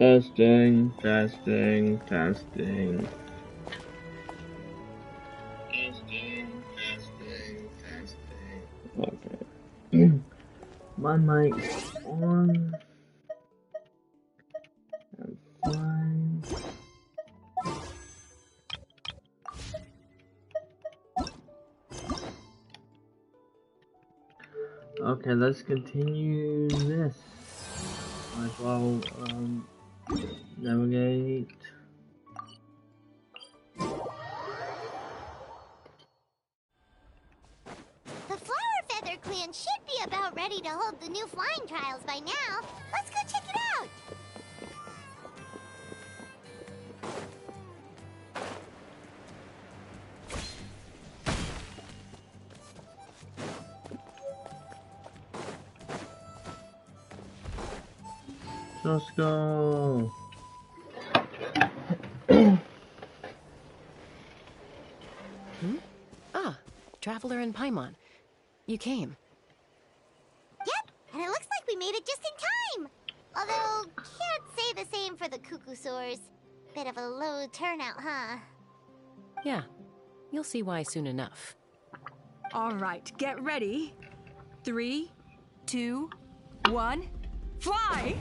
Testing, testing, testing. Testing, testing, testing. Okay. My mic is on. I'm fine. Okay, let's continue this. Might as well navigate. The Flower Feather Clan should be about ready to hold the new flying trials by now. Let's go check it out. Let's go. Ah, Traveler and Paimon. You came. Yep, and it looks like we made it just in time. Although, can't say the same for the Cuckoosaurs. Bit of a low turnout, huh? Yeah, you'll see why soon enough. All right, get ready. 3, 2, 1, fly!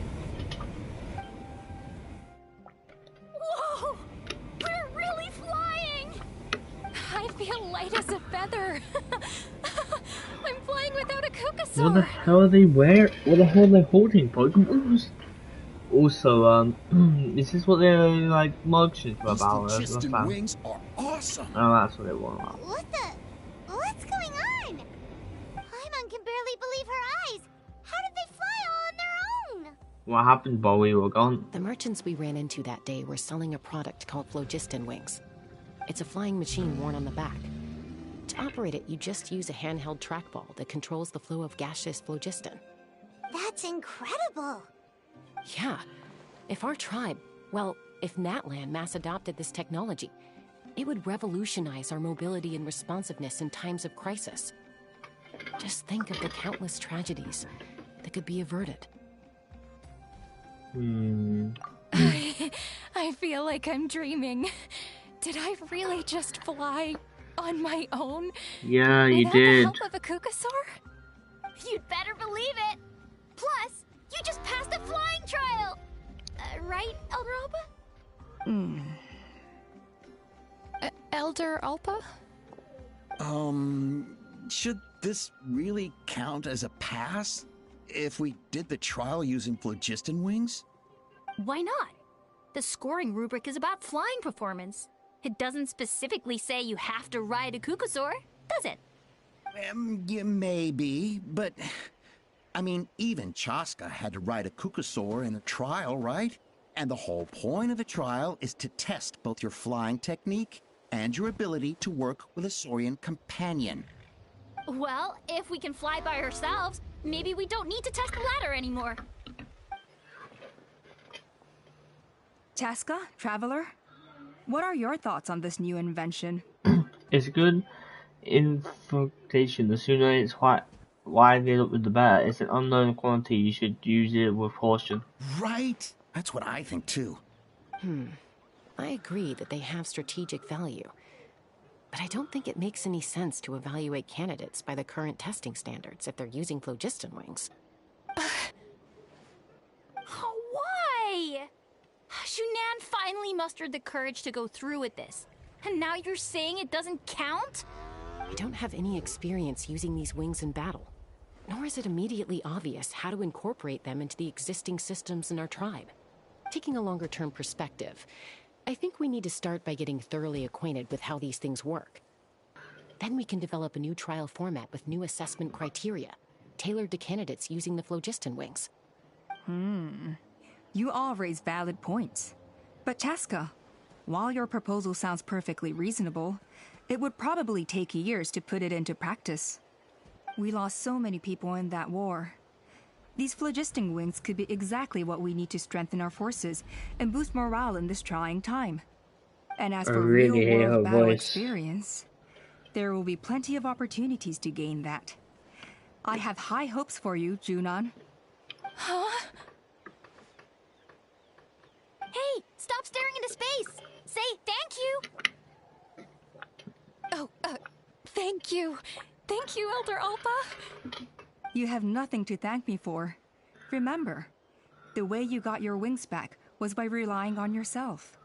Whoa! We're really flying! I feel light as a feather. I'm flying without a Cuckoosaur. What the hell are they wearing? What the hell are they holding, Pokemon? Also, is this what they're like motions about? These phlogiston wings are awesome. Oh, that's what they want. What's going on? Paimon can barely believe her eyes. How did they fly all on their own? What happened while we were gone? The merchants we ran into that day were selling a product called phlogiston wings. It's a flying machine worn on the back. To operate it, you just use a handheld trackball that controls the flow of gaseous phlogiston. That's incredible. Yeah. If our tribe, well, if Natlan mass adopted this technology, it would revolutionize our mobility and responsiveness in times of crisis. Just think of the countless tragedies that could be averted. I feel like I'm dreaming. Did I really just fly on my own? Yeah, you without did. the help of a Cuckoosaur? You'd better believe it. Plus, you just passed a flying trial. Right, Elder Alpa? Elder Alpa? Should this really count as a pass? If we did the trial using phlogiston wings? Why not? The scoring rubric is about flying performance. It doesn't specifically say you have to ride a Cuckoosaur, does it? Yeah, maybe, but... I mean, even Chaska had to ride a Cuckoosaur in a trial, right? And the whole point of the trial is to test both your flying technique and your ability to work with a Saurian companion. Well, if we can fly by ourselves, maybe we don't need to test the ladder anymore. Chaska, Traveler, what are your thoughts on this new invention? It's good infiltration. The sooner it's widely looked with the better. It's an unknown quantity. You should use it with caution. Right? That's what I think too. I agree that they have strategic value, but I don't think it makes any sense to evaluate candidates by the current testing standards if they're using phlogiston wings. Why? Shunan finally mustered the courage to go through with this. And now you're saying it doesn't count? I don't have any experience using these wings in battle, nor is it immediately obvious how to incorporate them into the existing systems in our tribe. Taking a longer-term perspective, I think we need to start by getting thoroughly acquainted with how these things work. Then we can develop a new trial format with new assessment criteria, tailored to candidates using the phlogiston wings. You all raise valid points. But Chaska, while your proposal sounds perfectly reasonable, it would probably take years to put it into practice. We lost so many people in that war. These phlogiston wings could be exactly what we need to strengthen our forces and boost morale in this trying time. And as for really hate her real-world battle voice. experience, there will be plenty of opportunities to gain that. I have high hopes for you, Junon. Huh? Thank you. Thank you, Elder Alpa. You have nothing to thank me for. Remember, the way you got your wings back was by relying on yourself.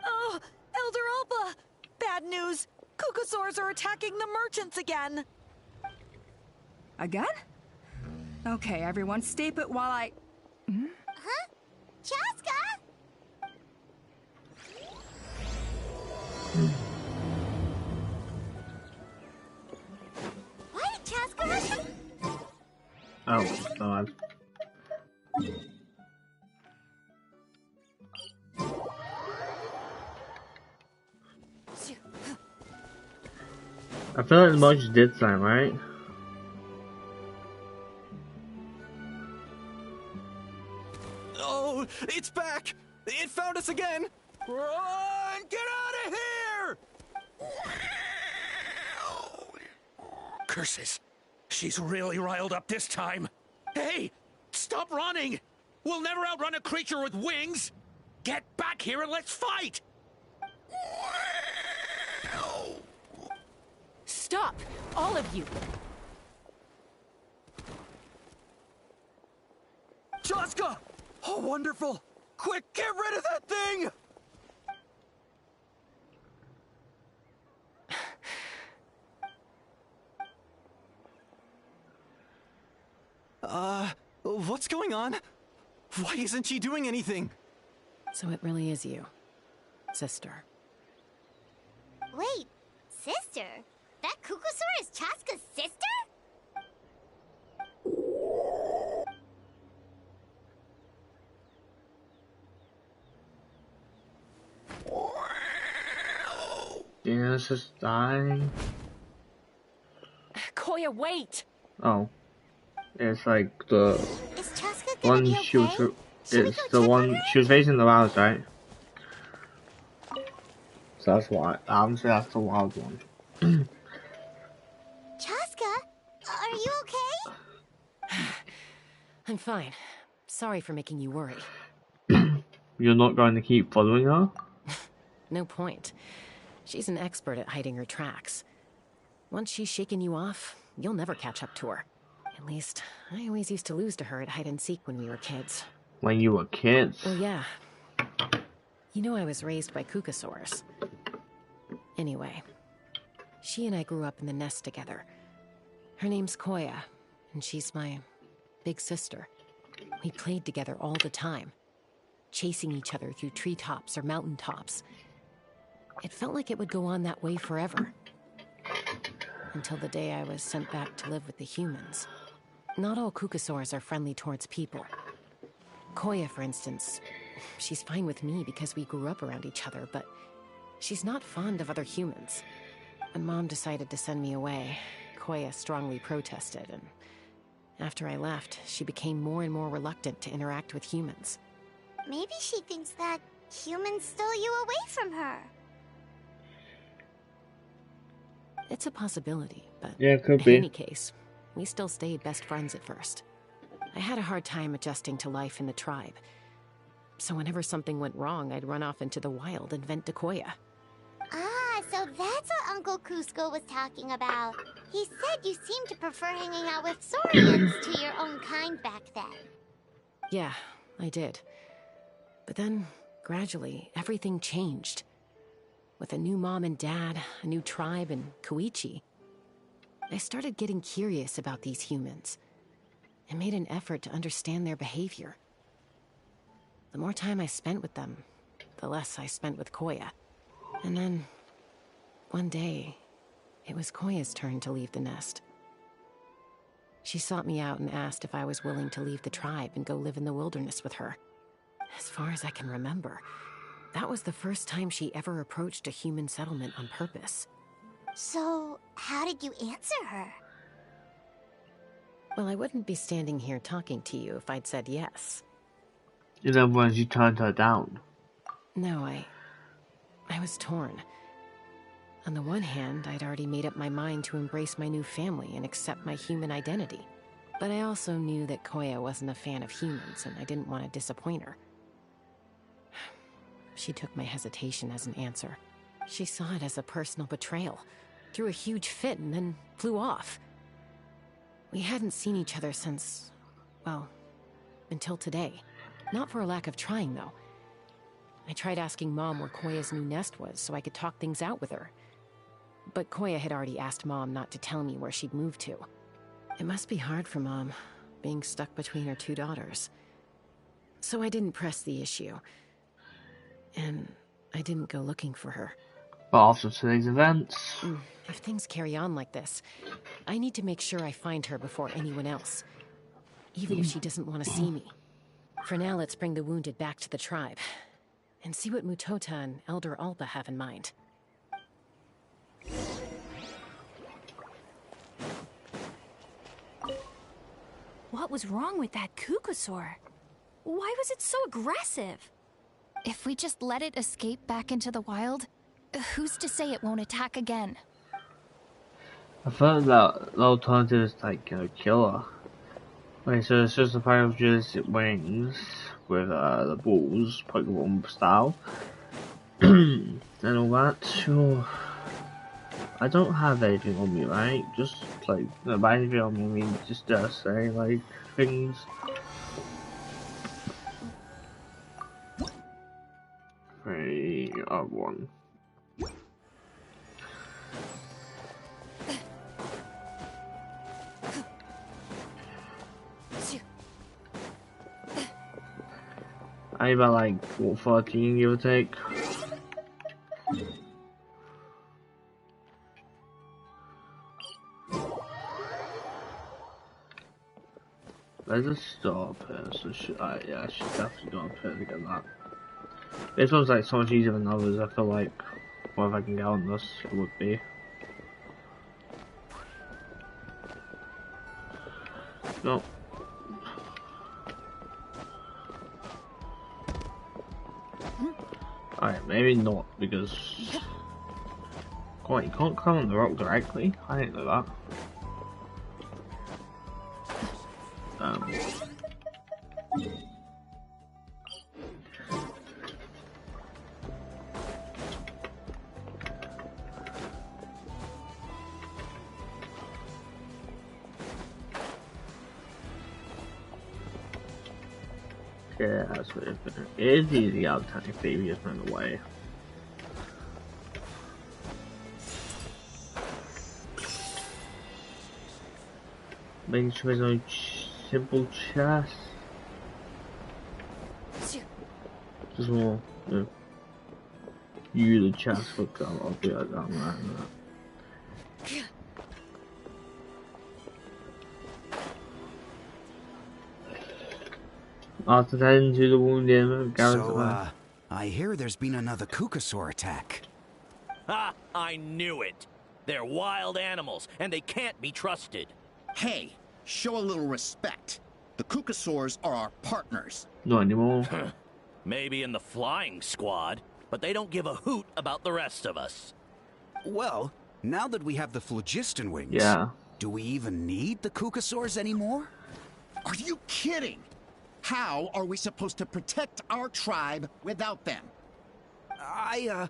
Oh, Elder Alpa! Bad news! Kukusaurs are attacking the merchants again! Again? Okay, everyone, stay put while I... Huh? Chaska? Why did Chaska rush him? Oh, God. I feel like the emojis did something, right? Oh, it's back! It found us again! Run! Get out of here! Curses. She's really riled up this time. Hey! Stop running! We'll never outrun a creature with wings! Get back here and let's fight! Stop! All of you! Chaska! Oh, wonderful! Quick, get rid of that thing! What's going on? Why isn't she doing anything? So it really is you, sister. Wait, sister? That Kukusaur is Chaska's sister? Yeah, it's just dying. Koya, wait! Oh. It's like the Is Chaska gonna one be she was. okay? Should we It's go the check one on her? she was facing the wilds, right? So that's why I'm saying that's the wild one. Chaska, are you okay? I'm fine. Sorry for making you worry. You're not going to keep following her? No point. She's an expert at hiding her tracks. Once she's shaken you off, you'll never catch up to her. At least, I always used to lose to her at hide-and-seek when we were kids. When you were kids? Well, yeah. You know I was raised by Kukusaurs. Anyway, she and I grew up in the nest together. Her name's Koya, and she's my big sister. We played together all the time, chasing each other through treetops or mountaintops. It felt like it would go on that way forever. Until the day I was sent back to live with the humans. Not all Kukusaurs are friendly towards people. Koya, for instance, she's fine with me because we grew up around each other, but she's not fond of other humans. When Mom decided to send me away, Koya strongly protested, and after I left, she became more and more reluctant to interact with humans. Maybe she thinks that humans stole you away from her. It's a possibility, but Yeah, it could in be. any case, we still stayed best friends at first. I had a hard time adjusting to life in the tribe. So whenever something went wrong, I'd run off into the wild and vent to Koya. Ah, so that's what Uncle Cusco was talking about. He said you seemed to prefer hanging out with saurians to your own kind back then. Yeah, I did. But then, gradually, everything changed. With a new mom and dad, a new tribe, and Koichi, I started getting curious about these humans and made an effort to understand their behavior. The more time I spent with them, the less I spent with Koya. And then, one day, it was Koya's turn to leave the nest. She sought me out and asked if I was willing to leave the tribe and go live in the wilderness with her. As far as I can remember, that was the first time she ever approached a human settlement on purpose. So, how did you answer her? Well, I wouldn't be standing here talking to you if I'd said yes. In other words, you turned her down. No, I was torn. On the one hand, I'd already made up my mind to embrace my new family and accept my human identity. But I also knew that Koya wasn't a fan of humans, and I didn't want to disappoint her. She took my hesitation as an answer. She saw it as a personal betrayal. threw a huge fit and then flew off. We hadn't seen each other since, well, until today. Not for a lack of trying, though. I tried asking Mom where Koya's new nest was so I could talk things out with her. But Koya had already asked Mom not to tell me where she'd moved to. It must be hard for Mom, being stuck between her two daughters. So I didn't press the issue. And I didn't go looking for her. But after today's events... If things carry on like this, I need to make sure I find her before anyone else. Even if she doesn't want to see me. For now, let's bring the wounded back to the tribe. And see what Mutota and Elder Alba have in mind. What was wrong with that Kukusaur? Why was it so aggressive? If we just let it escape back into the wild, who's to say it won't attack again? I thought that the alternative is like kill her. Wait, so it's just a pair of just wings with the balls, Pokemon style, and all that. Sure. I don't have anything on me, right? Just like by anything on me, I mean just say like things. One. I about like what 14 give or take. Let's just stop here. So yeah, I should definitely go up here to get that. This one's like so much easier than others. I feel like what if I can get on this, it would be. No. Alright, maybe not because. God, you can't climb on the rock directly. I didn't know that. Yeah, that's what it is. Easy out tiny baby just ran away. Making sure there's no simple chest. Just more, you the chest for I'll do that down there. After tending to the wounded, So, I hear there's been another Kukusaur attack. Ha! I knew it! They're wild animals, and they can't be trusted. Hey, show a little respect. The Kukusaurs are our partners. Not anymore. Maybe in the flying squad, but they don't give a hoot about the rest of us. Well, now that we have the phlogiston wings, do we even need the Kukusaurs anymore? Are you kidding? How are we supposed to protect our tribe without them? I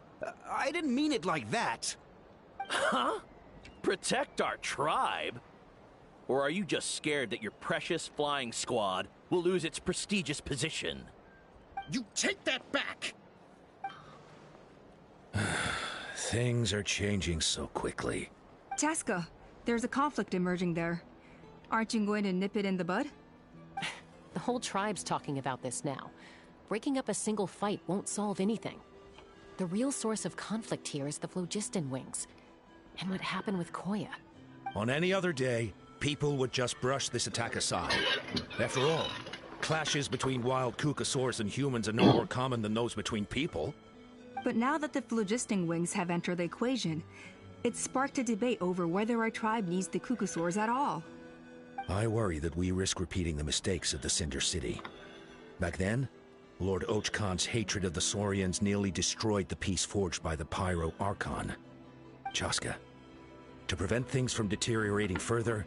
didn't mean it like that. Huh? Protect our tribe? Or are you just scared that your precious flying squad will lose its prestigious position? You take that back! Things are changing so quickly. Chaska, there's a conflict emerging there. Aren't you going to nip it in the bud? The whole tribe's talking about this now. Breaking up a single fight won't solve anything. The real source of conflict here is the phlogiston wings. And what happened with Koya. On any other day, people would just brush this attack aside. After all, clashes between wild Kukusaurs and humans are no more common than those between people. But now that the phlogiston wings have entered the equation, it's sparked a debate over whether our tribe needs the Kukusaurs at all. I worry that we risk repeating the mistakes of the Cinder City. Back then, Lord Ochkan's hatred of the Saurians nearly destroyed the peace forged by the Pyro Archon. Chaska, to prevent things from deteriorating further,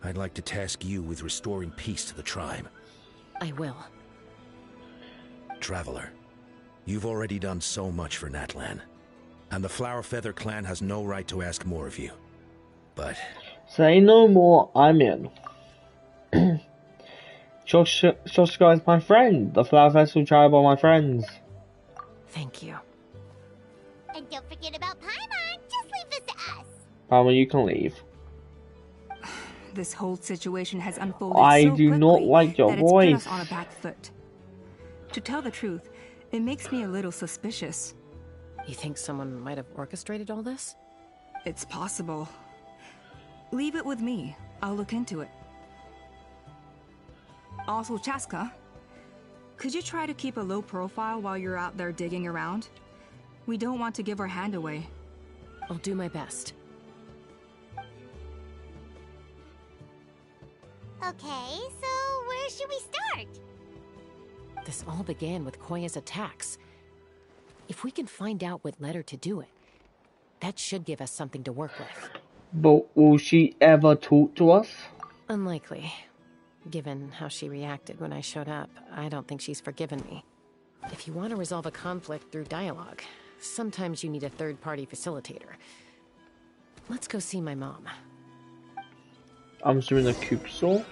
I'd like to task you with restoring peace to the tribe. I will. Traveler, you've already done so much for Natlan. And the Flower Feather clan has no right to ask more of you. But... Say no more, I'm in. Shoshka is my friend. The Flower Festival tribe are my friends. Thank you. And don't forget about Paimon. Just leave this to us. Paimon, you can leave. This whole situation has unfolded I so do quickly not like your that it's put voice. us on a back foot. To tell the truth, it makes me a little suspicious. You think someone might have orchestrated all this? It's possible. Leave it with me. I'll look into it. Also, Chaska, could you try to keep a low profile while you're out there digging around? We don't want to give our hand away. I'll do my best. Okay, so where should we start? This all began with Koya's attacks. If we can find out what led her to do it, that should give us something to work with. But will she ever talk to us? Unlikely. Given how she reacted when I showed up, I don't think she's forgiven me. If you want to resolve a conflict through dialogue, sometimes you need a third-party facilitator. Let's go see my mom. I'm assuming the Coop store.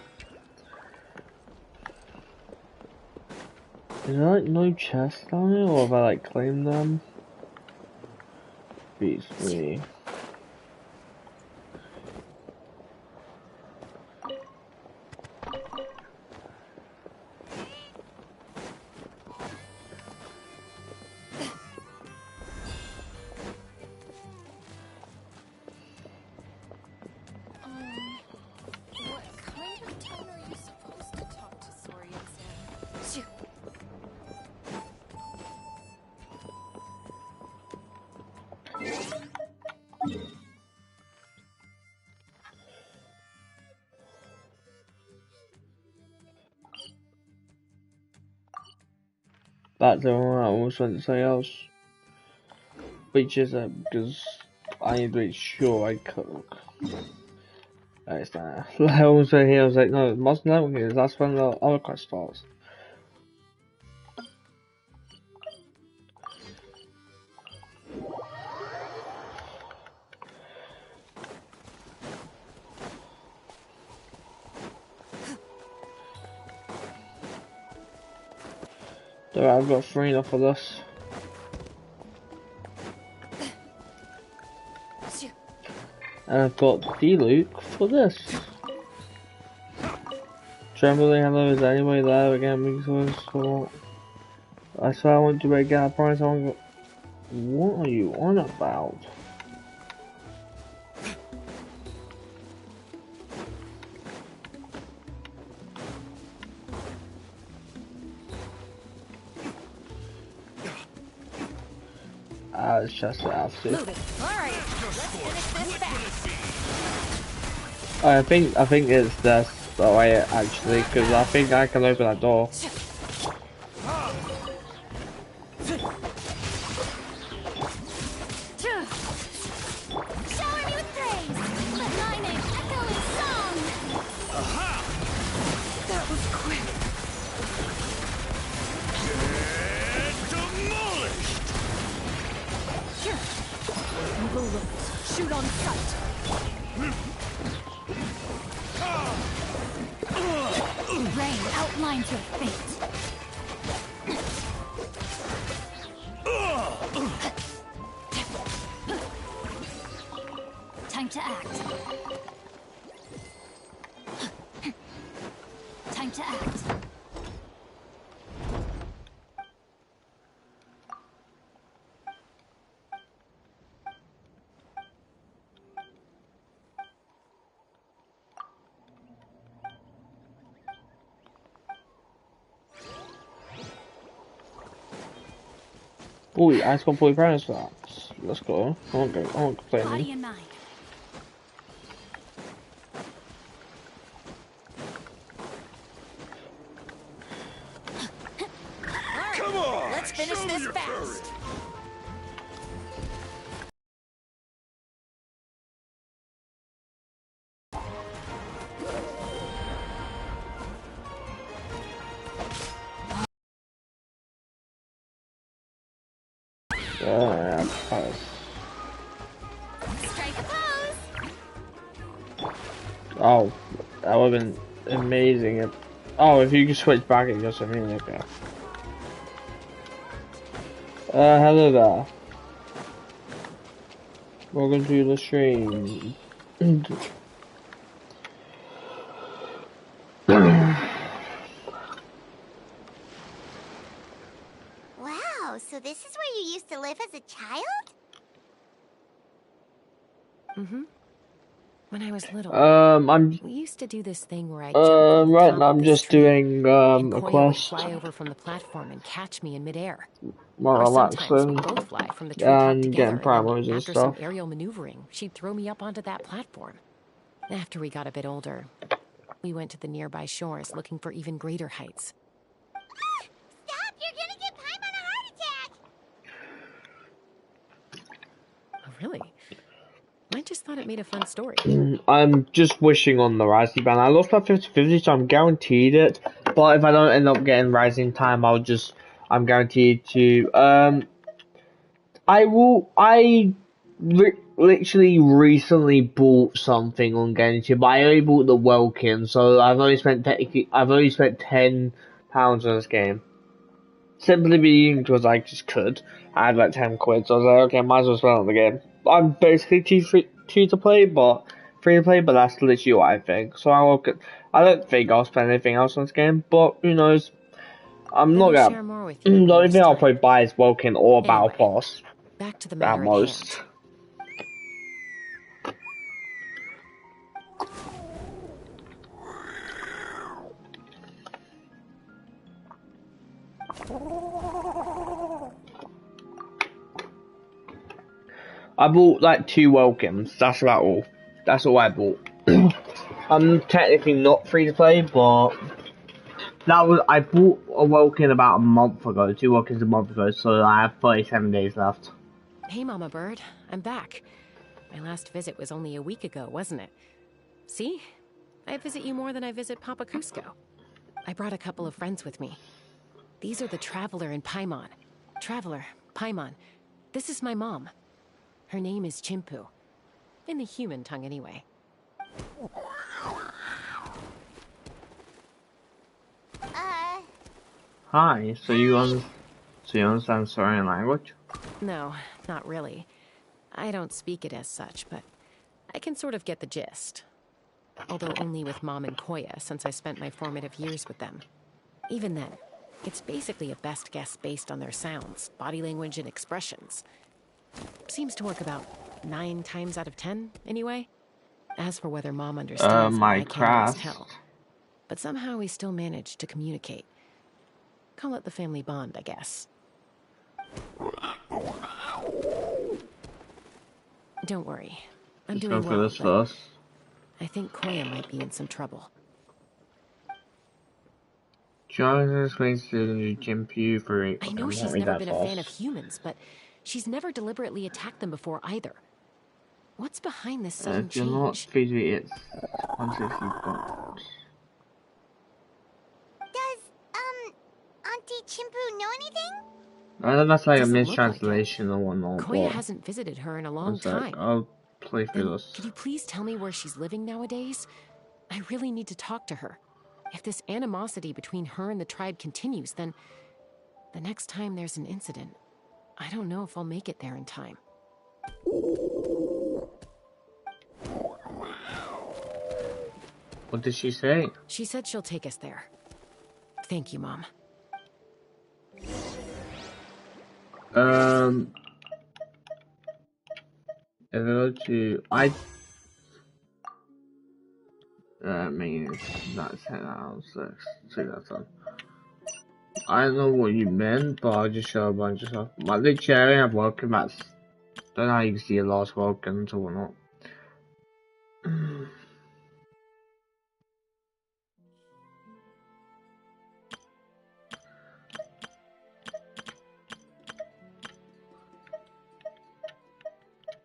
Is there like no chests down here, or have I like claimed them? Beats me. What kind of tone are you supposed to talk to Saurians in? Shoot. That's the one I almost went to say else. Which is because I need to make sure I cook. It's not. I almost said here, I was like, no, Monster Network is, that's when the other quest starts. Alright, I've got 3 enough for this. And I've got D-Luke for this. Trembling, hello, is anybody there again? Because I swear I want to break out a prize. What are you on about? It's just an outfit. Alright, let's finish this fast. I think it's this the way actually, because I think I can open that door. Shower me with praise. Let my name echo in song. Aha! That was quick. Get demolished! Evil looks. Shoot on sight. Rain outlines your fate. Time to act. Time to act. Oh, I just got 40 pounds for that. Let's go. I won't complain. Body and mind. Come on! Let's finish Show this your fast. courage. Yeah, pass. Oh, that would have been amazing. Oh, if you could switch back, it just a minute ago. Hello there. Welcome to the stream. Wow, so this is where you used to live as a child? Mm-hmm. When I was little, we used to do this thing where I jump from the right top now of I'm this just tree, doing and a Koya would quest. fly over from the platform and catch me in midair. More Or sometimes relaxing. we'd both fly from the treetop And together, getting primos and and after some stuff. aerial maneuvering, she'd throw me up onto that platform. After we got a bit older, we went to the nearby shores looking for even greater heights. Stop! You're gonna give Paimon a heart attack! Oh, really? I just thought it made a fun story. I'm just wishing on the Rising ban. I lost my 50-50, so I'm guaranteed it. But if I don't end up getting Rising time, I'm guaranteed to. I literally recently bought something on Genshin, but I only bought the Welkin, so I've only spent £10 on this game. Simply because I just could. I had like 10 quid, so I was like, okay, might as well spend it on the game. I'm basically two to play, but free to play, but that's literally what I think. So I don't think I'll spend anything else on this game, but who knows? I'm not gonna. Share more with you The only thing I'll time. probably buy is Welkin or Anyway, Battle Pass. Back to the At matter at most. hand. I bought like 2 Welkins. That's about all. That's all I bought. I'm technically not free to play, but I bought a Welkin about a month ago. 2 Welkins a month ago, so I have 37 days left. Hey, Mama Bird, I'm back. My last visit was only a week ago, wasn't it? See? I visit you more than I visit Papa Cusco. I brought a couple of friends with me. These are the Traveler and Paimon. Traveler, Paimon. This is my mom. Her name is Chimpu. In the human tongue, anyway. Hi, so you understand Saurian language? No, not really. I don't speak it as such, but I can sort of get the gist. Although only with Mom and Koya, since I spent my formative years with them. Even then, it's basically a best guess based on their sounds, body language, and expressions. Seems to work about 9 times out of 10, anyway. As for whether Mom understands me, I can't always tell. But somehow we still manage to communicate. Call it the family bond, I guess. Don't worry. I'm doing well, but I think Koya might be in some trouble. Jonathan explains to Chimpu for I know she's never been a fan of humans, but she's never deliberately attacked them before either. What's behind this sudden change? Not physically, it's 160 bucks. Does, Auntie Chimpu know anything? I know that's like a mistranslation or whatnot. Koya hasn't visited her in a long time. I'll play through this. Could you please tell me where she's living nowadays? I really need to talk to her. If this animosity between her and the tribe continues, then the next time there's an incident, I don't know if I'll make it there in time. What did she say? She said she'll take us there. Thank you, Mom. If I go to I mean, that's 10 hours, 6 that's on. I don't know what you meant, but I'll just show a bunch of stuff. My literally, I have welcome mats. Don't know how you can see a last welcomes or whatnot.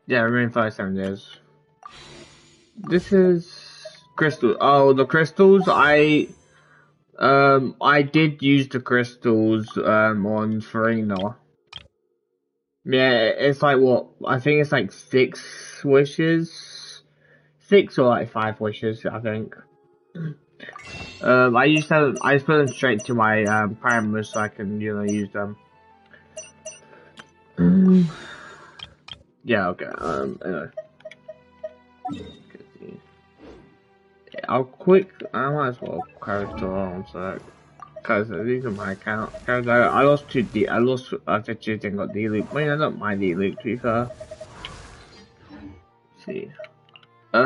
Yeah, remain 5-7 days. This is crystal. Oh, the crystals. I did use the crystals on Farina. Yeah, it's like what I think it's like 6 wishes, 6 or like 5 wishes, I think. I just put them straight to my parameters so I can use them. Yeah, okay. Anyway. I might as well character on sec. Because these are my account. Because I lost I just got D-loop. I mean, I don't mind D-loop, to be fair. Let's see. I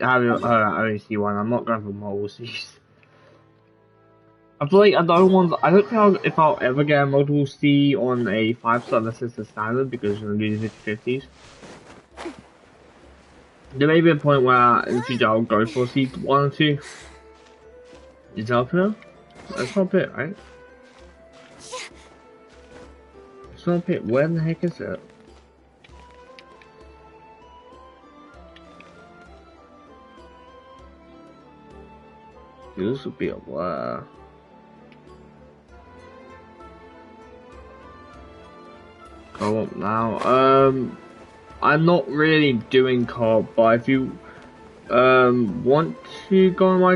only see one. I'm not going for multiple C's. I feel like I don't think if I'll ever get a multiple C on a 5-star unless it's a standard because I'm doing 50/50s. There may be a point where in the future I'll go for C1 or 2. Is that up here? That's not it, right? It's not it. Where the heck is it? This would be a blur. Go up now. I'm not really doing co-op, but if you want to go on my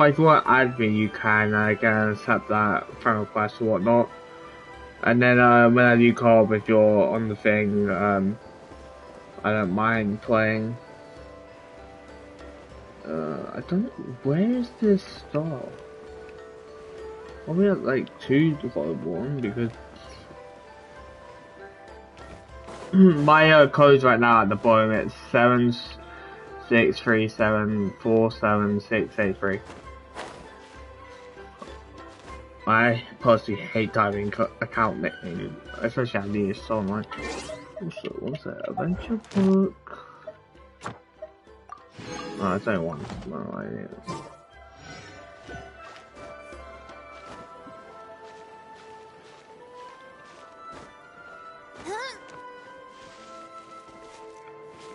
if you want to add me, you can. I can accept that friend request or whatnot. And then when I do co-op, if you're on the thing, I don't mind playing. I don't. Where is this star? Are we at like 2 to 1 because my code's right now at the bottom. It's 763747683. I personally hate typing account nicknames, especially on these so much. Also, what's that? Adventure book? No, it's only one. No idea.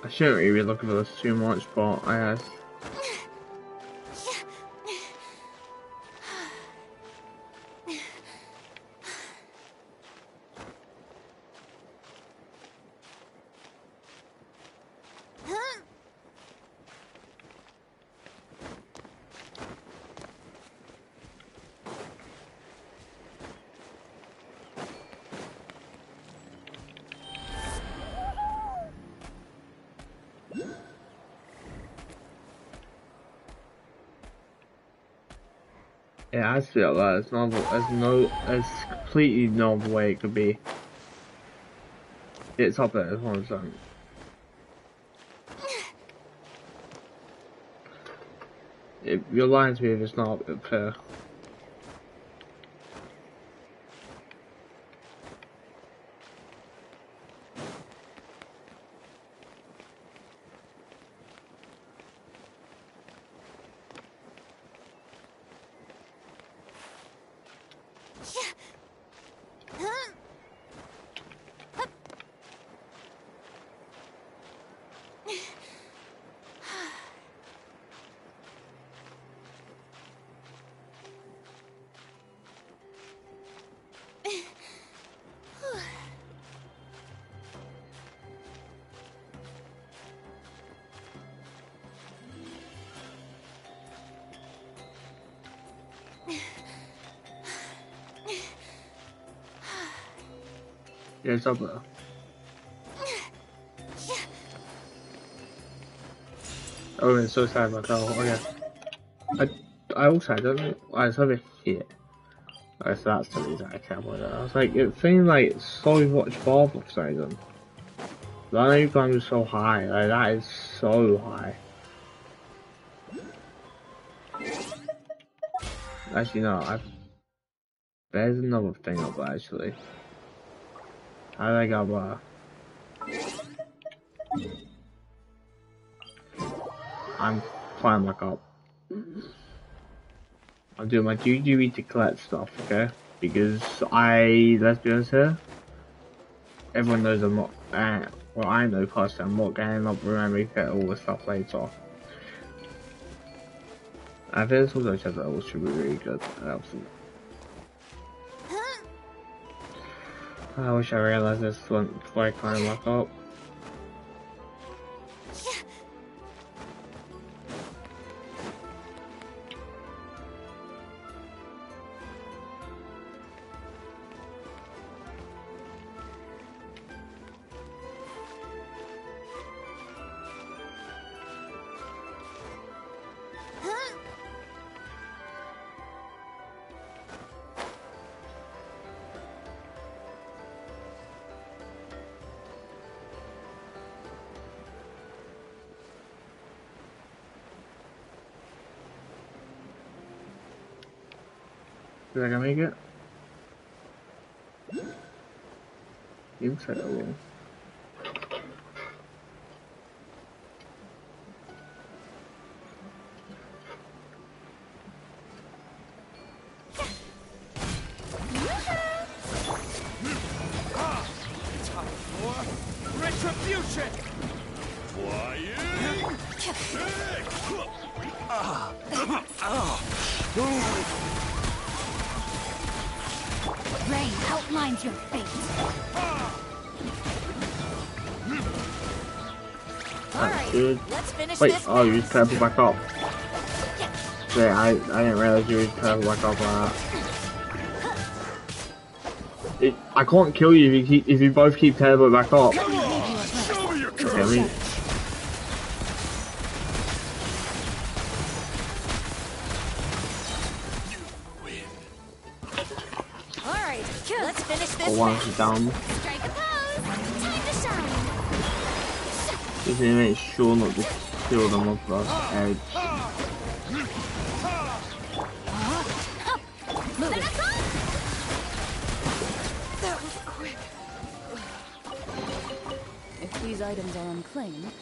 I shouldn't really be looking for this too much, but I guess. Yeah, I feel that it's not it's completely not the way it could be. It's up there, it's 100%. You're lying to me if it's not up here. Yeah, it's up there. Oh, it's so sad myself. Okay. I also don't know. It's over here. Okay, so that's the reason I can't play that. I was like, it seems like it's so much farther for some reason. I know you've gone so high. Like, that is so high. Actually, no. There's another thing up there, actually. How did I go by? I'm climbing back up. I'm doing my duty to collect stuff, okay? Because let's be honest here, everyone knows I'm not, well I know personally I'm not getting up remembering to get all the stuff later. I think this also says that it should be really good. I wish I realized this one before I climb back up. Did I gonna make it? Seems like I will. Retribution! Flying! Rain outlines your fate. Let's finish Wait, this oh, you just purple back up. Yeah, I didn't realize you would purple back up like that. I can't kill you if you both keep turbo back up. Come on, show me your Okay, I mean, Alright, let's finish this. once it's down. Strike a pose. Time to shine. Just need to make sure not to kill them off the edge. That was quick. If these items are unclaimed,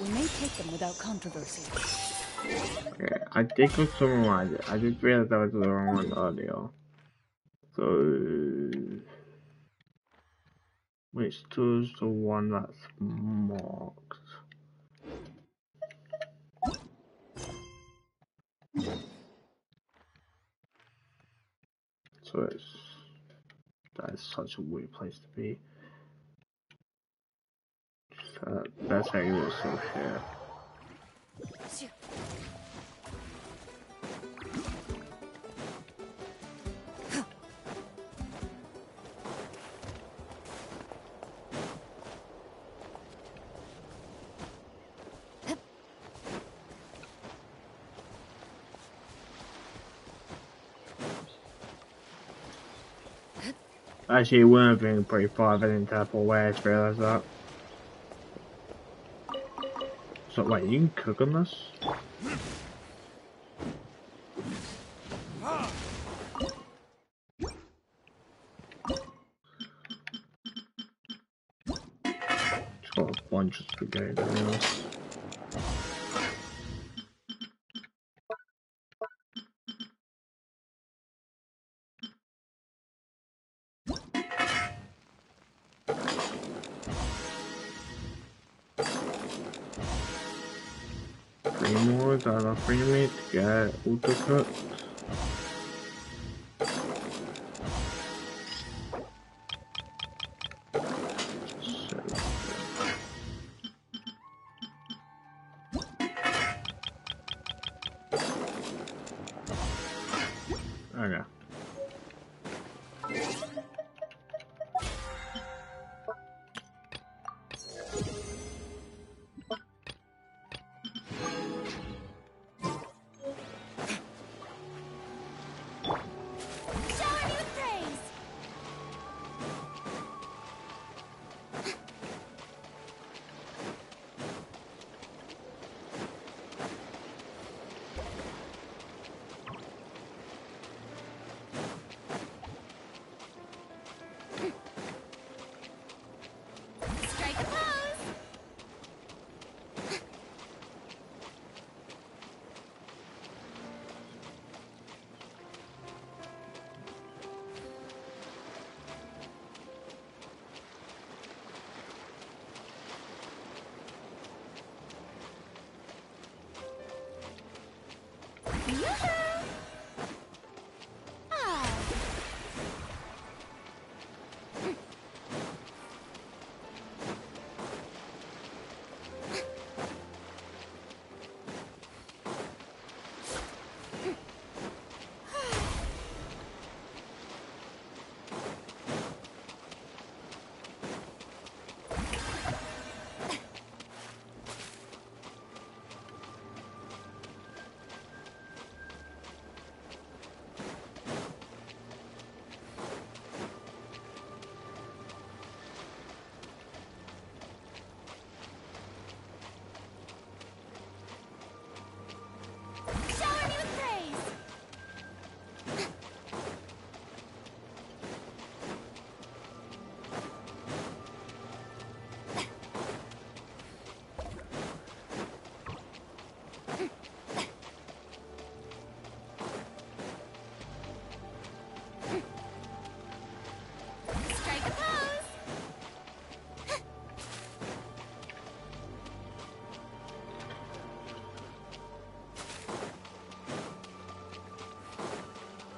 we may take them without controversy. Okay, I did go somewhere. I did realize that was the wrong one earlier. So, which two is the one that's marked? So that is such a weird place to be. That's how you look so here. Actually, it wouldn't have been pretty far if I didn't teleport away, I just realised that. So, wait, you can cook on this? It's got a bunch of spaghetti now. Three more, is that enough for me to get auto cooked? Okay.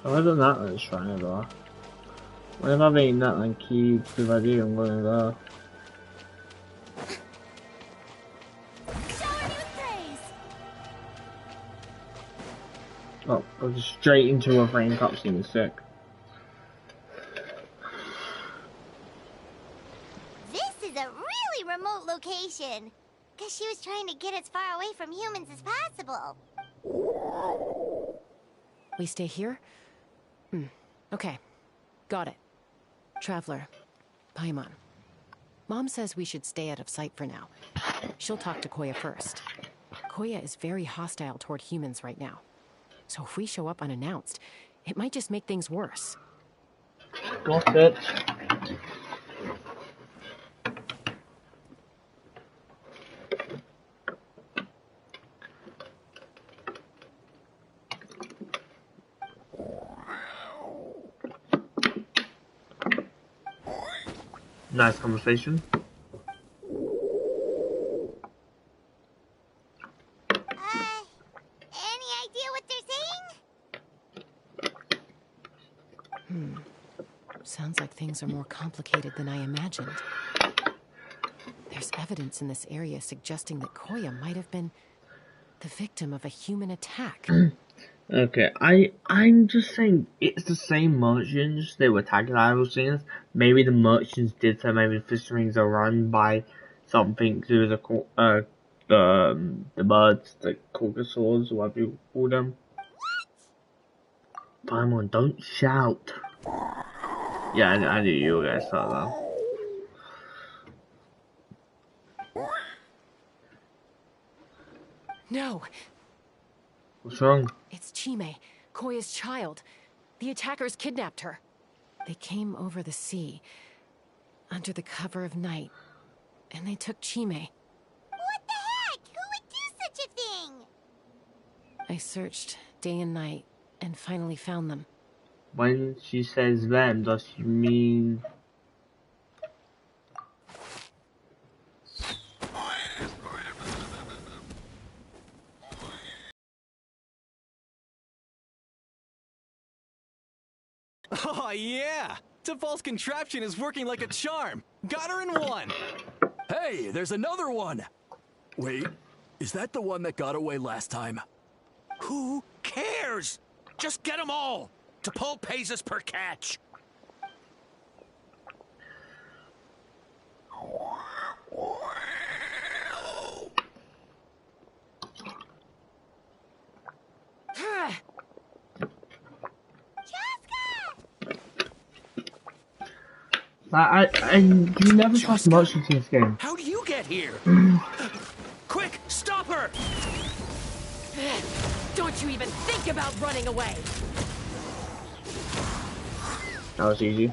other than that, let's try it though. Whenever I've eaten that, then keep the idea I'm going to go. Oh, I was straight into a frame cutscene, sick. This is a really remote location. Guess she was trying to get as far away from humans as possible. We stay here? Okay. Got it. Traveler. Paimon. Mom says we should stay out of sight for now. She'll talk to Koya first. Koya is very hostile toward humans right now. So if we show up unannounced, it might just make things worse. Got it. Nice conversation. Any idea what they're saying? Sounds like things are more complicated than I imagined. There's evidence in this area suggesting that Koya might have been the victim of a human attack. Okay, I'm just saying it's the same merchants they were attacking. I was saying maybe the merchants did say maybe the fishing rings are run by something to do with the birds, the caucasaurs, whatever you call them. Paimon, don't shout. Yeah, I knew you were gonna start that. No. What's wrong? It's Chime, Koya's child. The attackers kidnapped her. They came over the sea, under the cover of night, and they took Chime. What the heck? Who would do such a thing? I searched day and night, and finally found them. When she says them, does she mean... Oh yeah! T'Pol's contraption is working like a charm. Got her in one! Hey, there's another one! Wait, is that the one that got away last time? Who cares? Just get them all! T'Pol pays us per catch. You never trust merchants in this game. How do you get here? Quick, stop her! Don't you even think about running away! That was easy.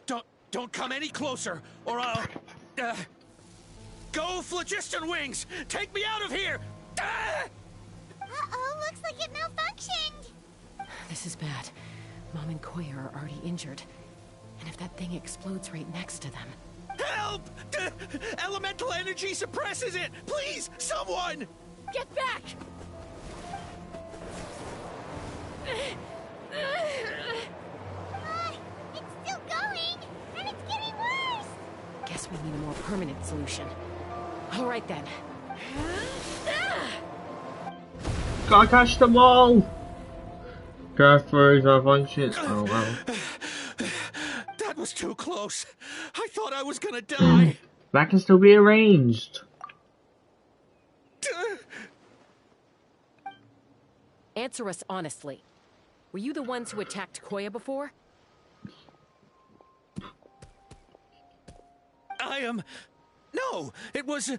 Don't come any closer, or I'll... Go, Phlogiston Wings! Take me out of here! Uh-oh, looks like it malfunctioned. This is bad. Mom and Koya are already injured. And if that thing explodes right next to them... Help! Elemental energy suppresses it! Please, someone! Get back! It's still going, and it's getting worse. Guess we need a more permanent solution. All right then. Gotta catch them all! Transfers malfunction. Oh wow. That was too close. I thought I was gonna die. That can still be arranged. Answer us honestly. Were you the ones who attacked Koya before? No, it was...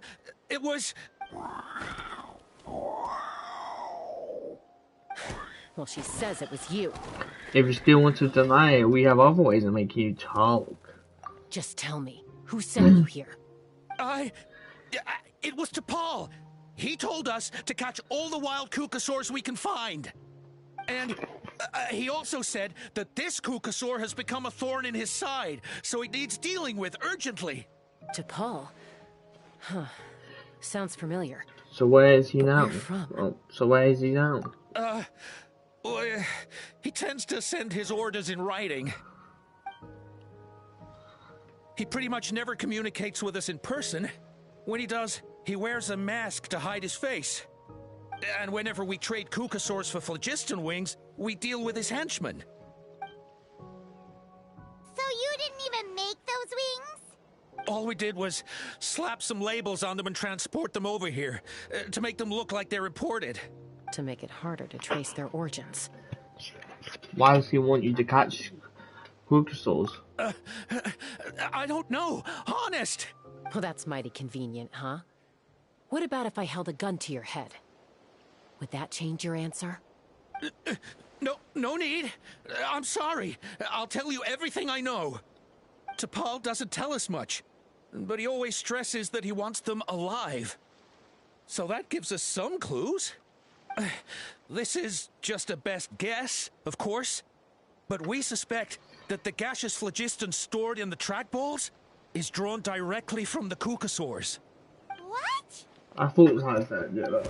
Well, she says it was you. If you still want to deny it, we have other ways of making you talk. Just tell me, who sent you here? It was T'Pol. He told us to catch all the wild Kukasaurs we can find. And he also said that this Kukasaur has become a thorn in his side, so he needs dealing with urgently. T'Pol? Huh. Sounds familiar. So where is he now? Where from? Oh, so where is he now? Well, he tends to send his orders in writing. He pretty much never communicates with us in person. When he does, he wears a mask to hide his face. And whenever we trade Kukasaurs for phlogiston wings, we deal with his henchmen. So you didn't even make those wings? All we did was slap some labels on them and transport them over here, to make them look like they're imported. To make it harder to trace their origins. Why does he want you to catch Kukasaurs? I don't know, honest! Well, that's mighty convenient, huh? What about if I held a gun to your head? Would that change your answer? No need. I'm sorry. I'll tell you everything I know. T'Pol doesn't tell us much, but he always stresses that he wants them alive. So that gives us some clues. This is just a best guess, of course, but we suspect that the gaseous phlogiston stored in the trackballs is drawn directly from the Kukasaurs. What? I thought it was how I said it,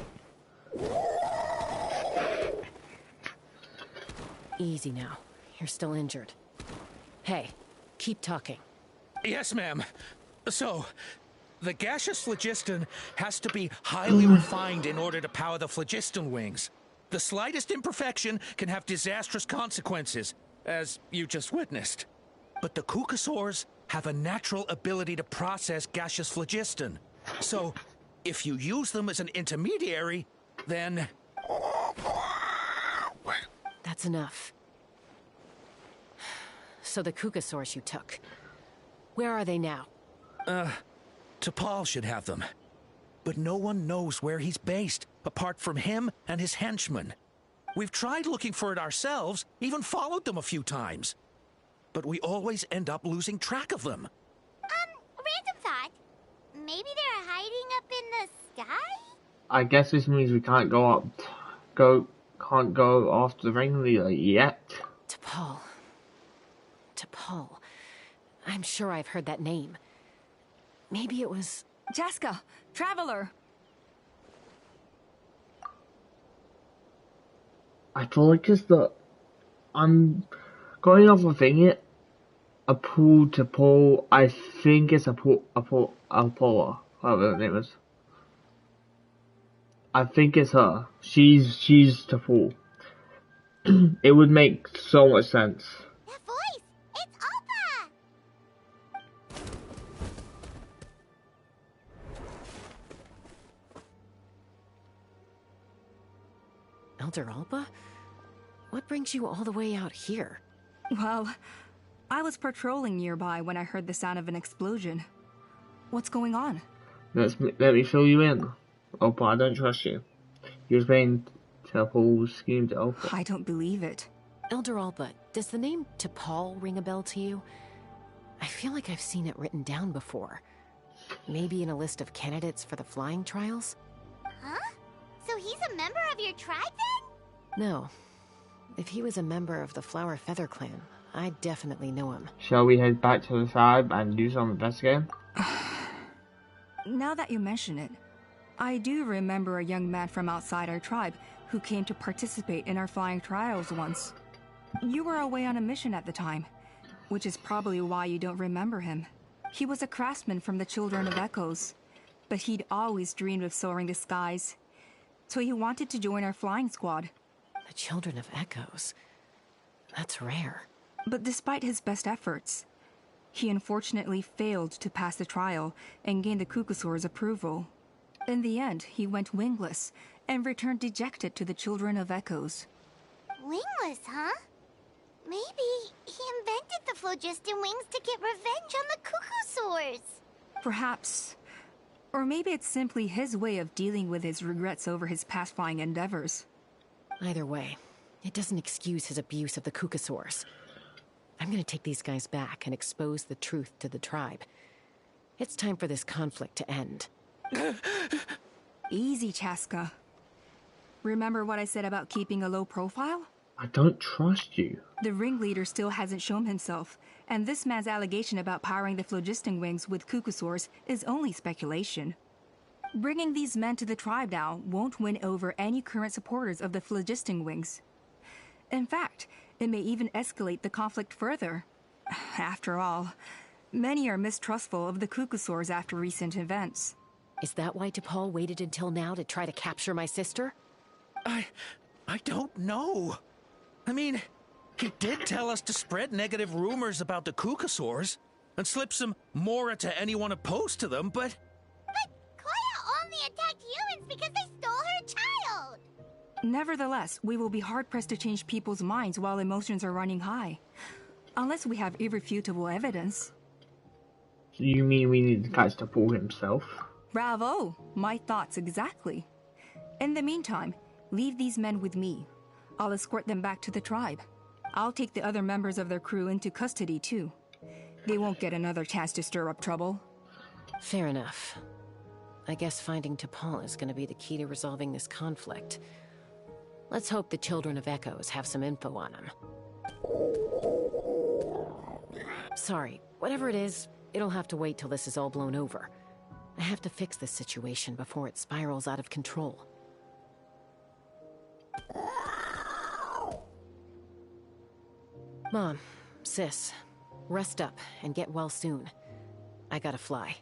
Easy now. You're still injured. Hey, keep talking. Yes, ma'am. So, the gaseous phlogiston has to be highly refined in order to power the phlogiston wings. The slightest imperfection can have disastrous consequences, as you just witnessed. But the Kukasaurs have a natural ability to process gaseous phlogiston. So, if you use them as an intermediary, then... That's enough. So the Kukasaurs you took, where are they now? T'Pol should have them. But no one knows where he's based, apart from him and his henchmen. We've tried looking for it ourselves, even followed them a few times. But we always end up losing track of them. Random thought. Maybe they're hiding up in the sky? I guess this means we can't can't go after the ringleader yet. T'Pol. I'm sure I've heard that name. Maybe it was... Chaska, Traveler! I feel like it's I'm going off of thinking a pool to pull. I think it's a Apollo, whatever her name is. I think it's her. She's the pool. It would make so much sense. That voice! It's Appa! Elder Alba? What brings you all the way out here? Well, I was patrolling nearby when I heard the sound of an explosion. What's going on? Let me fill you in. Opal, I don't trust you. You was paying T'Pol's scheme to Opal. I don't believe it. Elder Alba, does the name T'Pol ring a bell to you? I feel like I've seen it written down before. Maybe in a list of candidates for the flying trials? Huh? So he's a member of your tribe then? No. If he was a member of the Flower Feather clan, I'd definitely know him. Shall we head back to the tribe and do some investigating? Now that you mention it, I do remember a young man from outside our tribe who came to participate in our flying trials once. You were away on a mission at the time, which is probably why you don't remember him. He was a craftsman from the Children of Echoes, but he'd always dreamed of soaring the skies, so he wanted to join our flying squad. The Children of Echoes? That's rare. But despite his best efforts, he unfortunately failed to pass the trial and gain the Kukasaur's approval. In the end, he went wingless and returned dejected to the Children of Echoes. Wingless, huh? Maybe he invented the phlogiston wings to get revenge on the Kukasaurs. Perhaps. Or maybe it's simply his way of dealing with his regrets over his past flying endeavors. Either way, it doesn't excuse his abuse of the Kukasaurs. I'm gonna take these guys back and expose the truth to the tribe. It's time for this conflict to end. Easy, Chaska. Remember what I said about keeping a low profile? I don't trust you. The ringleader still hasn't shown himself, and this man's allegation about powering the phlogiston wings with Kukasaurs is only speculation. Bringing these men to the tribe now won't win over any current supporters of the phlogiston wings. In fact, it may even escalate the conflict further. After all, many are mistrustful of the Cuckoosaurs after recent events. Is that why T'Pol waited until now to try to capture my sister? I don't know. I mean, he did tell us to spread negative rumors about the Cuckoosaurs and slip some Mora to anyone opposed to them, but... Koya only attacked humans because they stole her child! Nevertheless, we will be hard-pressed to change people's minds while emotions are running high. Unless we have irrefutable evidence. So you mean we need to catch T'Pol himself? Bravo! My thoughts exactly. In the meantime, leave these men with me. I'll escort them back to the tribe. I'll take the other members of their crew into custody too. They won't get another chance to stir up trouble. Fair enough. I guess finding T'Pol is going to be the key to resolving this conflict. Let's hope the Children of Echoes have some info on him. Sorry, whatever it is, it'll have to wait till this is all blown over. I have to fix this situation before it spirals out of control. Mom, Sis, rest up and get well soon. I gotta fly.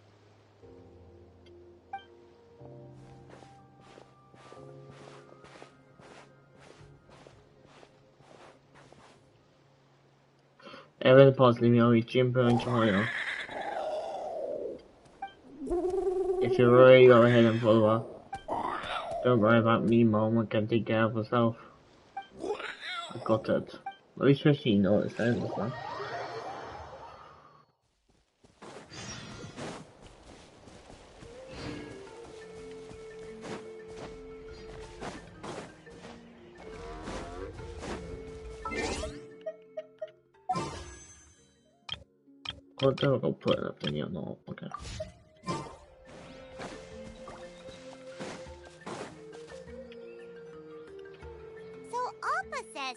Ever possibly Jimbo and China. If you're ready, go ahead and follow her. Don't worry about me, Mom. I can take care of myself. I got it. At least especially you know what it's saying this time. What the hell? I'll put it up in here. No, okay.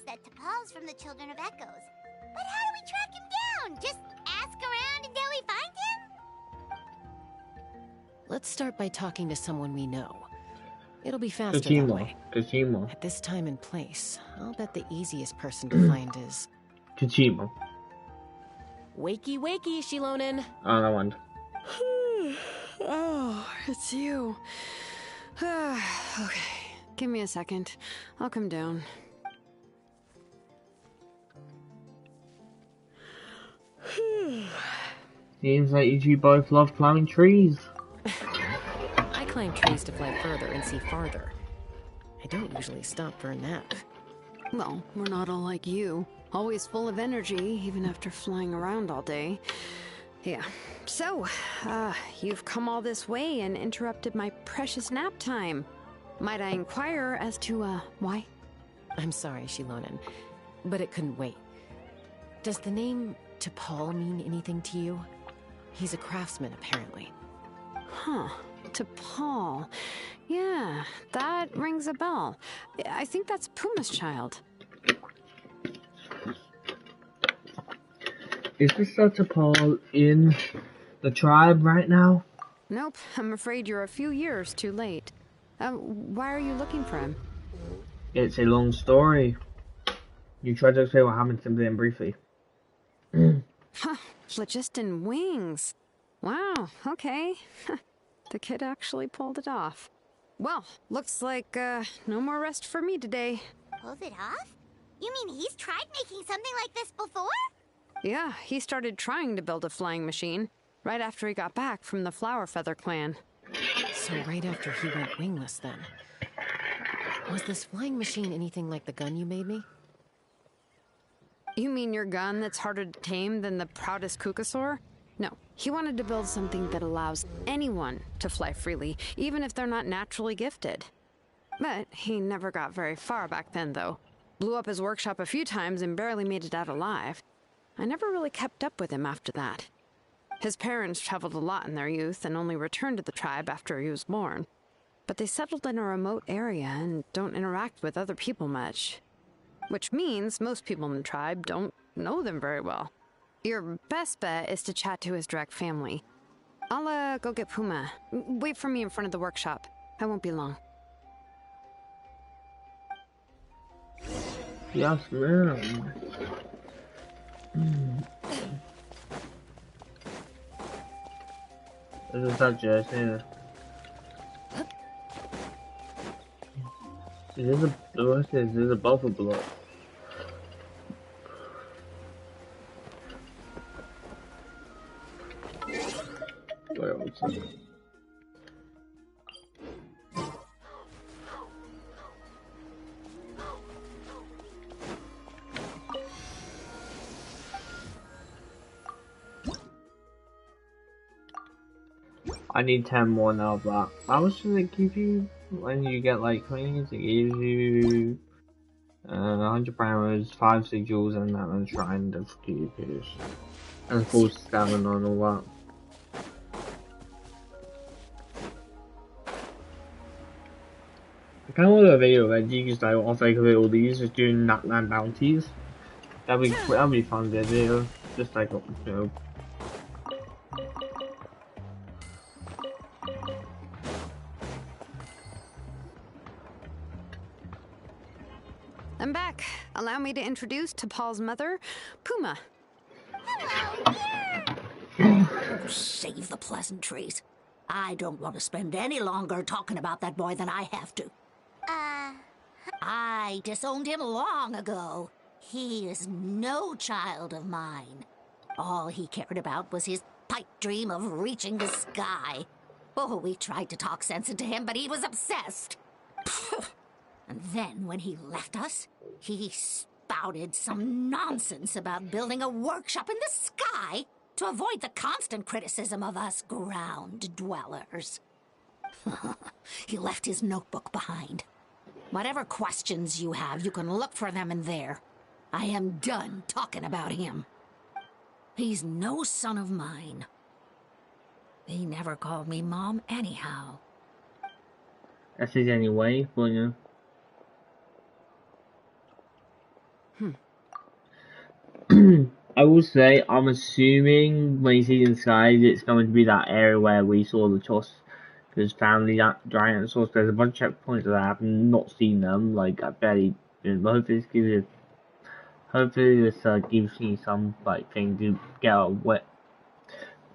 That T'Pol's from the Children of Echoes. But how do we track him down? Just ask around until we find him? Let's start by talking to someone we know. It'll be faster that way. Kojima. At this time and place, I'll bet the easiest person to find is... Kojima. Wakey, wakey, Shilonen. Oh, that one. Oh, it's you. Okay, give me a second. I'll come down. Seems like you two both love climbing trees. I climb trees to fly further and see farther. I don't usually stop for a nap. Well, we're not all like you. Always full of energy, even after flying around all day. Yeah. So, you've come all this way and interrupted my precious nap time. Might I inquire as to, why? I'm sorry, Shilonen, but it couldn't wait. Does the name T'Pol mean anything to you? He's a craftsman, apparently. Huh. T'Pol. Yeah, that rings a bell. I think that's Puma's child. Is this T'Pol in the tribe right now? Nope, I'm afraid you're a few years too late. Why are you looking for him? It's a long story. You tried to explain what happened simply and briefly. Huh, phlogiston wings. Wow, okay. The kid actually pulled it off. Well, looks like, no more rest for me today. Pulled it off? You mean he's tried making something like this before? Yeah, he started trying to build a flying machine right after he got back from the Flower Feather clan. So right after he went wingless, then. Was this flying machine anything like the gun you made me? You mean your gun that's harder to tame than the proudest Cuckoosaur? No, he wanted to build something that allows anyone to fly freely, even if they're not naturally gifted. But he never got very far back then, though. Blew up his workshop a few times and barely made it out alive. I never really kept up with him after that. His parents traveled a lot in their youth and only returned to the tribe after he was born. But they settled in a remote area and don't interact with other people much. Which means most people in the tribe don't know them very well. Your best bet is to chat to his direct family. I'll go get Puma. Wait for me in front of the workshop. I won't be long. Yes, ma'am. This is such a thing. This is a buffer block. Wait one second. I need 10 more now of that. How much does it give you when you get like coins? It gives you 100 powers, 5 sigils, and that one shrine of keepers. And full stamina and all that. I kind of want a video where you can start off like all these, just doing Natland bounties. That'd be a fun video. Just like, you know. I'm back. Allow me to introduce T'Pol's mother, Puma. Oh, save the pleasantries. I don't want to spend any longer talking about that boy than I have to. I disowned him long ago. He is no child of mine. All he cared about was his pipe dream of reaching the sky. Oh, we tried to talk sense into him, but he was obsessed. And then when he left us, he spouted some nonsense about building a workshop in the sky to avoid the constant criticism of us ground dwellers. He left his notebook behind. Whatever questions you have, you can look for them in there. I am done talking about him. He's no son of mine. He never called me Mom anyhow. That's it anyway, but you know. I will say, I'm assuming when you see the skies, it's going to be that area where we saw the Toss, because family dinosaurs. There's a bunch of checkpoints that I have not seen them. Like I barely. Hopefully this gives you. Hopefully this gives me some like thing to get away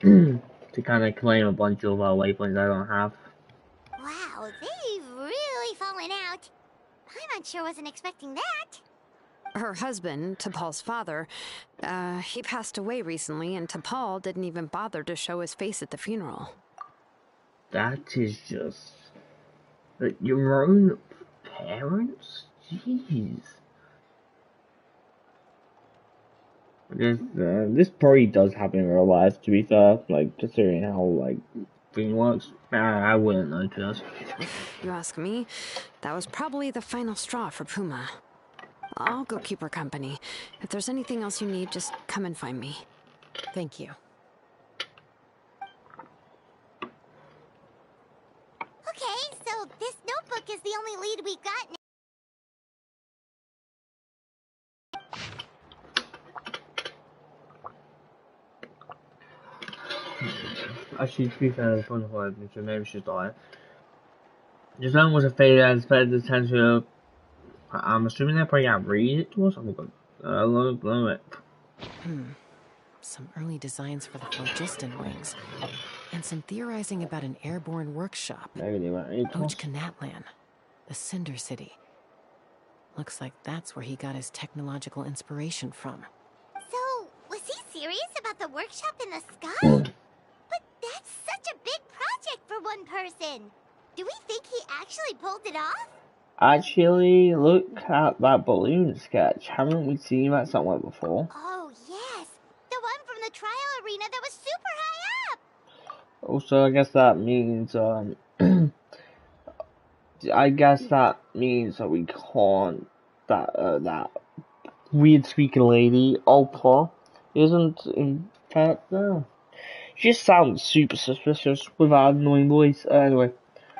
to kind of claim a bunch of waypoints I don't have. Wow, they've really fallen out. I'm unsure wasn't expecting that. Her husband, T'Pol's father, he passed away recently, and T'Pol didn't even bother to show his face at the funeral. That is just... Like, your own parents? Jeez. This probably does happen in real life, to be fair. Like, considering how, like, thing works. I wouldn't know, to us. If you ask me, that was probably the final straw for Puma. I'll go keep her company. If there's anything else you need, just come and find me. Thank you. Okay, so this notebook is the only lead we've got now. Actually, to be fair, the point of her, so maybe she's dying. Japan was a failure and spread the potential. I'm assuming they're probably gonna read it to us. I'm gonna blow it. Some early designs for the phlogiston wings, and some theorizing about an airborne workshop. Maybe they won't read it to us. Ojkanatlan, the Cinder City. Looks like that's where he got his technological inspiration from. So, was he serious about the workshop in the sky? But that's such a big project for one person. Do we think he actually pulled it off? Actually, look at that balloon sketch. Haven't we seen that somewhere before? Oh, yes. The one from the trial arena that was super high up. Also, I guess that means, I guess that means that we can't, that weird speaking lady, Oprah, isn't in fact there. She just sounds super suspicious with that annoying voice. Anyway.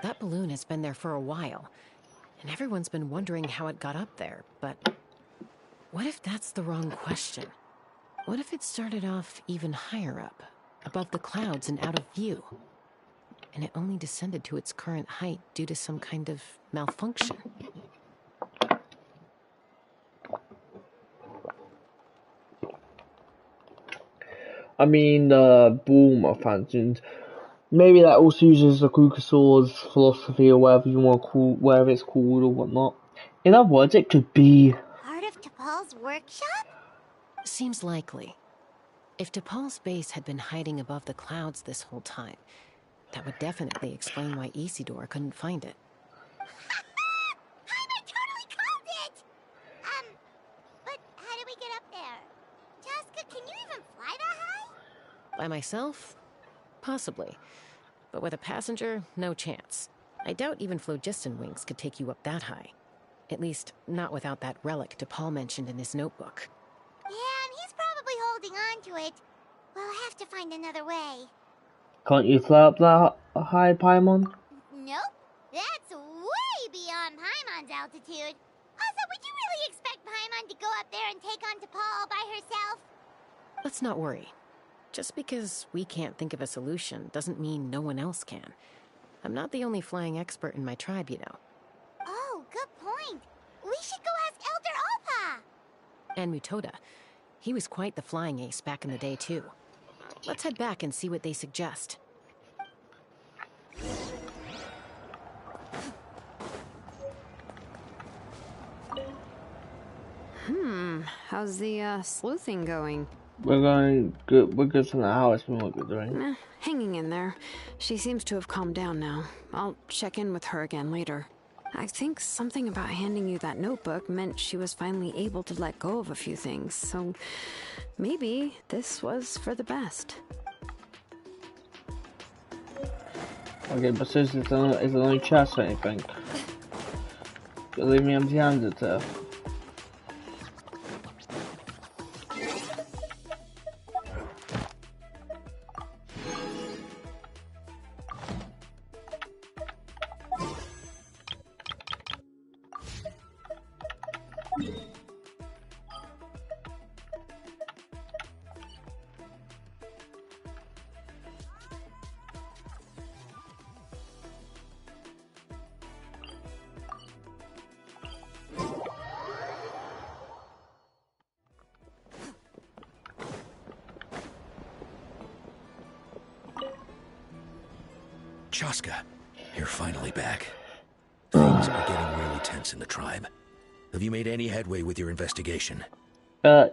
That balloon has been there for a while, and everyone's been wondering how it got up there, but what if that's the wrong question? What if it started off even higher up, above the clouds and out of view. And it only descended to its current height due to some kind of malfunction. I mean, boom functions. Maybe that also uses the Kukasaur's philosophy or whatever you want to call, whatever it's called or whatnot. In other words, it could be part of T'Pol's workshop? Seems likely. If T'Pol's base had been hiding above the clouds this whole time, that would definitely explain why Isidore couldn't find it. I totally called it! But how do we get up there? Chaska, can you even fly that high? By myself? Possibly. But with a passenger, no chance. I doubt even phlogiston wings could take you up that high. At least, not without that relic T'Pol mentioned in his notebook. Yeah, and he's probably holding on to it. We'll have to find another way. Can't you fly up that high, Paimon? Nope. That's way beyond Paimon's altitude. Also, would you really expect Paimon to go up there and take on T'Pol all by herself? Let's not worry. Just because we can't think of a solution doesn't mean no one else can. I'm not the only flying expert in my tribe, you know. Oh, good point. We should go ask Elder Alpa. And Mutoda. He was quite the flying ace back in the day, too. Let's head back and see what they suggest. How's the sleuthing going? We're going good. We're good for now. It's been what we're doing. Hanging in there. She seems to have calmed down now. I'll check in with her again later. I think something about handing you that notebook meant she was finally able to let go of a few things, so maybe this was for the best. Okay, but since it's only chest or anything, leave me empty-handed there. Chaska, you're finally back. Things are getting really tense in the tribe. Have you made any headway with your investigation?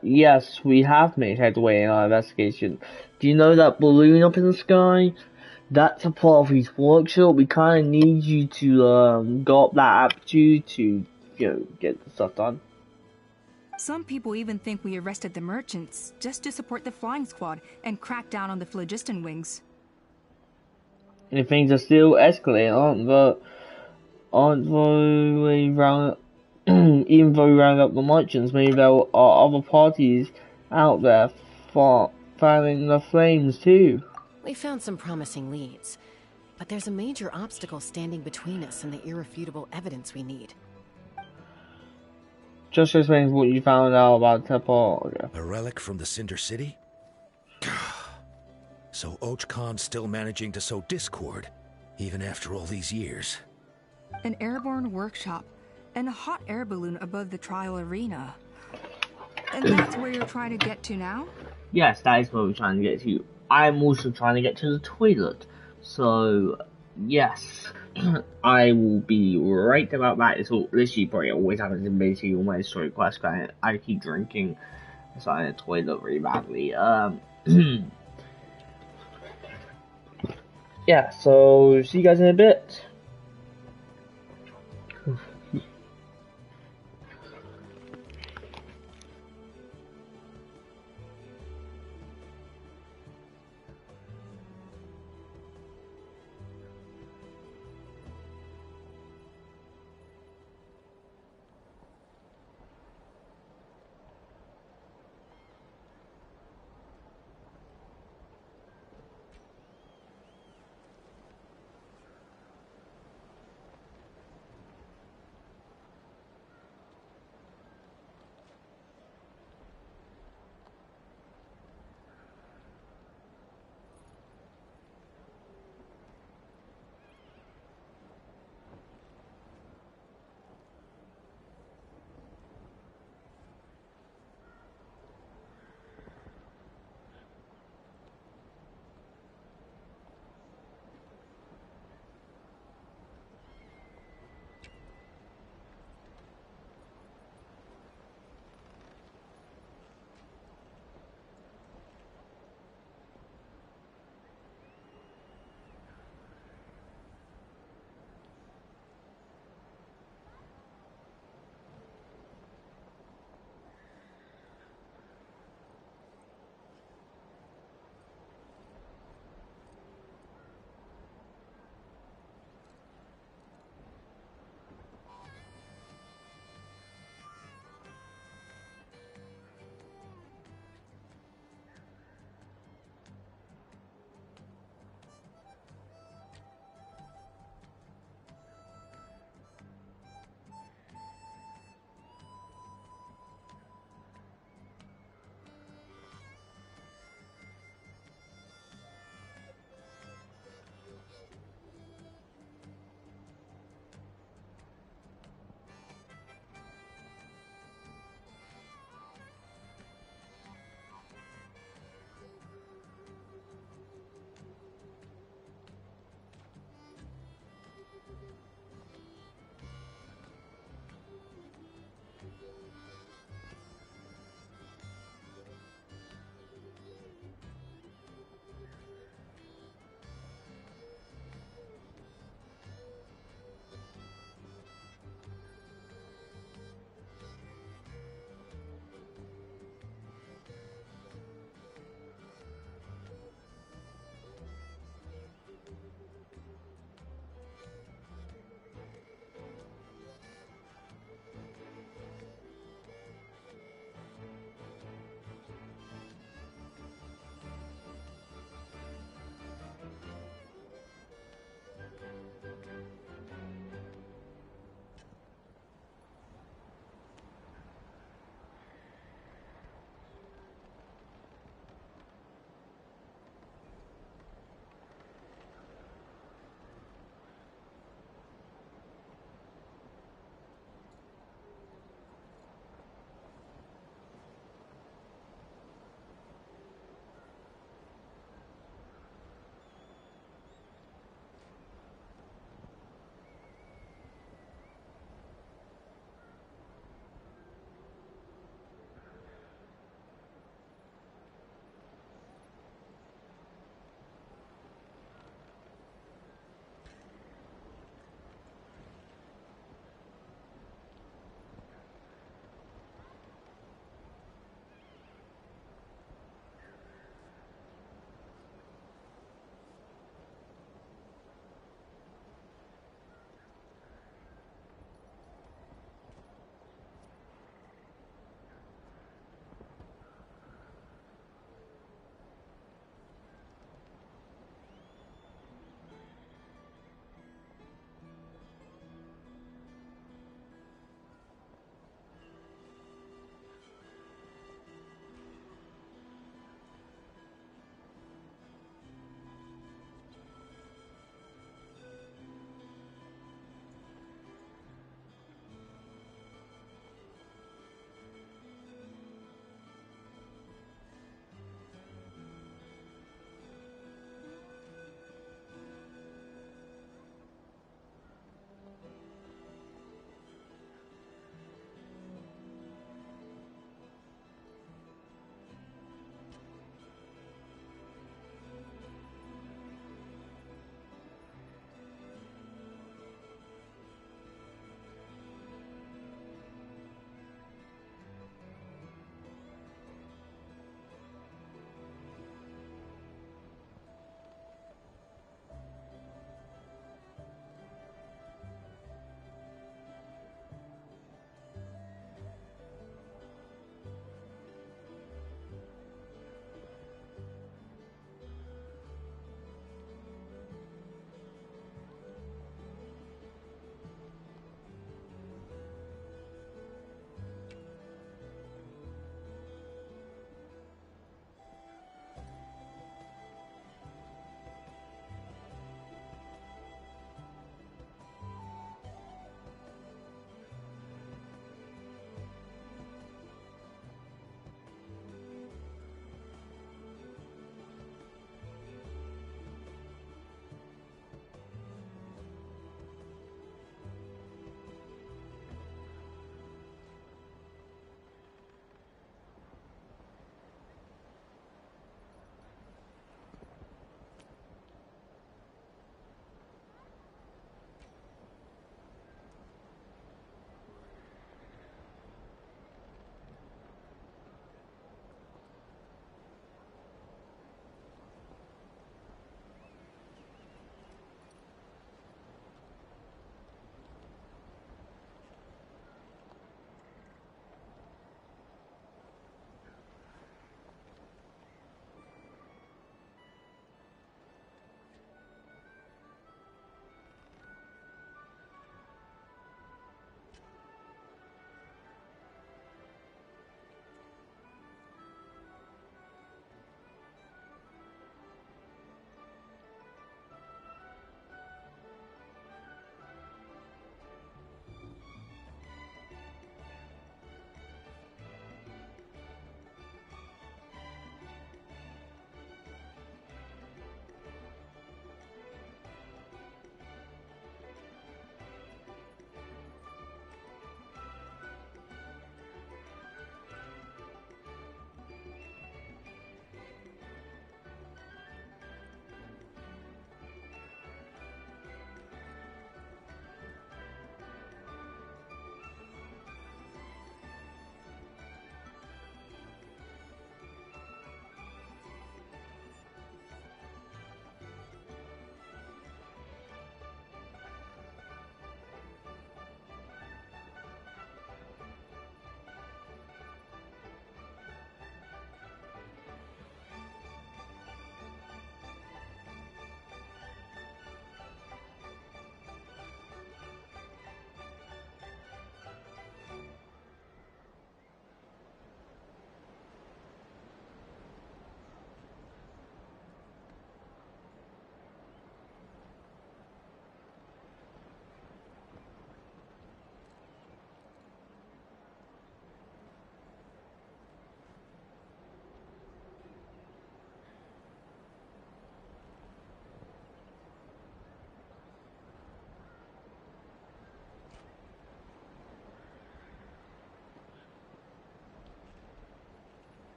Yes, we have made headway in our investigation. Do you know that balloon up in the sky? That's a part of his workshop. We kind of need you to go up that aptitude to, get the stuff done. Some people even think we arrested the merchants just to support the flying squad and crack down on the phlogiston wings. And things are still escalating, aren't they? Even though we round up the merchants, maybe there are other parties out there fanning the flames too. We found some promising leads, but there's a major obstacle standing between us and the irrefutable evidence we need. Just explain what you found out about T'Pol. Okay. A relic from the Cinder City? So Och Khan's still managing to sow discord, even after all these years. An airborne workshop and a hot air balloon above the trial arena. And that's where you're trying to get to now? Yes, that is where we're trying to get to. I'm also trying to get to the toilet. So, yes. I will be right about that. It's all literally probably always happens in basically all my story quests. I keep drinking, so I'm in the toilet really badly. Yeah, so see you guys in a bit.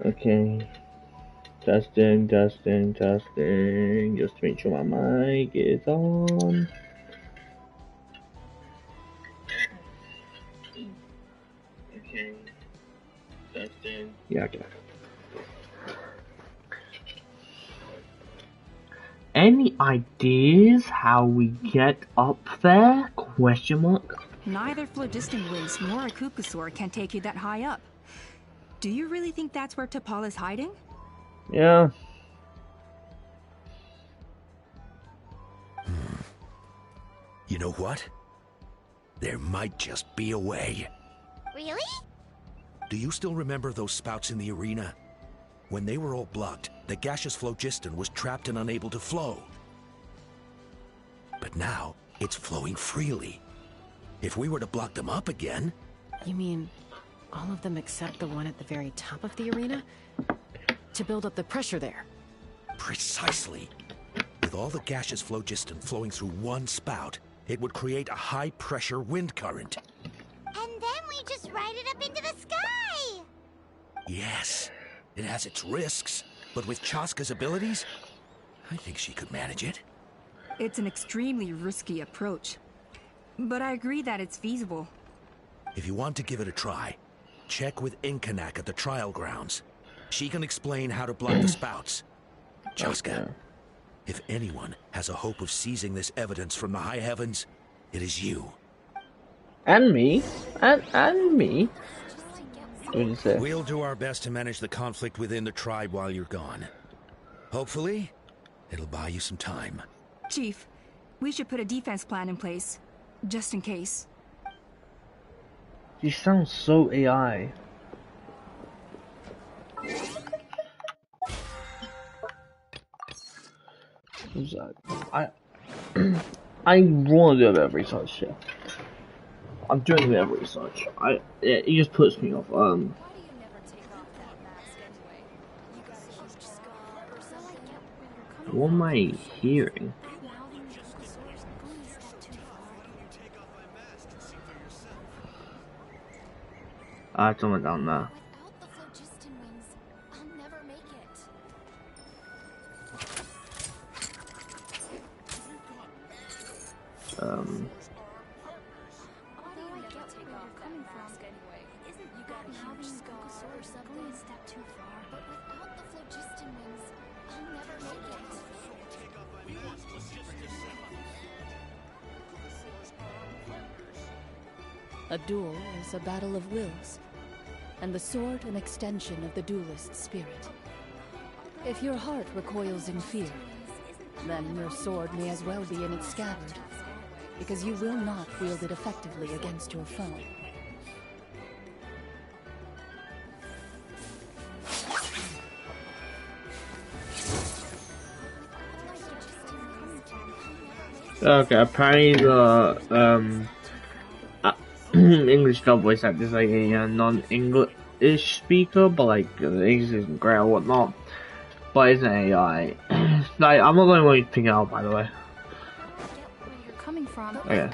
Okay. Testing. Just to make sure my mic is on. Okay. Testing. Yeah, okay. Any ideas how we get up there? Question mark. Neither phlogiston wings nor a Kukusaur can take you that high up. Do you really think that's where T'Pol is hiding? Yeah. You know what? There might just be a way. Really? Do you still remember those spouts in the arena? When they were all blocked, the gaseous phlogiston was trapped and unable to flow. But now, it's flowing freely. If we were to block them up again... You mean all of them except the one at the very top of the arena? To build up the pressure there? Precisely. With all the gaseous phlogiston flowing through one spout, it would create a high-pressure wind current. And then we just ride it up into the sky! Yes. It has its risks, but with Chaska's abilities, I think she could manage it. It's an extremely risky approach, but I agree that it's feasible. If you want to give it a try, check with Inkanak at the trial grounds. She can explain how to block the spouts. Chaska, if anyone has a hope of seizing this evidence from the high heavens, it is you. And me. And me. We'll do our best to manage the conflict within the tribe while you're gone. Hopefully, it'll buy you some time. Chief, we should put a defense plan in place, just in case. You sound so AI. Who's that? I want to do a bit of research here. I'm doing a bit of research. It just puts me off. What am I hearing? Someone down there. A duel is a battle of wills, and the sword an extension of the duelist's spirit. If your heart recoils in fear, then your sword may as well be in its scabbard, because you will not wield it effectively against your foe. Okay, apparently the English dub voice actor is like a non-English speaker, but like the English isn't great or whatnot. But it's an AI. Like, I'm not going to pick it out, by the way. Okay.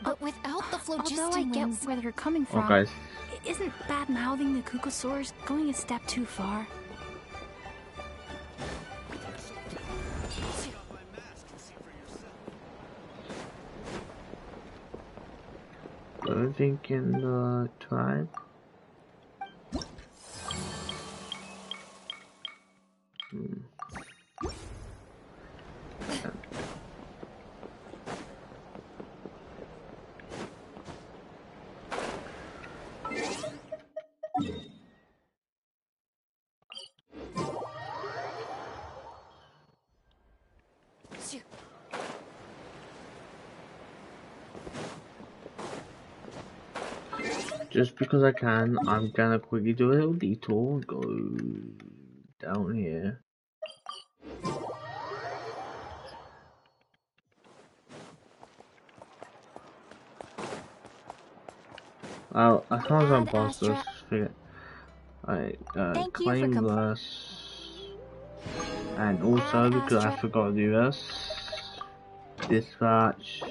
But without the phlogiston although I get where you're coming from, guys. Isn't bad-mouthing the Kukusaurs going a step too far? I think in the tribe. Just because I can, I'm gonna quickly do a little detour and go down here. Well, as long as I'm past this, figure. Alright, claim this. And also, because I forgot to do this, dispatch,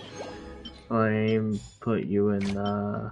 claim, put you in the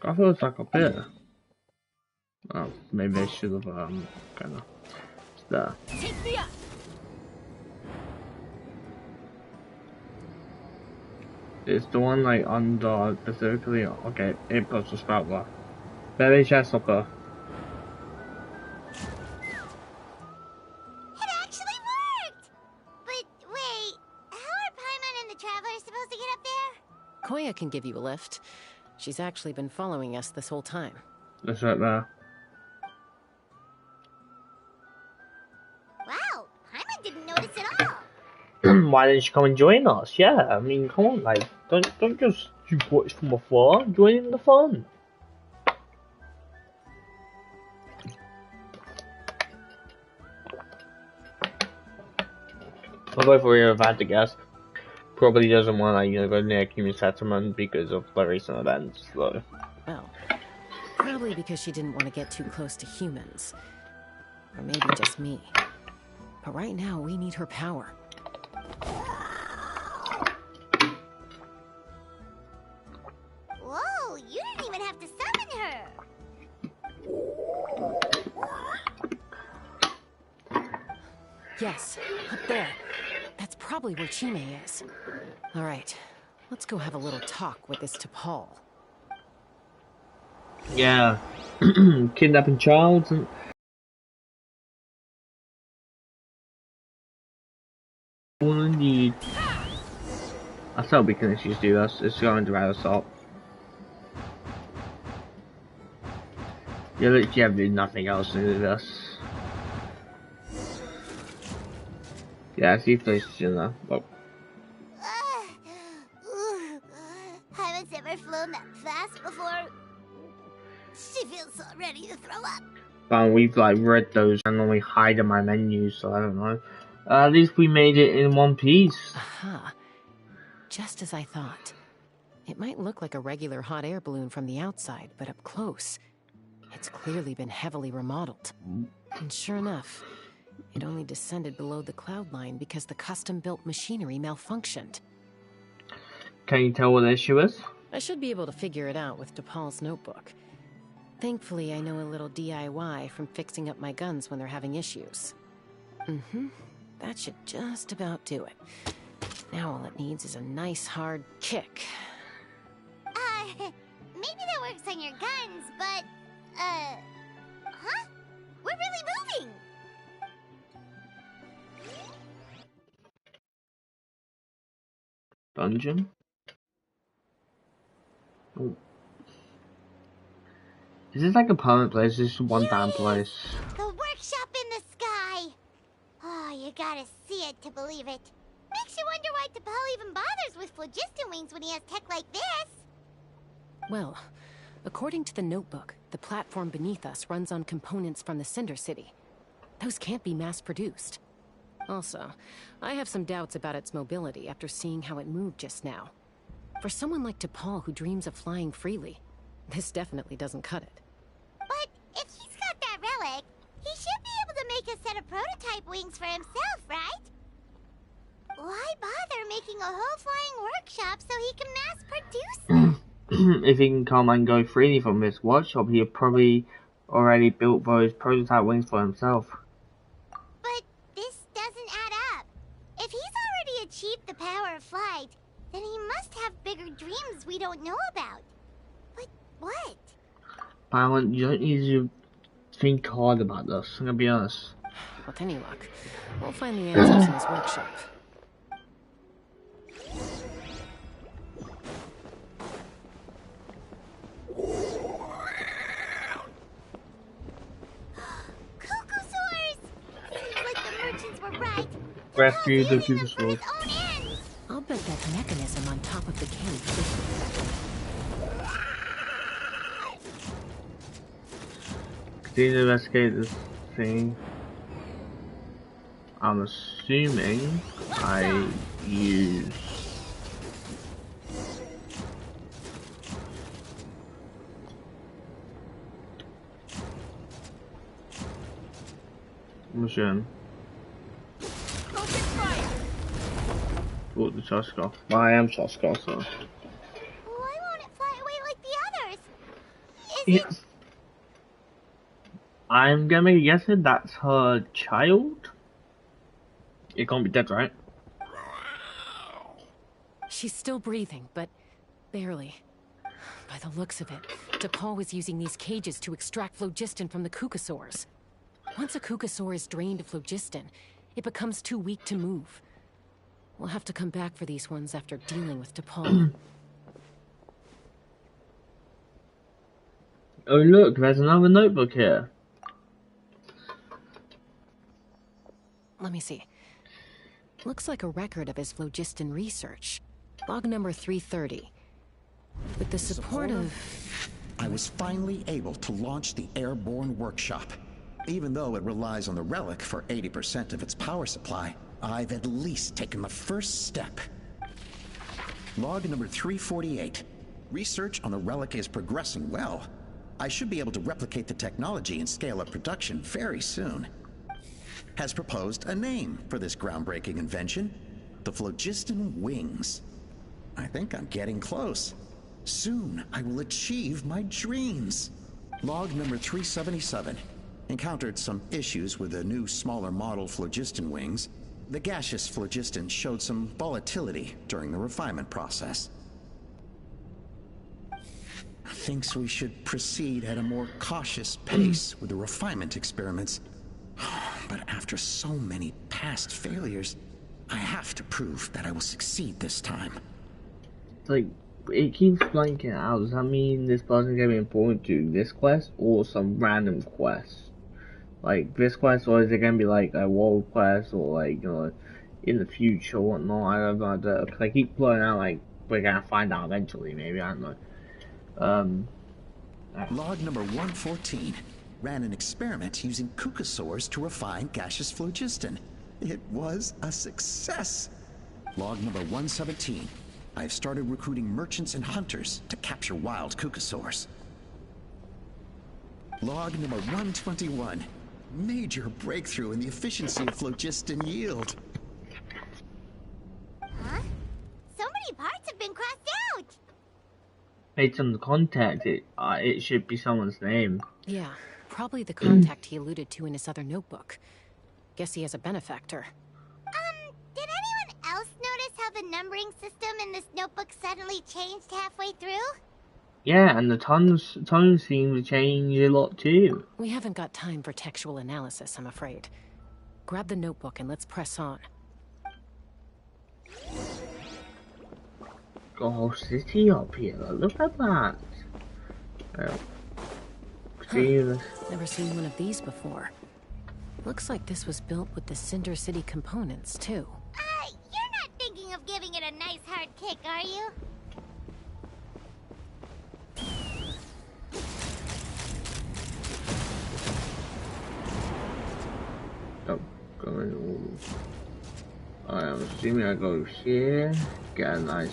I thought it was like up here. Oh, maybe I should have kind of there. Take me up. It's the one like under specifically. Okay, it puts the spout there. Berry chest upper. It actually worked! But wait, how are Paimon and the Travelers supposed to get up there? Koya can give you a lift. She's actually been following us this whole time. That's right there. Wow, Paimon didn't notice at all. Why didn't you come and join us? Yeah, I mean, come on, like, don't just watch from afar. Join in the fun. Although if we're about to guess, probably doesn't want to go near human settlement because of the recent events, though. Well, probably because she didn't want to get too close to humans. Or maybe just me. But right now, we need her power. Whoa, you didn't even have to summon her! Yes, up there. That's probably where Chime is. Alright, let's go have a little talk with this T'Pol. Yeah. Kidnapping child and... Indeed. I thought we can just do this. It's going to rather stop. You literally have to do nothing else to do this. Yeah, see if there's there. Oh. Haven't ever flown that fast before. She feels so ready to throw up. But we've like read those and normally hide in my menus, so I don't know. At least we made it in one piece. Aha. Just as I thought. It might look like a regular hot air balloon from the outside, but up close, it's clearly been heavily remodeled. And sure enough, it only descended below the cloud line because the custom-built machinery malfunctioned. Can you tell what the issue is? I should be able to figure it out with T'Pol's notebook. Thankfully, I know a little DIY from fixing up my guns when they're having issues. That should just about do it. Now all it needs is a nice hard kick. Maybe that works on your guns, but, huh? We're really moving! Dungeon? Oh. Is this like a permanent place? Is this one damn place? The workshop in the sky! Oh, you gotta see it to believe it. Makes you wonder why T'Pol even bothers with phlogiston wings when he has tech like this. Well, according to the notebook, the platform beneath us runs on components from the Cinder City. Those can't be mass-produced. Also, I have some doubts about its mobility after seeing how it moved just now. For someone like T'Pol who dreams of flying freely, this definitely doesn't cut it. But if he's got that relic, he should be able to make a set of prototype wings for himself, right? Why bother making a whole flying workshop so he can mass-produce them? If he can come and go freely from this workshop, he probably already built those prototype wings for himself. But this doesn't add up. If he's already achieved the power of flight, then he must have bigger dreams we don't know about. But what? Byron, you don't need to think hard about this, I'm gonna be honest. With any luck, we'll find the answers in his workshop. Rescue the Cucusaurs. I'll bet that mechanism on top of the cave. Continue to investigate this thing. I'm assuming I use... Machine. Oh, the Choska. Well, I am Choska, so... Why won't it fly away like the others? It's... I'm gonna make a guess that that's her child? It can't be dead, right? She's still breathing, but barely. By the looks of it, DePaul was using these cages to extract phlogiston from the Kukasaurs. Once a Kukasaur is drained of phlogiston, it becomes too weak to move. We'll have to come back for these ones after dealing with DePaul. Oh look, there's another notebook here. Let me see. Looks like a record of his phlogiston research. Log number 330. With the support of... I was finally able to launch the airborne workshop. Even though it relies on the relic for 80% of its power supply, I've at least taken the first step. Log number 348. Research on the relic is progressing well. I should be able to replicate the technology and scale up production very soon. Has proposed a name for this groundbreaking invention: the phlogiston wings. I think I'm getting close. Soon I will achieve my dreams. Log number 377. Encountered some issues with the new smaller model phlogiston wings. The gaseous phlogiston showed some volatility during the refinement process. Thinks we should proceed at a more cautious pace with the refinement experiments. But after so many past failures, I have to prove that I will succeed this time. Like, it keeps blanking out. Does that mean this person's gonna be important to this quest or some random quest? Like this quest, or is it gonna be like a world quest, or like, you know, in the future or whatnot? I don't know. Because I keep blowing out like we're gonna find out eventually. Maybe, I don't know. Log number 114. Ran an experiment using Kukasaurs to refine gaseous phlogiston. It was a success. Log number 117. I've started recruiting merchants and hunters to capture wild Kukasaurs. Log number 121. Major breakthrough in the efficiency of phlogiston yield. Huh? So many parts have been crossed out! Based on the contact, it should be someone's name. Yeah, probably the contact he alluded to in his other notebook. Guess he has a benefactor. Did anyone else notice how the numbering system in this notebook suddenly changed halfway through? Yeah, and the tone seems to change a lot too. We haven't got time for textual analysis, I'm afraid. Grab the notebook and let's press on. Got a whole city up here. Look at that. Never seen one of these before. Looks like this was built with the Cinder City components, too. You're not thinking of giving it a nice hard kick, are you? I'm assuming I go here, get a nice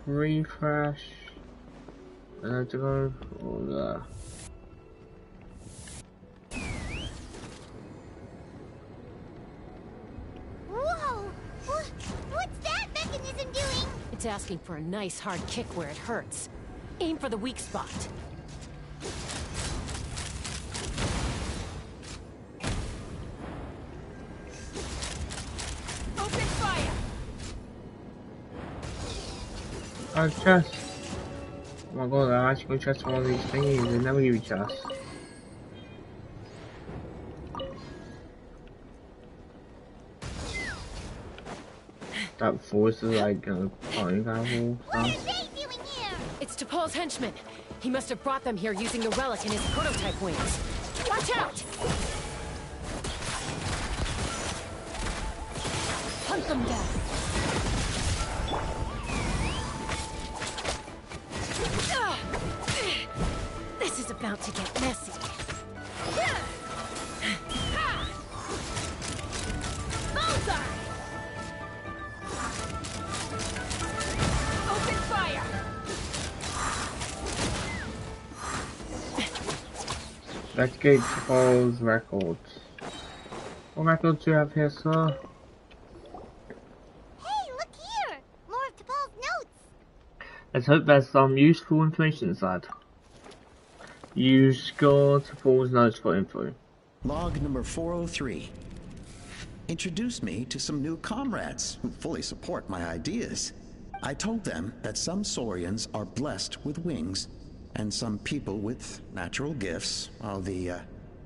refresh, and then to go over there. Whoa! What's that mechanism doing? It's asking for a nice hard kick where it hurts. Aim for the weak spot. Chest. Oh my god, I'm actually going to chest one of these thingies. They never give you chest. That force is like playing that whole stuff. It's DePaul's henchmen. He must have brought them here using the relic in his prototype wings. Watch out! Hunt them down. This is about to get messy. Bullseye! Open fire! Investigate DePaul's records. What records do you have here, sir? Hey, look here! More of DePaul's notes! Let's hope there's some useful information inside. Use score to pause notes for info. Log number 403. Introduced me to some new comrades who fully support my ideas. I told them that some Saurians are blessed with wings, and some people with natural gifts, while the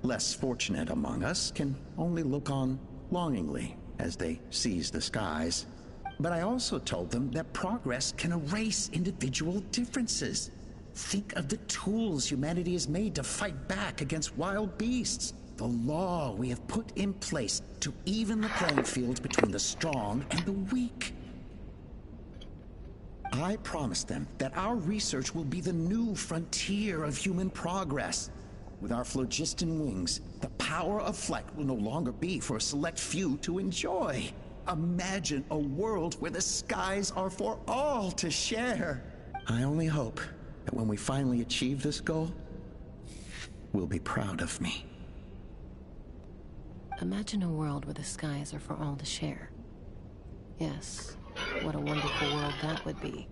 less fortunate among us can only look on longingly as they seize the skies. But I also told them that progress can erase individual differences. Think of the tools humanity has made to fight back against wild beasts. The law we have put in place to even the playing field between the strong and the weak. I promised them that our research will be the new frontier of human progress. With our phlogiston wings, the power of flight will no longer be for a select few to enjoy. Imagine a world where the skies are for all to share. I only hope that when we finally achieve this goal, we'll be proud of me. Imagine a world where the skies are for all to share. Yes, what a wonderful world that would be.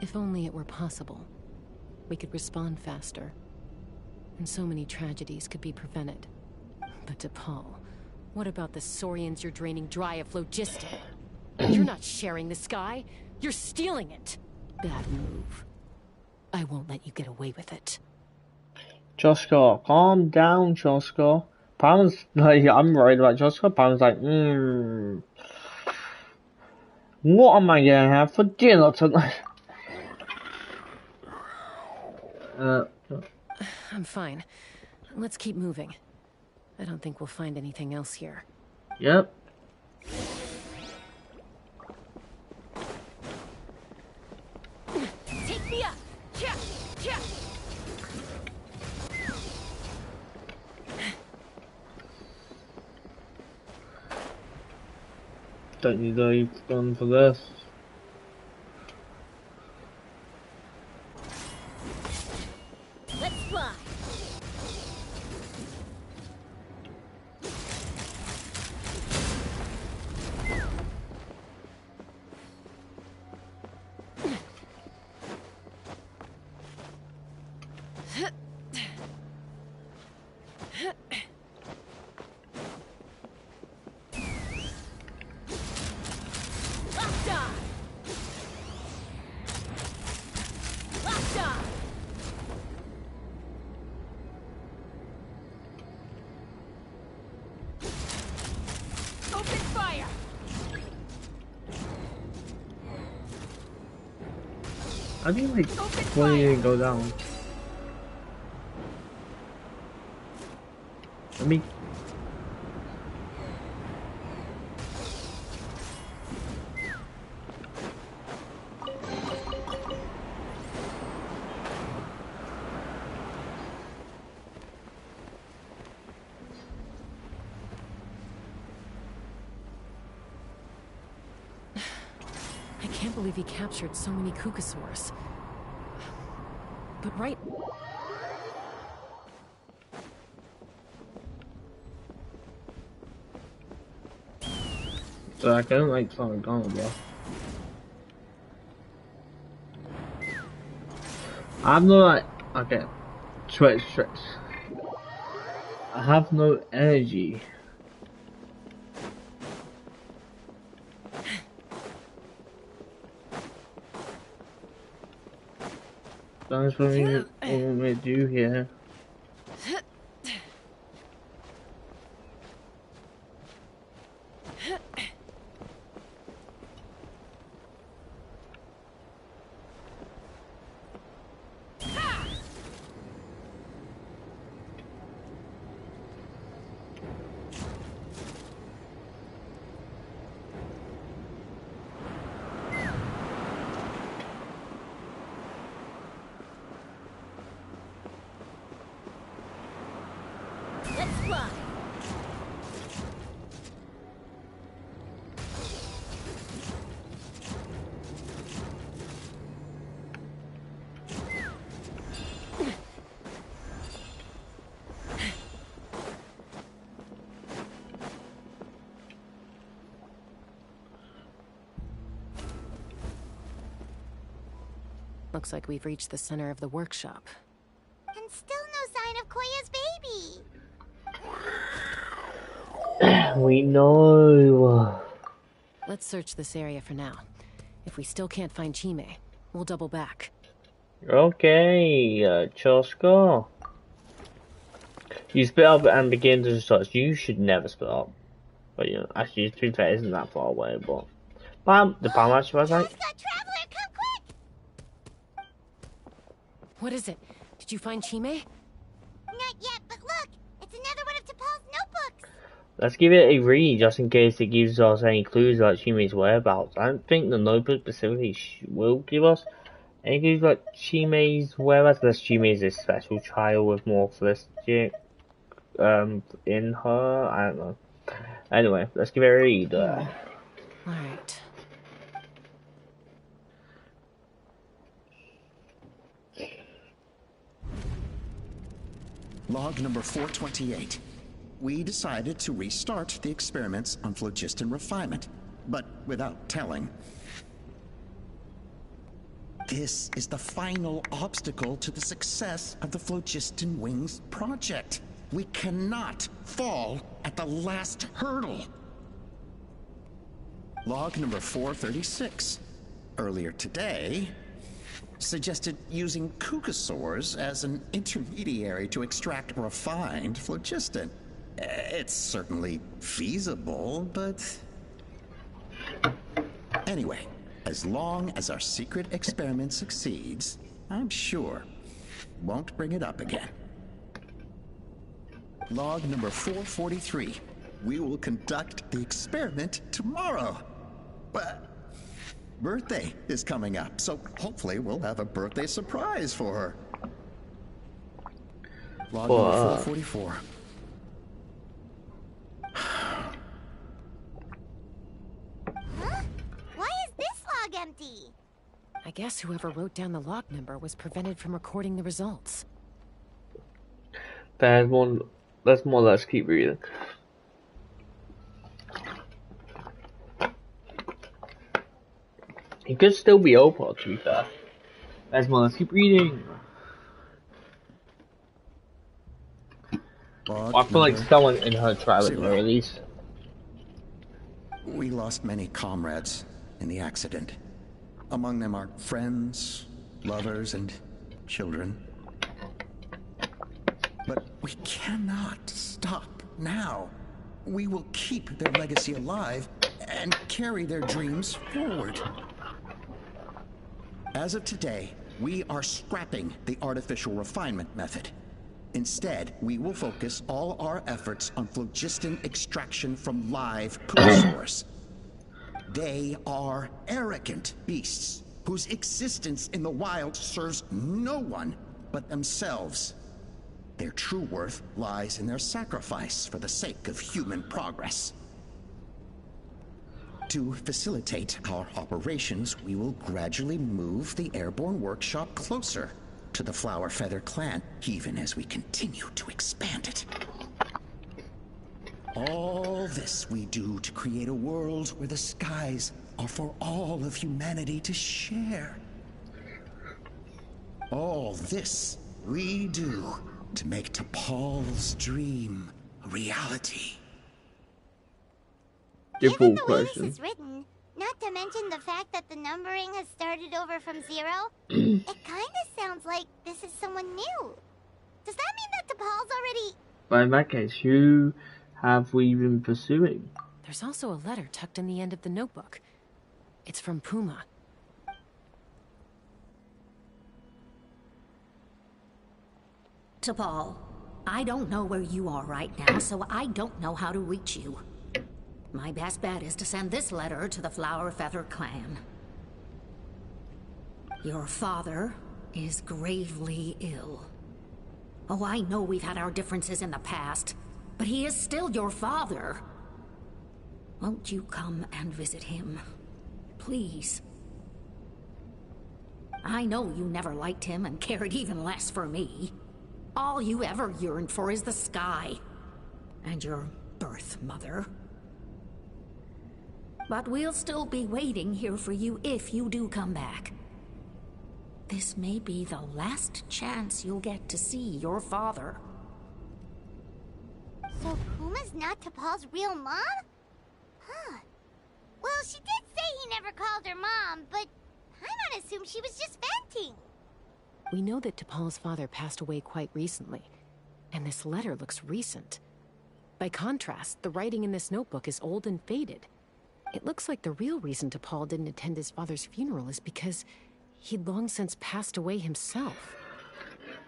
If only it were possible. We could respond faster. And so many tragedies could be prevented. But DePaul, what about the Saurians you're draining dry of phlogiston? You're not sharing the sky. You're stealing it. Bad move. I won't let you get away with it. Joshua, calm down, Joshua. Pound's like, I'm worried about Joshua. Pound's like, what am I gonna have for dinner tonight? I'm fine. Let's keep moving. I don't think we'll find anything else here. Yep. Take me up! Yeah, yeah. Don't need a gun for this. Let's fly! I think like 20 didn't go down. Let me. I can't believe he captured so many Kukasaurs. But right... So I don't like something gone, bro. I'm not like... Okay. Switch. I have no energy. That's what we do here. Let's fly! Looks like we've reached the center of the workshop. And still no sign of Koya's baby. We know. Let's search this area for now. If we still can't find Chime, we'll double back. Okay, Chosko. You split up and begin to search. You should never split up. But you know, actually, to be fair, isn't that far away, but... Bam! The palm match was like... Traveler, come quick! What is it? Did you find Chime? Not yet, but look! It's another one of T'Pol's notebooks! Let's give it a read, just in case it gives us any clues about Chime's whereabouts. I don't think the notebook specifically will give us any clues about Chime's whereabouts, unless Chime is a special child with more Felicity in her. I don't know. Anyway, let's give it a read. Alright. Log number 428. We decided to restart the experiments on phlogiston refinement, but without telling. This is the final obstacle to the success of the Phlogiston Wings project. We cannot fall at the last hurdle. Log number 436. Earlier today, suggested using Kukasaurs as an intermediary to extract refined phlogiston. It's certainly feasible, but... Anyway, as long as our secret experiment succeeds, I'm sure won't bring it up again. Log number 443. We will conduct the experiment tomorrow. But birthday is coming up, so hopefully we'll have a birthday surprise for her. Log number 444. Why is this log empty? I guess whoever wrote down the log number was prevented from recording the results. Let's more or less keep reading. It could still be open, to be fair. Let's more or less keep reading. I feel like someone in her trial at the very least. We lost many comrades in the accident. Among them are friends, lovers, and children. But we cannot stop now. We will keep their legacy alive and carry their dreams forward. As of today, we are scrapping the artificial refinement method. Instead, we will focus all our efforts on phlogiston extraction from live Kukasaurs. They are arrogant beasts whose existence in the wild serves no one but themselves. Their true worth lies in their sacrifice for the sake of human progress. To facilitate our operations, we will gradually move the airborne workshop closer to the Flower Feather clan, even as we continue to expand it. All this we do to create a world where the skies are for all of humanity to share. All this we do to make T'Pol's dream a reality. Given the way this is written, not to mention the fact that the numbering has started over from 0, it kind of sounds like this is someone new. Does that mean that T'Pol's already... But in that case, who have we been pursuing? There's also a letter tucked in the end of the notebook. It's from Puma. T'Pol, I don't know where you are right now, so I don't know how to reach you. My best bet is to send this letter to the Flower Feather clan. Your father is gravely ill. Oh, I know we've had our differences in the past, but he is still your father. Won't you come and visit him? Please. I know you never liked him and cared even less for me. All you ever yearned for is the sky. And your birth mother. But we'll still be waiting here for you if you do come back. This may be the last chance you'll get to see your father. So Puma's not T'Pol's real mom? Huh. Well, she did say he never called her mom, but I might assume she was just venting. We know that T'Pol's father passed away quite recently, and this letter looks recent. By contrast, the writing in this notebook is old and faded. It looks like the real reason T'Pol didn't attend his father's funeral is because he'd long since passed away himself.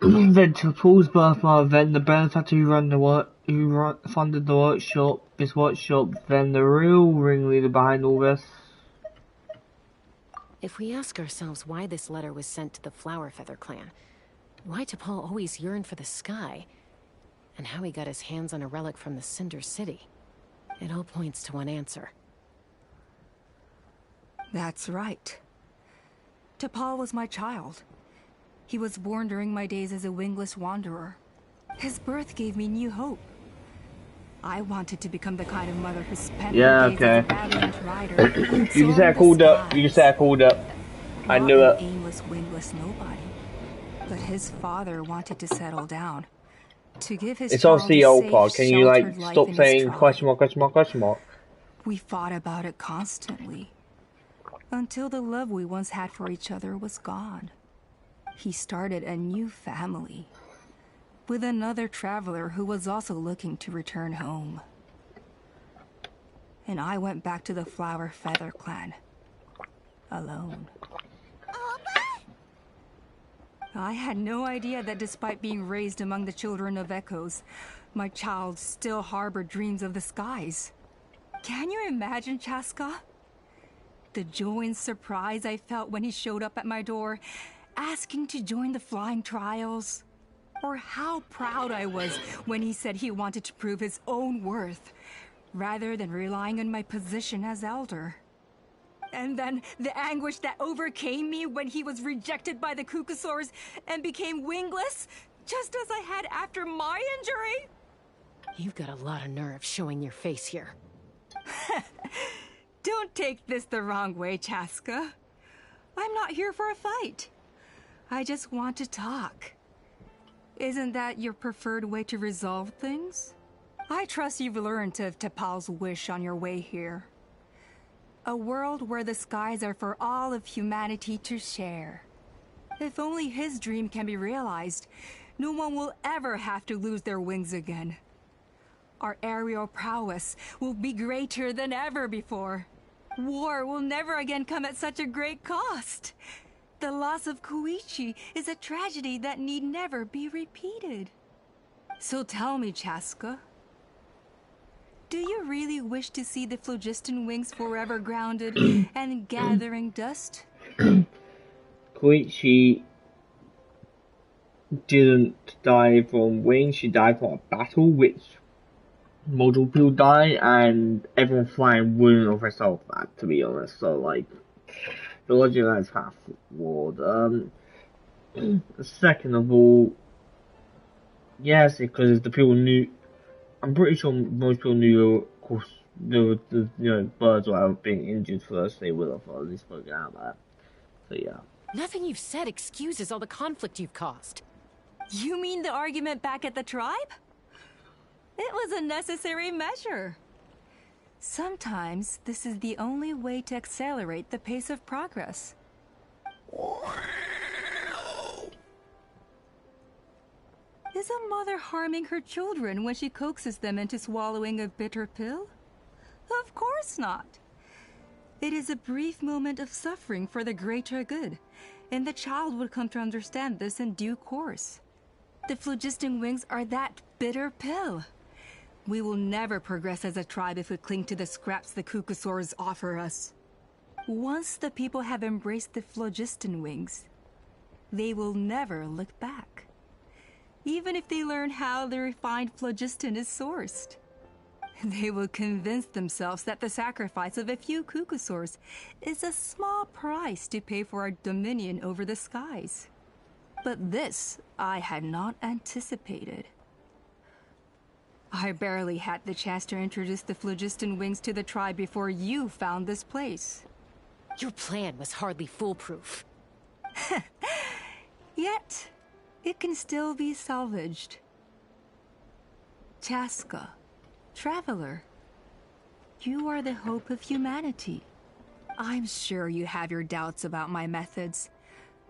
Then T'Pol's birthmother, then the benefactor who funded the workshop, then the real ringleader behind all this. If we ask ourselves why this letter was sent to the Flower Feather clan, why T'Pol always yearned for the sky, and how he got his hands on a relic from the Cinder City, it all points to one answer. That's right. T'Pol was my child. He was born during my days as a wingless wanderer. His birth gave me new hope. I wanted to become the kind of mother who spent her days as a valiant rider. You can say I called up. You can say I called up. I knew it. Aimless, wingless nobody. But his father wanted to settle down. To give his child a safe, Can you like stop saying question mark, question mark, question mark? We fought about it constantly. Until the love we once had for each other was gone. He started a new family. With another traveler who was also looking to return home. And I went back to the Flower Feather clan. Alone. I had no idea that despite being raised among the children of echoes, my child still harbored dreams of the skies. Can you imagine, Chaska? The joy and surprise I felt when he showed up at my door, asking to join the flying trials. Or how proud I was when he said he wanted to prove his own worth, rather than relying on my position as elder. And then the anguish that overcame me when he was rejected by the Kukasaurs and became wingless, just as I had after my injury. You've got a lot of nerve showing your face here. Don't take this the wrong way, Chaska. I'm not here for a fight. I just want to talk. Isn't that your preferred way to resolve things? I trust you've learned of T'Pol's wish on your way here. A world where the skies are for all of humanity to share. If only his dream can be realized, no one will ever have to lose their wings again. Our aerial prowess will be greater than ever before. War will never again come at such a great cost. The loss of Koichi is a tragedy that need never be repeated. So tell me, Chaska, do you really wish to see the phlogiston wings forever grounded and gathering dust? Koichi didn't die from wings, she died from a battle, which multiple people died, and everyone flying wouldn't have resolved that, to be honest. So, like, the logic of that is half flawed. Second of all, yes, because the people knew. I'm pretty sure most people knew, of course, the birds were being injured first. They would have at least spoken out about it. So yeah. Nothing you've said excuses all the conflict you've caused. You mean the argument back at the tribe? It was a necessary measure. Sometimes this is the only way to accelerate the pace of progress. Is a mother harming her children when she coaxes them into swallowing a bitter pill? Of course not. It is a brief moment of suffering for the greater good, and the child would come to understand this in due course. The phlogiston wings are that bitter pill. We will never progress as a tribe if we cling to the scraps the Kukasaurs offer us. Once the people have embraced the phlogiston wings, they will never look back. Even if they learn how the refined phlogiston is sourced. They will convince themselves that the sacrifice of a few Kukasaurs is a small price to pay for our dominion over the skies. But this I had not anticipated. I barely had the chance to introduce the phlogiston wings to the tribe before you found this place. Your plan was hardly foolproof. Yet, it can still be salvaged. Chaska, traveler, you are the hope of humanity. I'm sure you have your doubts about my methods,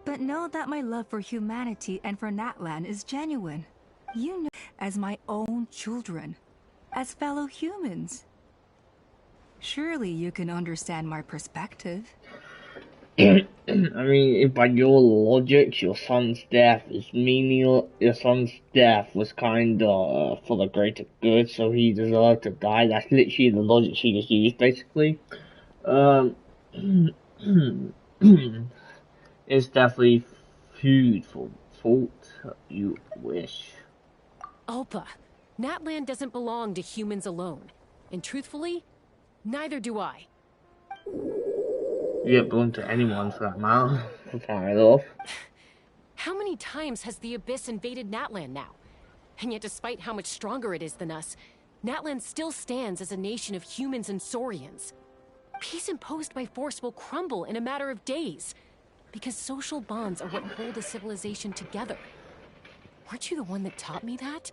but know that my love for humanity and for Natlan is genuine. You know as my own children, as fellow humans. Surely you can understand my perspective. I mean, by your logic, your son's death is meaningless. Your son's death was kind of for the greater good, so he deserved to die. That's literally the logic she just used, basically. It's definitely food for thought. You wish. Ulpa, Natlan doesn't belong to humans alone, and truthfully, neither do I. You don't belong to anyone for that matter. Fire it off. How many times has the Abyss invaded Natlan now? And yet despite how much stronger it is than us, Natlan still stands as a nation of humans and Saurians. Peace imposed by force will crumble in a matter of days, because social bonds are what hold a civilization together. Weren't you the one that taught me that?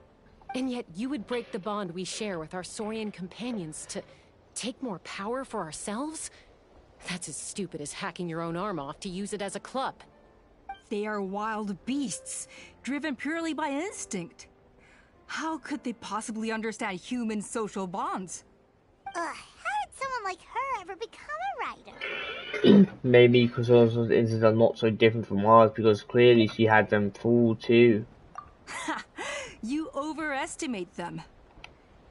And yet you would break the bond we share with our Saurian companions to take more power for ourselves? That's as stupid as hacking your own arm off to use it as a club. They are wild beasts, driven purely by instinct. How could they possibly understand human social bonds? How did someone like her ever become a writer? Maybe because her instincts are not so different from ours, because clearly she had them fooled too. You overestimate them.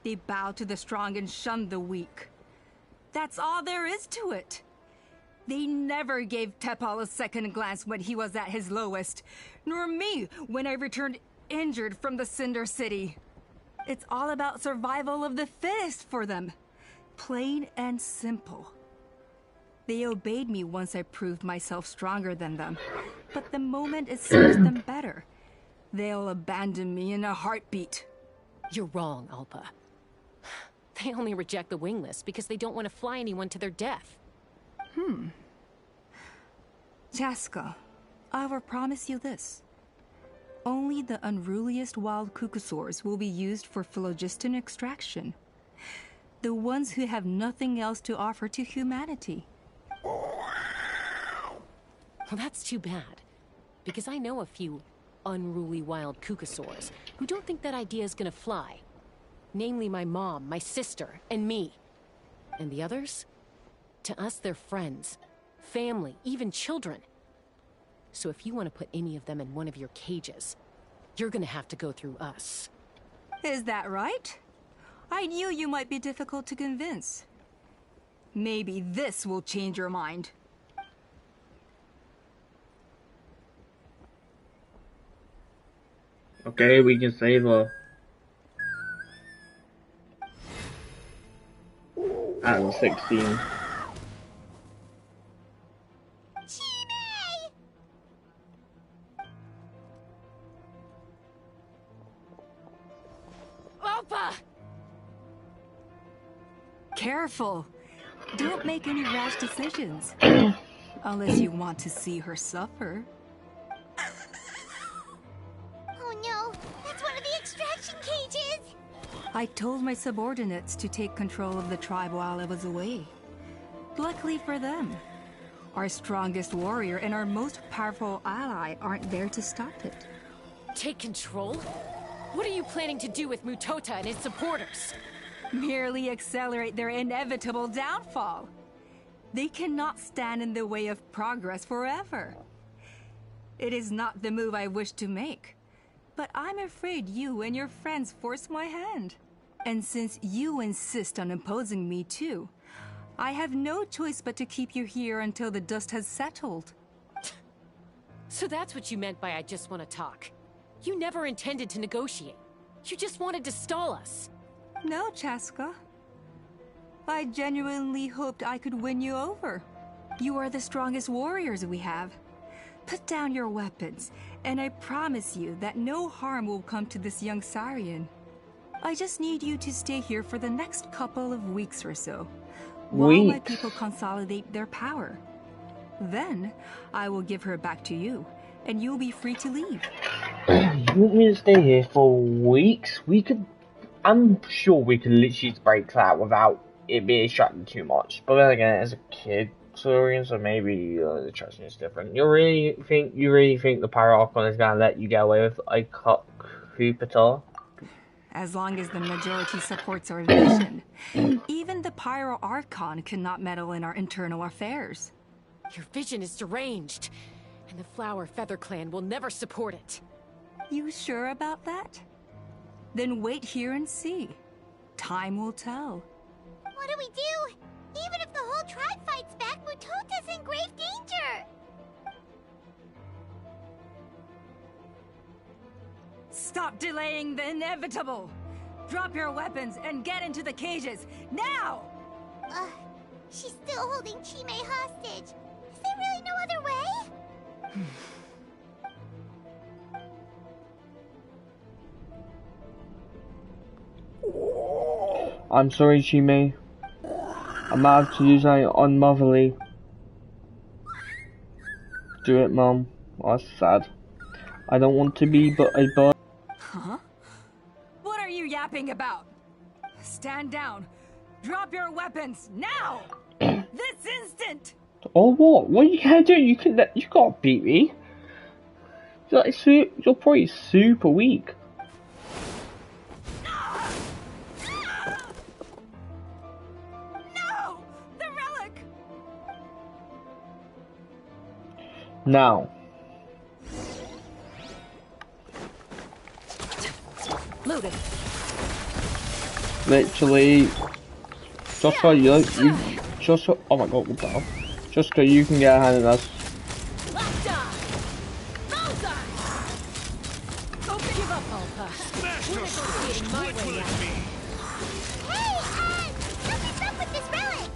They bow to the strong and shun the weak. That's all there is to it. They never gave Tepal a second glance when he was at his lowest, nor me when I returned injured from the Cinder City. It's all about survival of the fittest for them. Plain and simple. They obeyed me once I proved myself stronger than them, but the moment it serves them better, they'll abandon me in a heartbeat. You're wrong, Ulpa. They only reject the wingless because they don't want to fly anyone to their death. Chaska, I will promise you this. Only the unruliest wild cucosaurs will be used for phlogiston extraction. The ones who have nothing else to offer to humanity. Well, that's too bad. Because I know a few unruly wild cucosaurs who don't think that idea is gonna fly. Namely my mom, my sister, and me. And the others? To us, they're friends, family, even children. So if you want to put any of them in one of your cages, you're gonna have to go through us. Is that right? I knew you might be difficult to convince. Maybe this will change your mind. Okay, we can save her. Out of 16. Ulpa! Careful. Don't make any rash decisions. Unless you want to see her suffer. Oh no, that's one of the extraction cages! I told my subordinates to take control of the tribe while I was away. Luckily for them, our strongest warrior and our most powerful ally aren't there to stop it. Take control? What are you planning to do with Mutota and his supporters? Merely accelerate their inevitable downfall. They cannot stand in the way of progress forever. It is not the move I wish to make, but I'm afraid you and your friends force my hand. And since you insist on imposing me too, I have no choice but to keep you here until the dust has settled. So that's what you meant by I just want to talk. You never intended to negotiate. You just wanted to stall us. No, Chaska. I genuinely hoped I could win you over. You are the strongest warriors we have. Put down your weapons, and I promise you that no harm will come to this young Saurian. I just need you to stay here for the next couple of weeks or so, while my people consolidate their power. Then, I will give her back to you, and you'll be free to leave. You want me to stay here for weeks? I'm sure we could literally break that without it being distracting too much. But then again, as a kid, so maybe the attraction is different. You really think the Pyro Archon is gonna let you get away with a Jupiter? As long as the majority supports our vision, even the Pyro Archon cannot meddle in our internal affairs. Your vision is deranged, and the Flower Feather Clan will never support it. You sure about that? Then wait here and see. Time will tell. What do we do? Even if the whole tribe fights back, Mutota's in grave danger! Stop delaying the inevitable! Drop your weapons and get into the cages, now! She's still holding Chime hostage. Is there really no other way? I'm sorry, Chime. I might have to use something unmotherly. Do it, Mom. That's sad. I don't want to be but a bird. Huh? What are you yapping about? Stand down. Drop your weapons, now! This instant! Or what? What are you gonna do? You can't beat me. You're probably super weak. Now. Loaded. Literally, just so oh my god, what the hell? Just so you can get a hand in us. Don't give up, Alpha. We're negotiating my way out. Hey, something's up with this relic!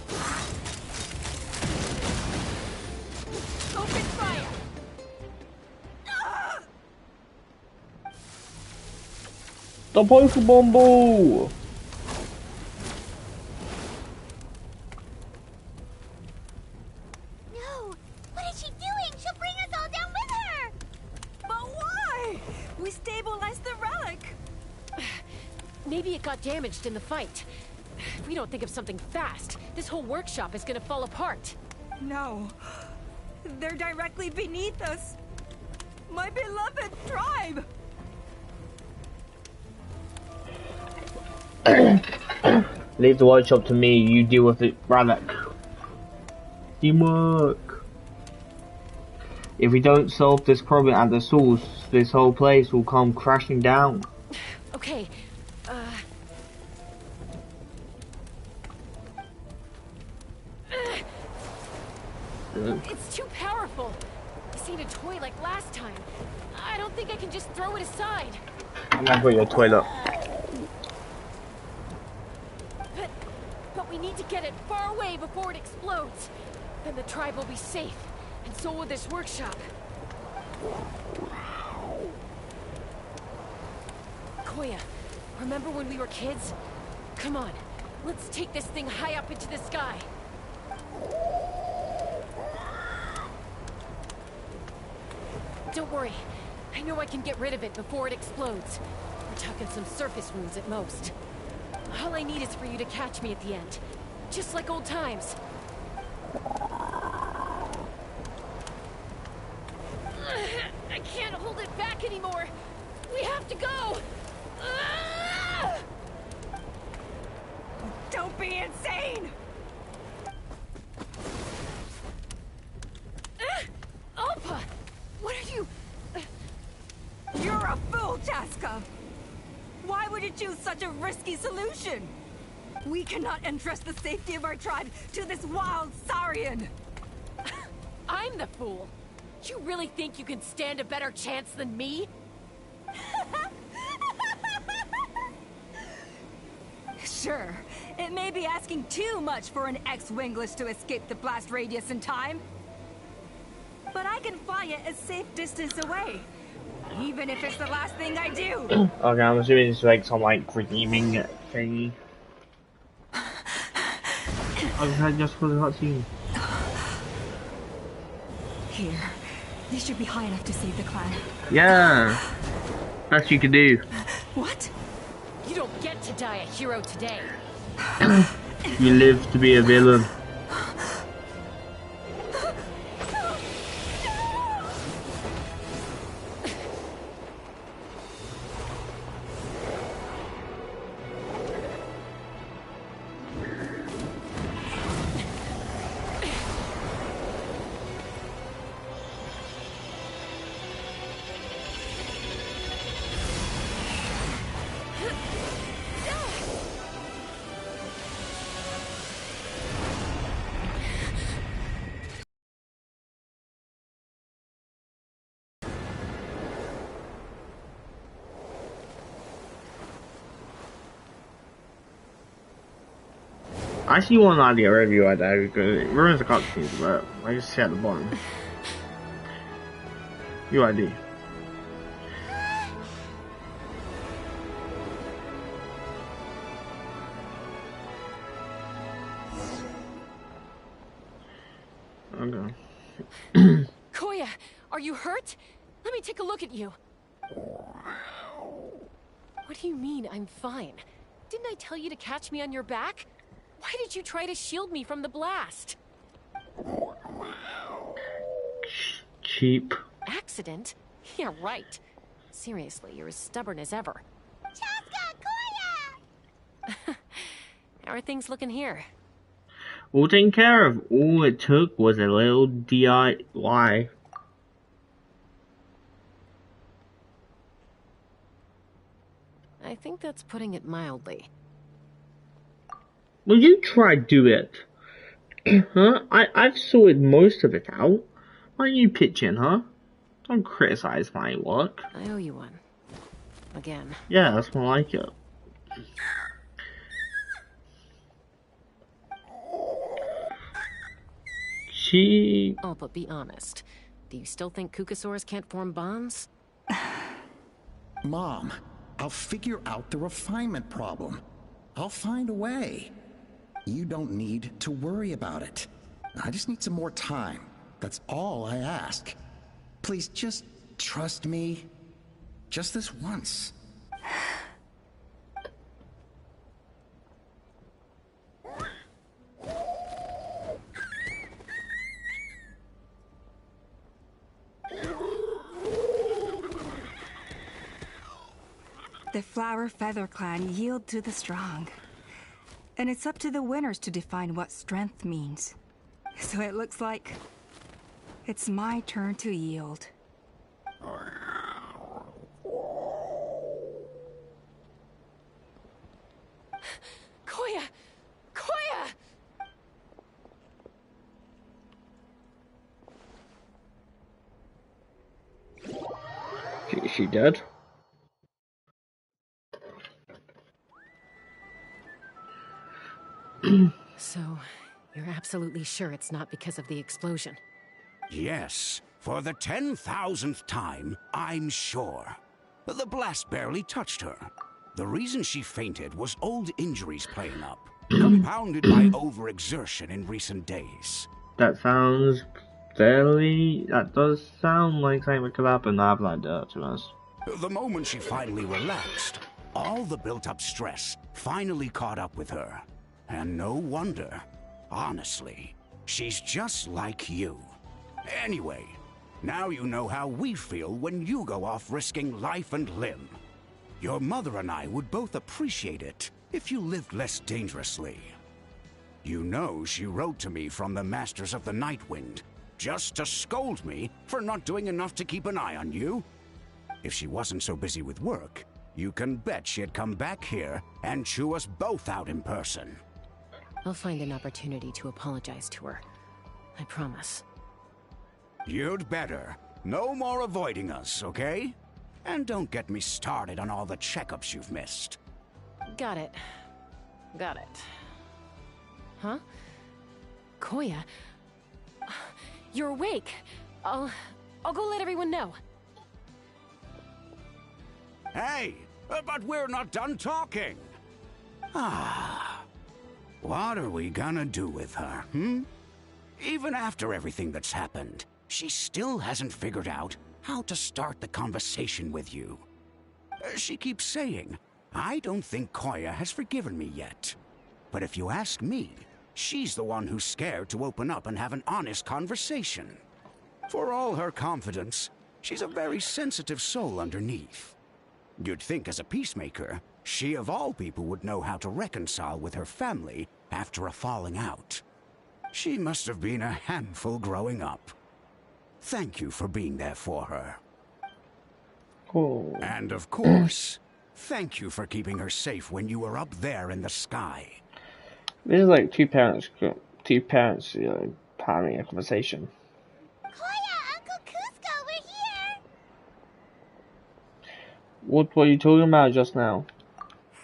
Open fire! The Pokemon Ball! No! What is she doing? She'll bring us all down with her! But why? We stabilized the relic! Maybe it got damaged in the fight. If we don't think of something fast, this whole workshop is gonna fall apart. No. They're directly beneath us. My beloved tribe! Leave the workshop to me, you deal with it, relic. Teamwork. If we don't solve this problem at the source, this whole place will come crashing down. Okay, It's too powerful. This ain't a toy like last time. I don't think I can just throw it aside. I'm gonna put your toilet. But we need to get it far away before it explodes. Then the tribe will be safe, and so will this workshop. Koya, remember when we were kids? Come on, let's take this thing high up into the sky. Don't worry. I know I can get rid of it before it explodes. We're talking some surface wounds at most. All I need is for you to catch me at the end. Just like old times. I can't hold it back anymore. We have to go. Don't be insane! Alpha! What are you... You're a fool, Chaska! Why would you choose such a risky solution? We cannot entrust the safety of our tribe to this wild Saurian! I'm the fool! You really think you can stand a better chance than me? Sure, it may be asking too much for an ex-wingless to escape the blast radius in time. But I can fly it a safe distance away. Even if it's the last thing I do. Okay, I'm assuming it's like some like redeeming thingy. I just for the cutscene. Here, They should be high enough to save the clan. Yeah. Best you can do. What? You don't get to die a hero today. You live to be a villain. I see one idea review right there because it ruins the cutscenes, but I just see at the bottom. UID. Okay. Koya, are you hurt? Let me take a look at you. What do you mean, I'm fine? Didn't I tell you to catch me on your back? Why did you try to shield me from the blast? Cheap. Accident? Yeah, right. Seriously, you're as stubborn as ever. Chaska, Koya! How are things looking here? All taken care of. All it took was a little DIY. I think that's putting it mildly. Well, you try do it. Huh? I've sorted most of it out. Why don't you pitch in, huh? Don't criticize my work. I owe you one. Again. Yeah, that's more like it. Oh, but be honest. Do you still think Kukasaurs can't form bonds? Mom, I'll figure out the refinement problem. I'll find a way. You don't need to worry about it. I just need some more time. That's all I ask. Please just trust me. Just this once. The Flower Feather Clan yield to the strong. And it's up to the winners to define what strength means. So it looks like it's my turn to yield. Koya! Koya! Is she dead? So, you're absolutely sure it's not because of the explosion? Yes. For the 10,000th time, I'm sure. The blast barely touched her. The reason she fainted was old injuries playing up, compounded by overexertion in recent days. That does sound like something that could happen. I have no doubt, to us. The moment she finally relaxed, all the built-up stress finally caught up with her. And no wonder. Honestly, she's just like you. Anyway, now you know how we feel when you go off risking life and limb. Your mother and I would both appreciate it if you lived less dangerously. You know she wrote to me from the Masters of the Nightwind, just to scold me for not doing enough to keep an eye on you. If she wasn't so busy with work, you can bet she'd come back here and chew us both out in person. I'll find an opportunity to apologize to her. I promise. You'd better. No more avoiding us, okay? And don't get me started on all the checkups you've missed. Got it. Got it. Huh? Koya? You're awake. I'll go let everyone know. Hey, but we're not done talking. What are we gonna do with her, Even after everything that's happened, she still hasn't figured out how to start the conversation with you. She keeps saying, I don't think Koya has forgiven me yet. But if you ask me, she's the one who's scared to open up and have an honest conversation. For all her confidence, she's a very sensitive soul underneath. You'd think as a peacemaker, she of all people would know how to reconcile with her family after a falling out. She must have been a handful growing up. Thank you for being there for her. Cool. And of course, thank you for keeping her safe when you were up there in the sky. This is like two parents, having a conversation. Koya, Uncle Cusco, we're here! What were you talking about just now?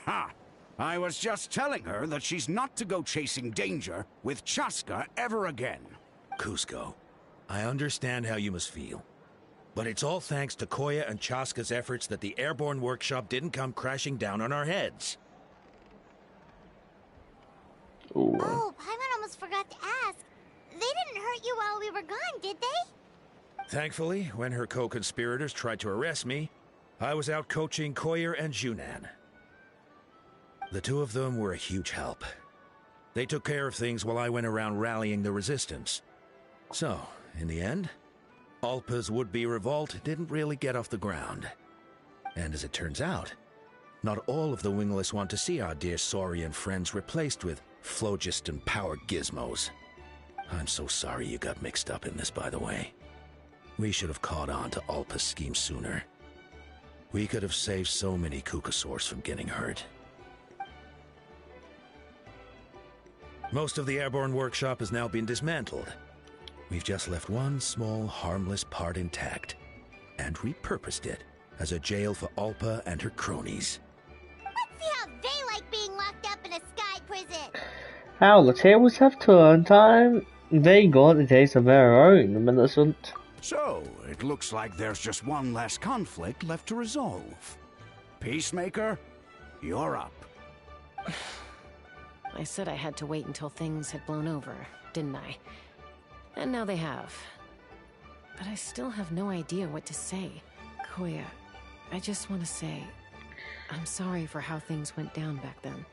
Ha! I was just telling her that she's not to go chasing danger with Chaska ever again. Cusco, I understand how you must feel. But it's all thanks to Koya and Chaska's efforts that the airborne workshop didn't come crashing down on our heads. Ooh. Oh, Paimon almost forgot to ask. They didn't hurt you while we were gone, did they? Thankfully, when her co-conspirators tried to arrest me, I was out coaching Koya and Junan. The two of them were a huge help. They took care of things while I went around rallying the resistance. So, in the end, Alpa's would-be revolt didn't really get off the ground. And as it turns out, not all of the wingless want to see our dear Saurian friends replaced with phlogiston-powered gizmos. I'm so sorry you got mixed up in this, by the way. We should have caught on to Alpa's scheme sooner. We could have saved so many Kukasaurs from getting hurt. Most of the airborne workshop has now been dismantled. We've just left one small, harmless part intact, and repurposed it as a jail for Alpa and her cronies. Let's see how they like being locked up in a sky prison. How the tables have turned. Time they got a taste of their own, Millicent. So, it looks like there's just one last conflict left to resolve. Peacemaker, you're up. I said I had to wait until things had blown over, didn't I? And now they have. But I still have no idea what to say. Koya, I just want to say, I'm sorry for how things went down back then.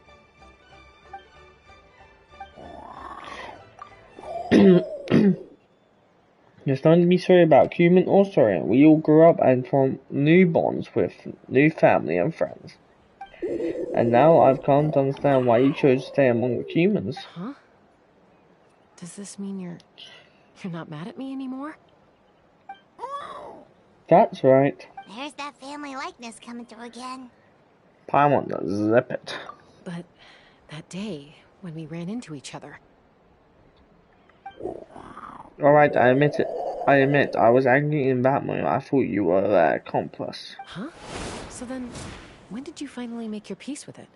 There's nothing to be sorry about, human or Saurian. We all grew up and formed new bonds with new family and friends. And now I've come to understand why you chose to stay among the humans. Huh? Does this mean you're not mad at me anymore? That's right. There's that family likeness coming through again. Paimon does zip it. But that day, when we ran into each other. Alright, I admit it. I admit, I was angry in that moment. I thought you were their accomplice. Huh? So then, when did you finally make your peace with it?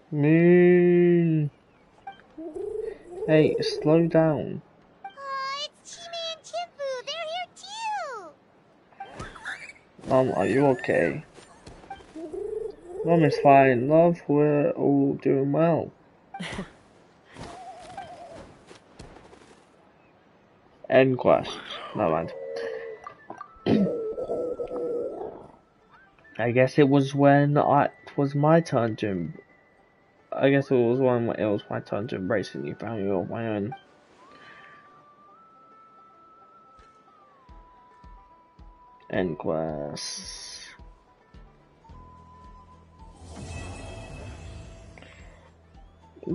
Moon. Hey, slow down. Oh, it's Chime and Chimpu. They're here too. Are you okay? Mom is fine. Love, we're all doing well. End quest. Never mind. I guess it was when it was my turn to. I guess it was when it was my turn to embrace a new family of my own. End quest.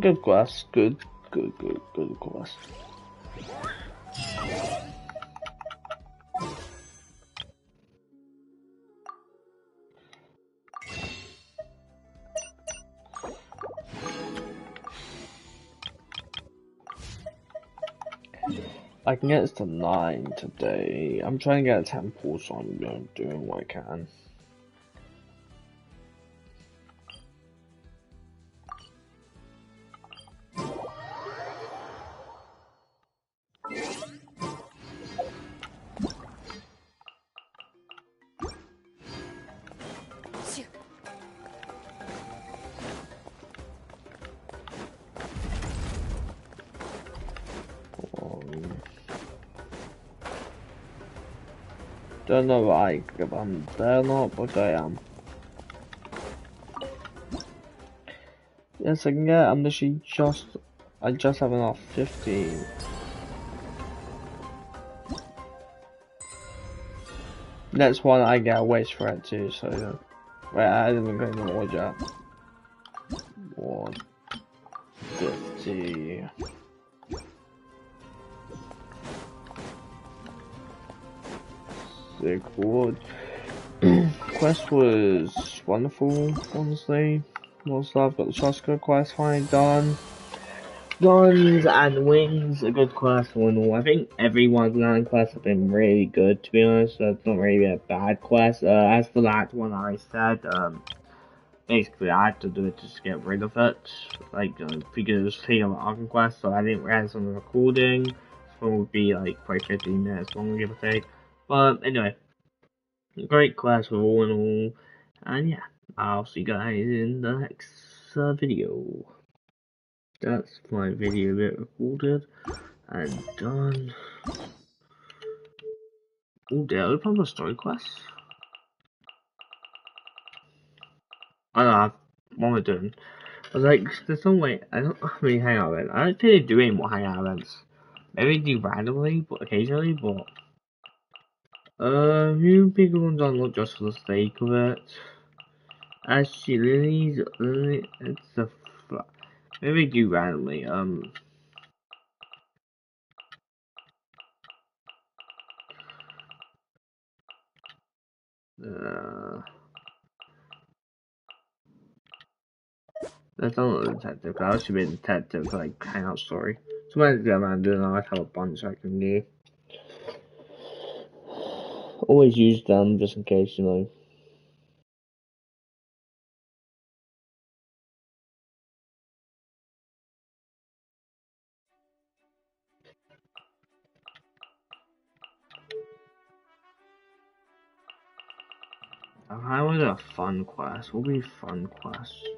Good quest. Good quest. I can get this to 9 today. I'm trying to get a temple, so I'm doing what I can. Don't know like if I'm there or not, but I am. Yes, I can get. I'm literally I just have enough 15. That's one I get a waste for it too. So, wait, I didn't go in the order yet. 150. Sick wood. Quest was wonderful, honestly. Most I've got the Shoska quest finally done. Guns and Wings, a good quest all in all. I think every one of the land quests have been really good, to be honest. So it's not really a bad quest. As for that one I said, basically I had to do it just to get rid of it. Like, because it was taking an Arkham quest, so I didn't realize on the recording. This one would be like probably 15 minutes long, give or take. But anyway, great quest all in all. And yeah, I'll see you guys in the next video. That's my video bit recorded and done. Oh, did I open the story quest? I don't know, what am I doing? I was like, there's no way, I don't really hang out events. I don't think they do any more hangout events. Maybe do randomly, but occasionally, but you big ones are not just for the sake of it. Actually, Lily, it's a maybe do randomly, that's not a detective, I should be a detective, like, hangout story. Sometimes get around doing that, I have a bunch I can do. Always use them, just in case, you know. How was a fun quest? What would be fun quest?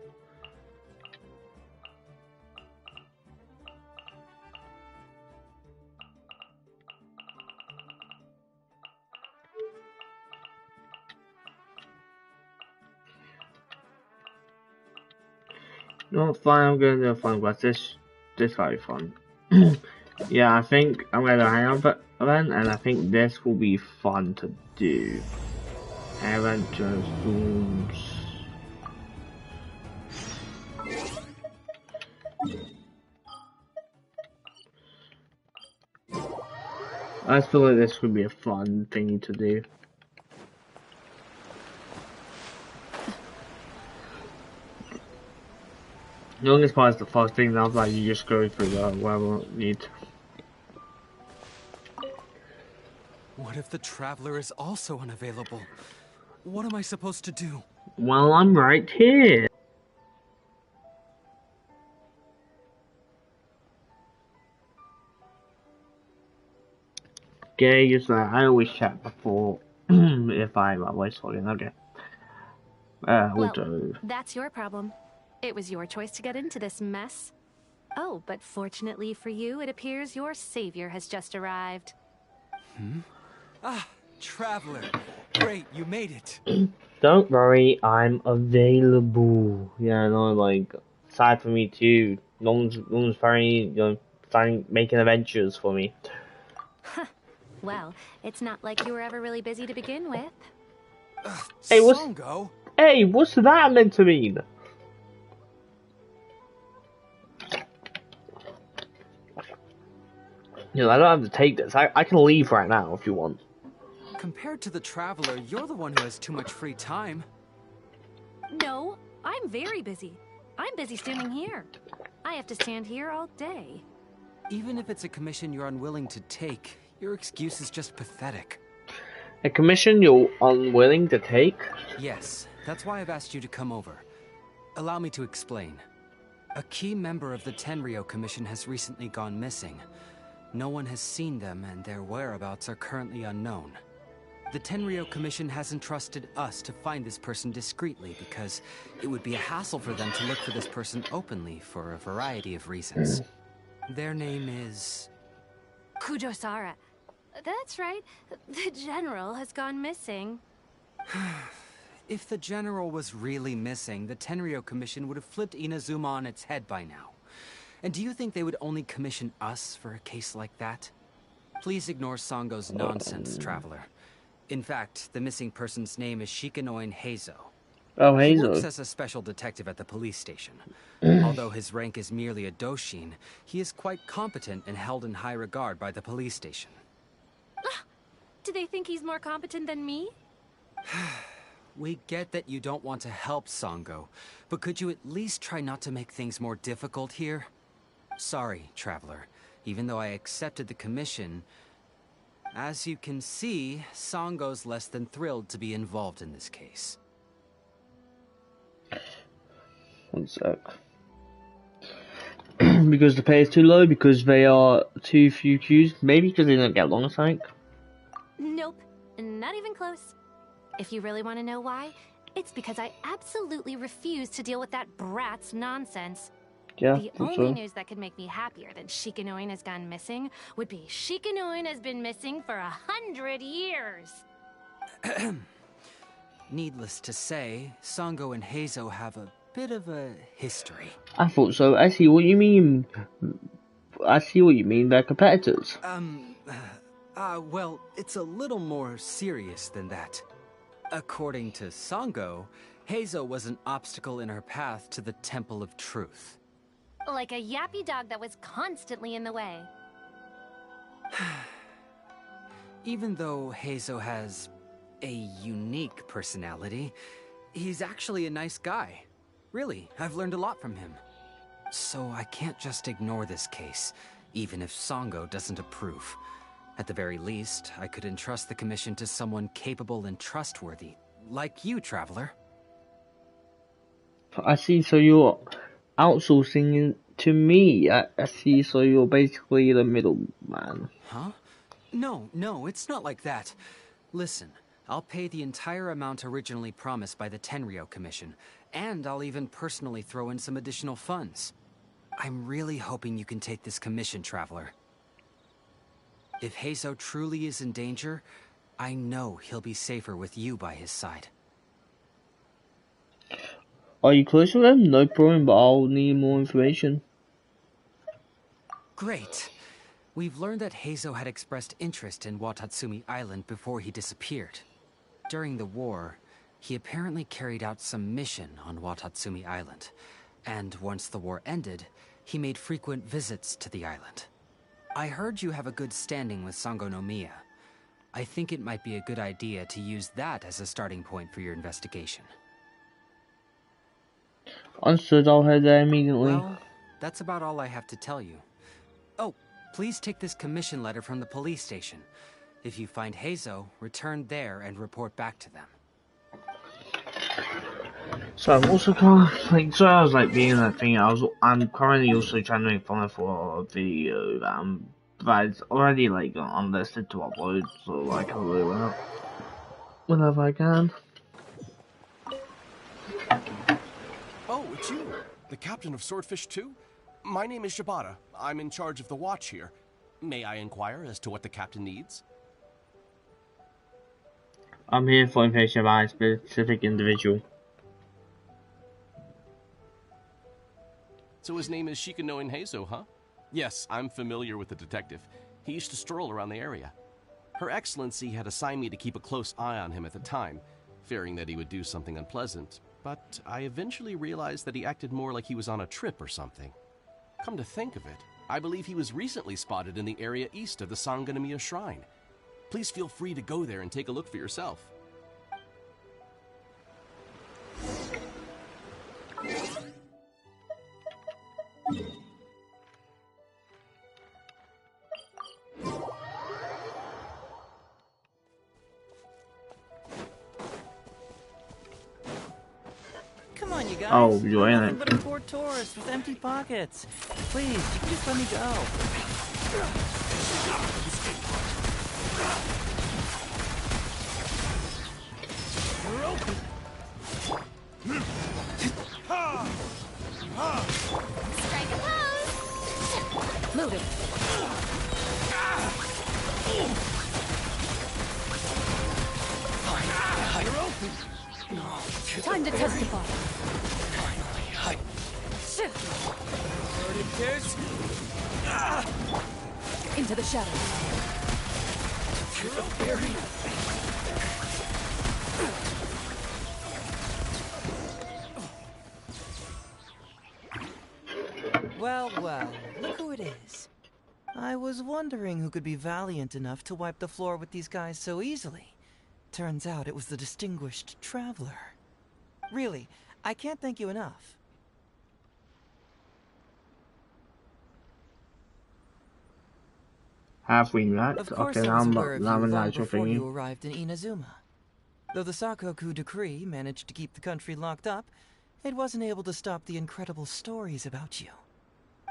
No, fine, I'm gonna do a fun quest. This might be fun. Yeah, I think I'm gonna hang out event, and I think this will be fun to do. Adventures, rooms. I feel like this would be a fun thing to do. The longest part is the first thing, now that you just go through the whatever you need. What if the Traveler is also unavailable? What am I supposed to do? Well, I'm right here. Okay, just I always chat before if I'm always talking. Okay. Well, that's your problem. It was your choice to get into this mess. Oh, but fortunately for you, it appears your savior has just arrived. Ah, Traveler. Great, you made it. Don't worry, I'm available. Yeah, no, like, aside from me too. No one's very, making adventures for me. Well, it's not like you were ever really busy to begin with. Hey, what's that meant to mean? You know, I don't have to take this. I can leave right now if you want. Compared to the Traveler, you're the one who has too much free time. No, I'm very busy. I'm busy standing here. I have to stand here all day. Even if it's a commission you're unwilling to take, your excuse is just pathetic. A commission you're unwilling to take? Yes, that's why I've asked you to come over. Allow me to explain. A key member of the Tenryo Commission has recently gone missing. No one has seen them, and their whereabouts are currently unknown. The Tenryo Commission has entrusted us to find this person discreetly because it would be a hassle for them to look for this person openly for a variety of reasons. Their name is... Kujosara. That's right. The general has gone missing. If the general was really missing, the Tenryo Commission would have flipped Inazuma on its head by now. And do you think they would only commission us for a case like that? Please ignore Sango's nonsense, Traveler. In fact, the missing person's name is Shikanoin Heizo. Oh, He Heizo. works as a special detective at the police station. Although his rank is merely a Doshin, he is quite competent and held in high regard by the police station. Do they think he's more competent than me? We get that you don't want to help Sango, but could you at least try not to make things more difficult here? Sorry, Traveler. Even though I accepted the commission, as you can see, Sango's less than thrilled to be involved in this case. One sec. Because the pay is too low, because they are too few queues, maybe because they don't get along, I think. Nope, not even close. If you really want to know why, it's because I absolutely refuse to deal with that brat's nonsense. Yeah, the only news that could make me happier than Shikanoin has gone missing would be Shikanoin has been missing for 100 years. Needless to say, Sango and Heizo have a bit of a history. I thought so. I see what you mean. I see what you mean. They're competitors. Well, it's a little more serious than that. According to Sango, Heizo was an obstacle in her path to the Temple of Truth. Like a yappy dog that was constantly in the way. Even though Heizo has a unique personality, he's actually a nice guy. Really, I've learned a lot from him. So I can't just ignore this case, even if Sango doesn't approve. At the very least, I could entrust the commission to someone capable and trustworthy, like you, Traveler. I see, so you're outsourcing it to me. I see, so you're basically the middleman. Huh? No, it's not like that. Listen, I'll pay the entire amount originally promised by the Tenryo Commission, and I'll even personally throw in some additional funds. I'm really hoping you can take this commission, Traveler. If Heizo truly is in danger, I know he'll be safer with you by his side. Are you close with him? No problem, but I'll need more information. Great. We've learned that Heizo had expressed interest in Watatsumi Island before he disappeared. During the war, he apparently carried out some mission on Watatsumi Island, and once the war ended, he made frequent visits to the island. I heard you have a good standing with Sango no Miya. I think it might be a good idea to use that as a starting point for your investigation. Understood, I'll head there immediately. Well, that's about all I have to tell you. Oh, please take this commission letter from the police station. If you find Heizo, return there and report back to them. So I'm also kind of like, so I was like being that thing. I'm currently also trying to make fun for a video that is already like unlisted to upload, so I can upload it whenever I can. Oh, it's you, the captain of Swordfish 2? My name is Shibata. I'm in charge of the watch here. May I inquire as to what the captain needs? I'm here for information about a specific individual. So his name is Shikanoin Heizo, huh? Yes, I'm familiar with the detective. He used to stroll around the area. Her Excellency had assigned me to keep a close eye on him at the time, fearing that he would do something unpleasant, but I eventually realized that he acted more like he was on a trip or something. Come to think of it, I believe he was recently spotted in the area east of the Sangonomiya Shrine. Please feel free to go there and take a look for yourself. Come on, you guys. Oh, you're in Nothing it. but a poor tourist with empty pockets. Please, you can just let me go. You're open. Strike a pose! Loot him. Time to testify. Finally, Into the shadows. Well, well, look who it is. I was wondering who could be valiant enough to wipe the floor with these guys so easily. Turns out it was the distinguished traveler. Really, I can't thank you enough. Halfway that? Of course, Okay, I now was I'm aware of you now I'm long actual before you thingy. arrived in Inazuma. Though the Sakoku decree managed to keep the country locked up, it wasn't able to stop the incredible stories about you.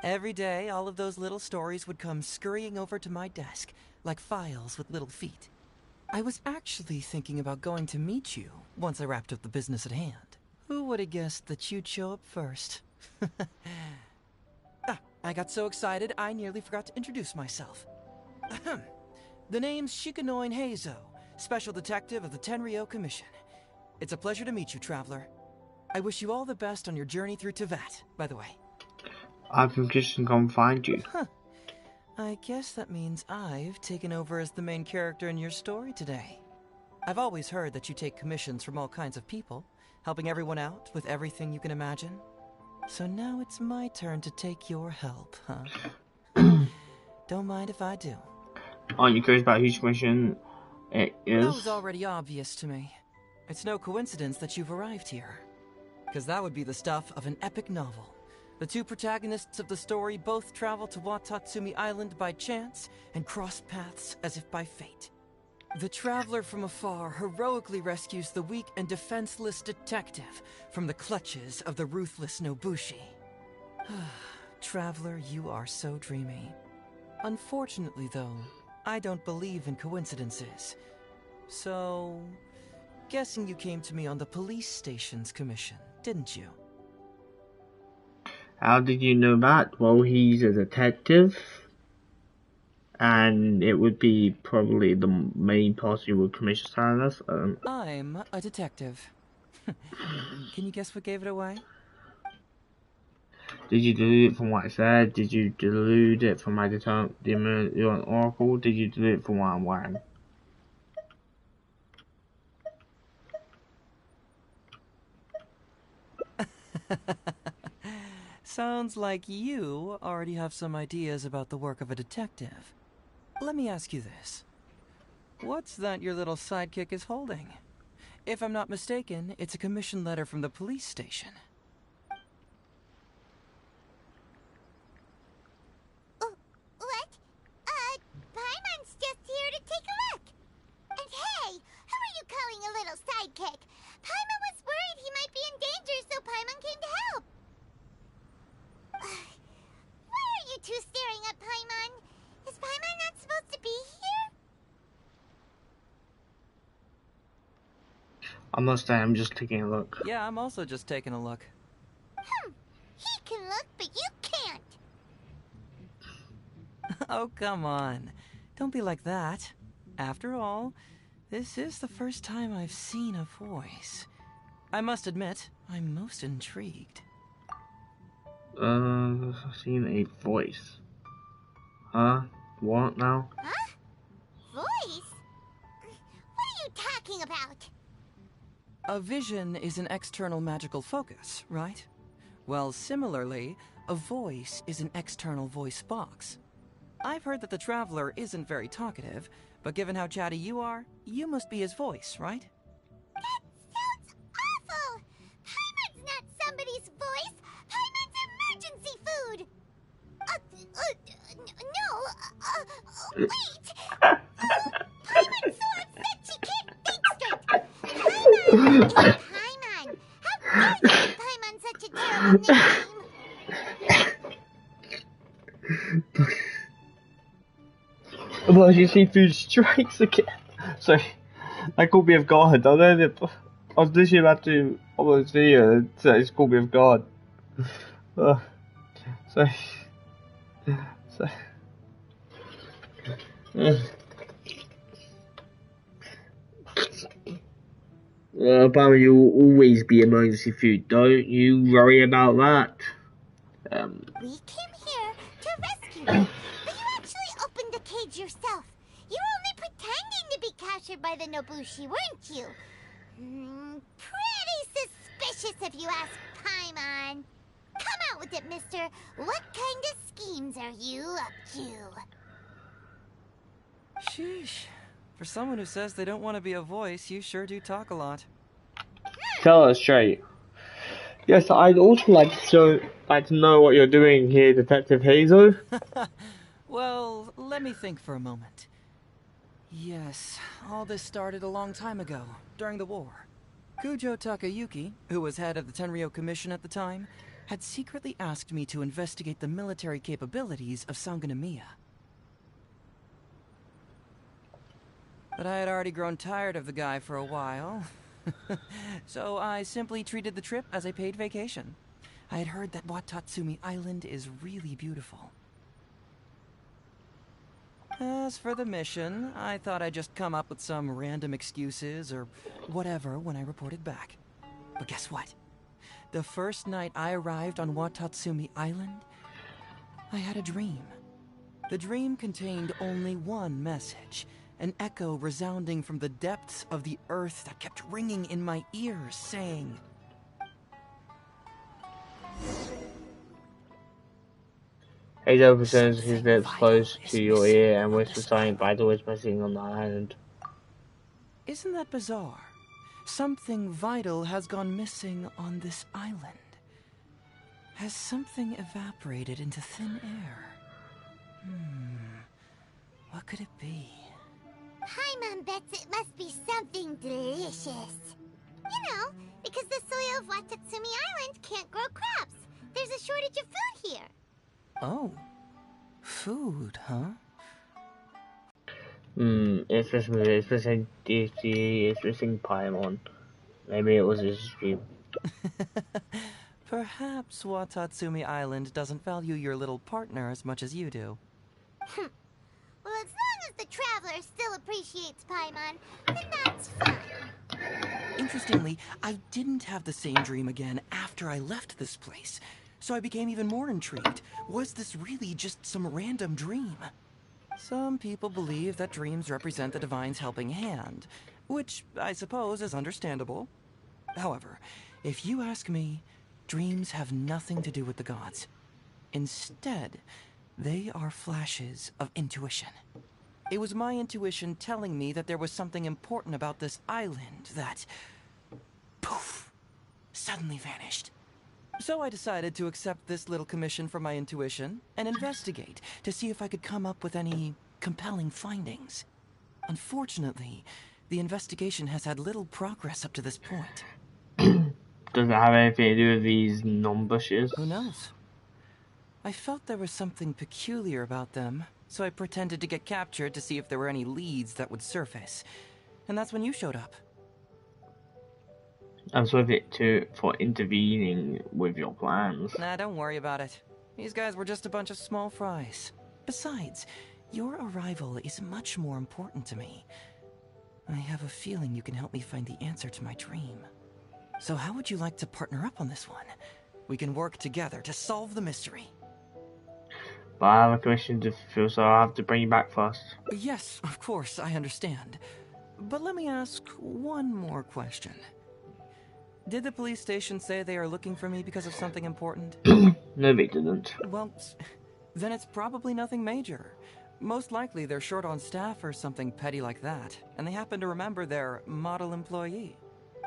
Every day, all of those little stories would come scurrying over to my desk, like files with little feet. I was actually thinking about going to meet you once I wrapped up the business at hand. Who would have guessed that you'd show up first? I got so excited, I nearly forgot to introduce myself. Ahem. The name's Shikanoin Heizo, Special Detective of the Tenryou Commission. It's a pleasure to meet you, Traveler. I wish you all the best on your journey through Teyvat, by the way. I've been just come find you. Huh. I guess that means I've taken over as the main character in your story today. I've always heard that you take commissions from all kinds of people, helping everyone out with everything you can imagine. So now it's my turn to take your help, huh? Don't mind if I do. Aren't you curious about whose commission it is? That was already obvious to me. It's no coincidence that you've arrived here. Because that would be the stuff of an epic novel. The two protagonists of the story both travel to Watatsumi Island by chance and cross paths as if by fate. The traveler from afar heroically rescues the weak and defenseless detective from the clutches of the ruthless Nobushi. Traveler, you are so dreamy. Unfortunately, though, I don't believe in coincidences. So, guessing you came to me on the police station's commission, didn't you? How did you know that? Well, he's a detective. And it would be probably the main possible commission status. I'm a detective. Can you guess what gave it away? Did you delude it from what I said? Did you delude it from my the Oracle? Did you delude it from what I'm wearing? Sounds like you already have some ideas about the work of a detective. Let me ask you this. What's that your little sidekick is holding? If I'm not mistaken, it's a commission letter from the police station. What? Paimon's just here to take a look. And hey, who are you calling a little sidekick? Paimon was worried he might be in danger, so Paimon came to help. Why are you two staring at Paimon? Is Paimon not supposed to be here? I'm not saying, I'm just taking a look. Yeah, I'm also just taking a look. He can look, but you can't. Oh, come on. Don't be like that. After all, this is the first time I've seen a voice. I must admit, I'm most intrigued. Seen a voice. Huh? What now? Huh? Voice? What are you talking about? A vision is an external magical focus, right? Well, similarly, a voice is an external voice box. I've heard that the Traveler isn't very talkative, but given how chatty you are, you must be his voice, right? That sounds awful! Paimon's not somebody's voice! Paimon's emergency food! Wait! Paimon's so upset she can't think straight! Paimon! Paimon! How dare you give Paimon such a terrible nickname? Emergency food strikes again. Sorry, I called me off guard. I was literally about to almost video and it's called me off guard. Sorry. Obama, you will always be emergency food. Don't you worry about that. We came here to rescue you, but you actually opened the cage yourself. You were only pretending to be captured by the Nobushi, weren't you? Pretty suspicious if you ask Paimon. Come out with it, mister. What kind of schemes are you up to? Sheesh. For someone who says they don't want to be a voice, you sure do talk a lot. Tell us straight. Yes, I'd also like to know what you're doing here, Detective Hazel. Well, let me think for a moment. Yes, all this started a long time ago, during the war. Kujo Takayuki, who was head of the Tenryo Commission at the time, had secretly asked me to investigate the military capabilities of Sangonomiya. But I had already grown tired of the guy for a while, so I simply treated the trip as a paid vacation. I had heard that Watatsumi Island is really beautiful. As for the mission, I thought I'd just come up with some random excuses or whatever when I reported back. But guess what? The first night I arrived on Watatsumi Island, I had a dream. The dream contained only one message, an echo resounding from the depths of the earth that kept ringing in my ears, saying, Hazel presents his lips close to your ear and whispers something vital is missing on the island. Isn't that bizarre? Something vital has gone missing on this island. Has something evaporated into thin air? What could it be? Paimon bets it must be something delicious. You know, because the soil of Watatsumi Island can't grow crops. There's a shortage of food here. Oh. Food, huh? It's missing DFG, it's missing Paimon. Maybe it was his dream. Perhaps Watatsumi Island doesn't value your little partner as much as you do. Well, as long as the traveler still appreciates Paimon, then that's fine. Interestingly, I didn't have the same dream again after I left this place, so I became even more intrigued. Was this really just some random dream? Some people believe that dreams represent the divine's helping hand, which I suppose is understandable. However, if you ask me, dreams have nothing to do with the gods. Instead, they are flashes of intuition. It was my intuition telling me that there was something important about this island that, poof, suddenly vanished. So I decided to accept this little commission from my intuition and investigate to see if I could come up with any compelling findings. Unfortunately, the investigation has had little progress up to this point. Does it have anything to do with these non-bushes? Who knows? I felt there was something peculiar about them, so I pretended to get captured to see if there were any leads that would surface. And that's when you showed up. And so for intervening with your plans. Nah, don't worry about it. These guys were just a bunch of small fries. Besides, your arrival is much more important to me. I have a feeling you can help me find the answer to my dream. So how would you like to partner up on this one? We can work together to solve the mystery. But I have a commission to fulfill, so I'll have to bring you back first. Yes, of course, I understand. But let me ask one more question. Did the police station say they are looking for me because of something important? No, they didn't. Well, then it's probably nothing major. Most likely they're short on staff or something petty like that, and they happen to remember their model employee.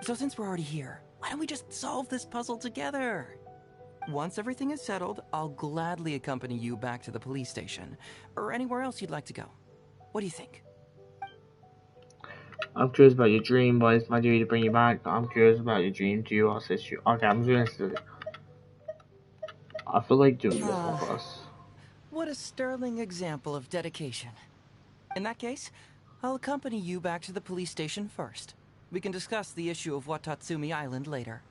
So since we're already here, why don't we just solve this puzzle together? Once everything is settled, I'll gladly accompany you back to the police station, or anywhere else you'd like to go. What do you think? I'm curious about your dream, but it's my duty to bring you back. I'm curious about your dream too. I'll assist you. Okay, I'm doing this. I feel like doing this one first. What a sterling example of dedication. In that case, I'll accompany you back to the police station first. We can discuss the issue of Watatsumi Island later.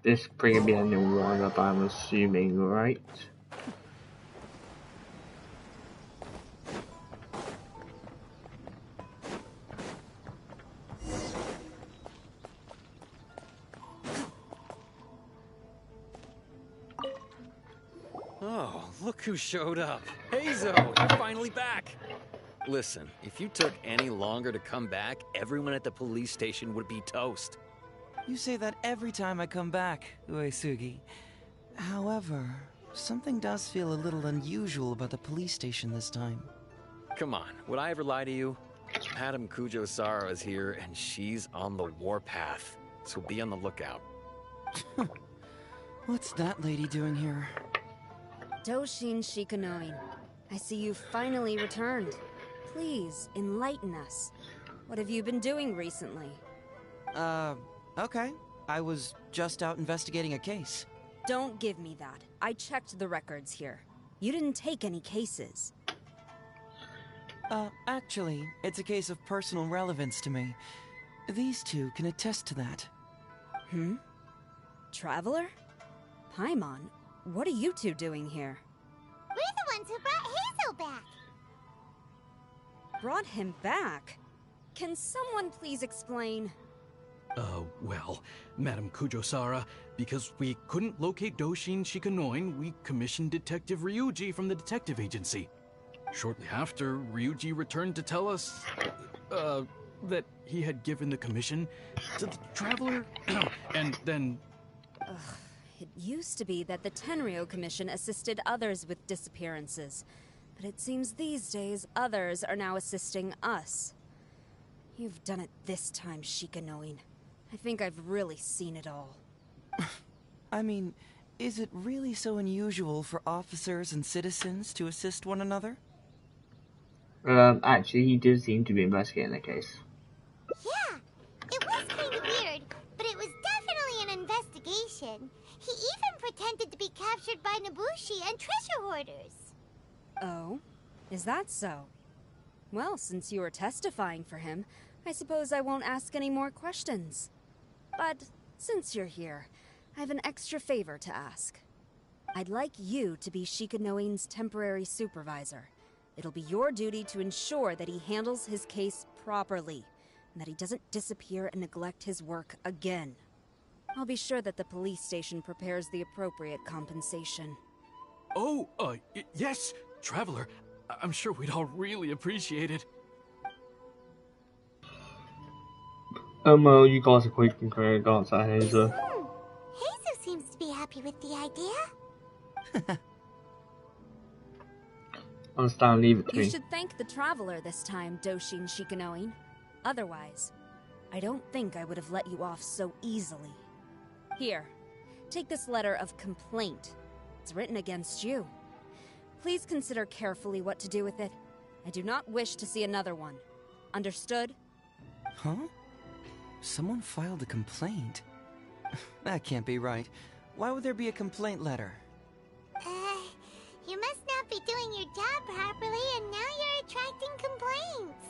this probably be a new one up, I'm assuming, right? Oh, look who showed up. Hazo, you're finally back. Listen, if you took any longer to come back, everyone at the police station would be toast. You say that every time I come back, Uesugi. However, something does feel a little unusual about the police station this time. Come on, would I ever lie to you? Madame Kujo-Sara is here, and she's on the warpath. So be on the lookout. What's that lady doing here? Doshin Shikanoin, I see you finally returned. Please, enlighten us. What have you been doing recently? Okay. I was just out investigating a case. Don't give me that. I checked the records here. You didn't take any cases. Actually, it's a case of personal relevance to me. These two can attest to that. Traveler? Paimon, what are you two doing here? We're the ones who brought Hazel back. Brought him back? Can someone please explain? Well, Madame Kujo-Sara, because we couldn't locate Doshin Shikanoin, we commissioned Detective Ryuji from the detective agency. Shortly after, Ryuji returned to tell us, that he had given the commission to the Traveler, and then... It used to be that the Tenryo Commission assisted others with disappearances, but it seems these days others are now assisting us. You've done it this time, Shikanoin. I think I've really seen it all. I mean, is it really so unusual for officers and citizens to assist one another? Actually, he did seem to be investigating the case. Yeah, it was kind of weird, but it was definitely an investigation. He even pretended to be captured by Nobushi and treasure hoarders. Oh? Is that so? Well, since you are testifying for him, I suppose I won't ask any more questions. But since you're here, I have an extra favor to ask. I'd like you to be Shikanoin's temporary supervisor. It'll be your duty to ensure that he handles his case properly, and that he doesn't disappear and neglect his work again. I'll be sure that the police station prepares the appropriate compensation. Oh, yes, Traveler. I'm sure we'd all really appreciate it. Well, you guys are quick and correct answer, Hazel. Hazel seems to be happy with the idea. Understand, leave it to me. You should thank the Traveler this time, Doshin Shikanoin. Otherwise, I don't think I would have let you off so easily. Here, take this letter of complaint. It's written against you. Please consider carefully what to do with it. I do not wish to see another one. Understood? Huh? Someone filed a complaint? That can't be right. Why would there be a complaint letter? You must not be doing your job properly, and now you're attracting complaints.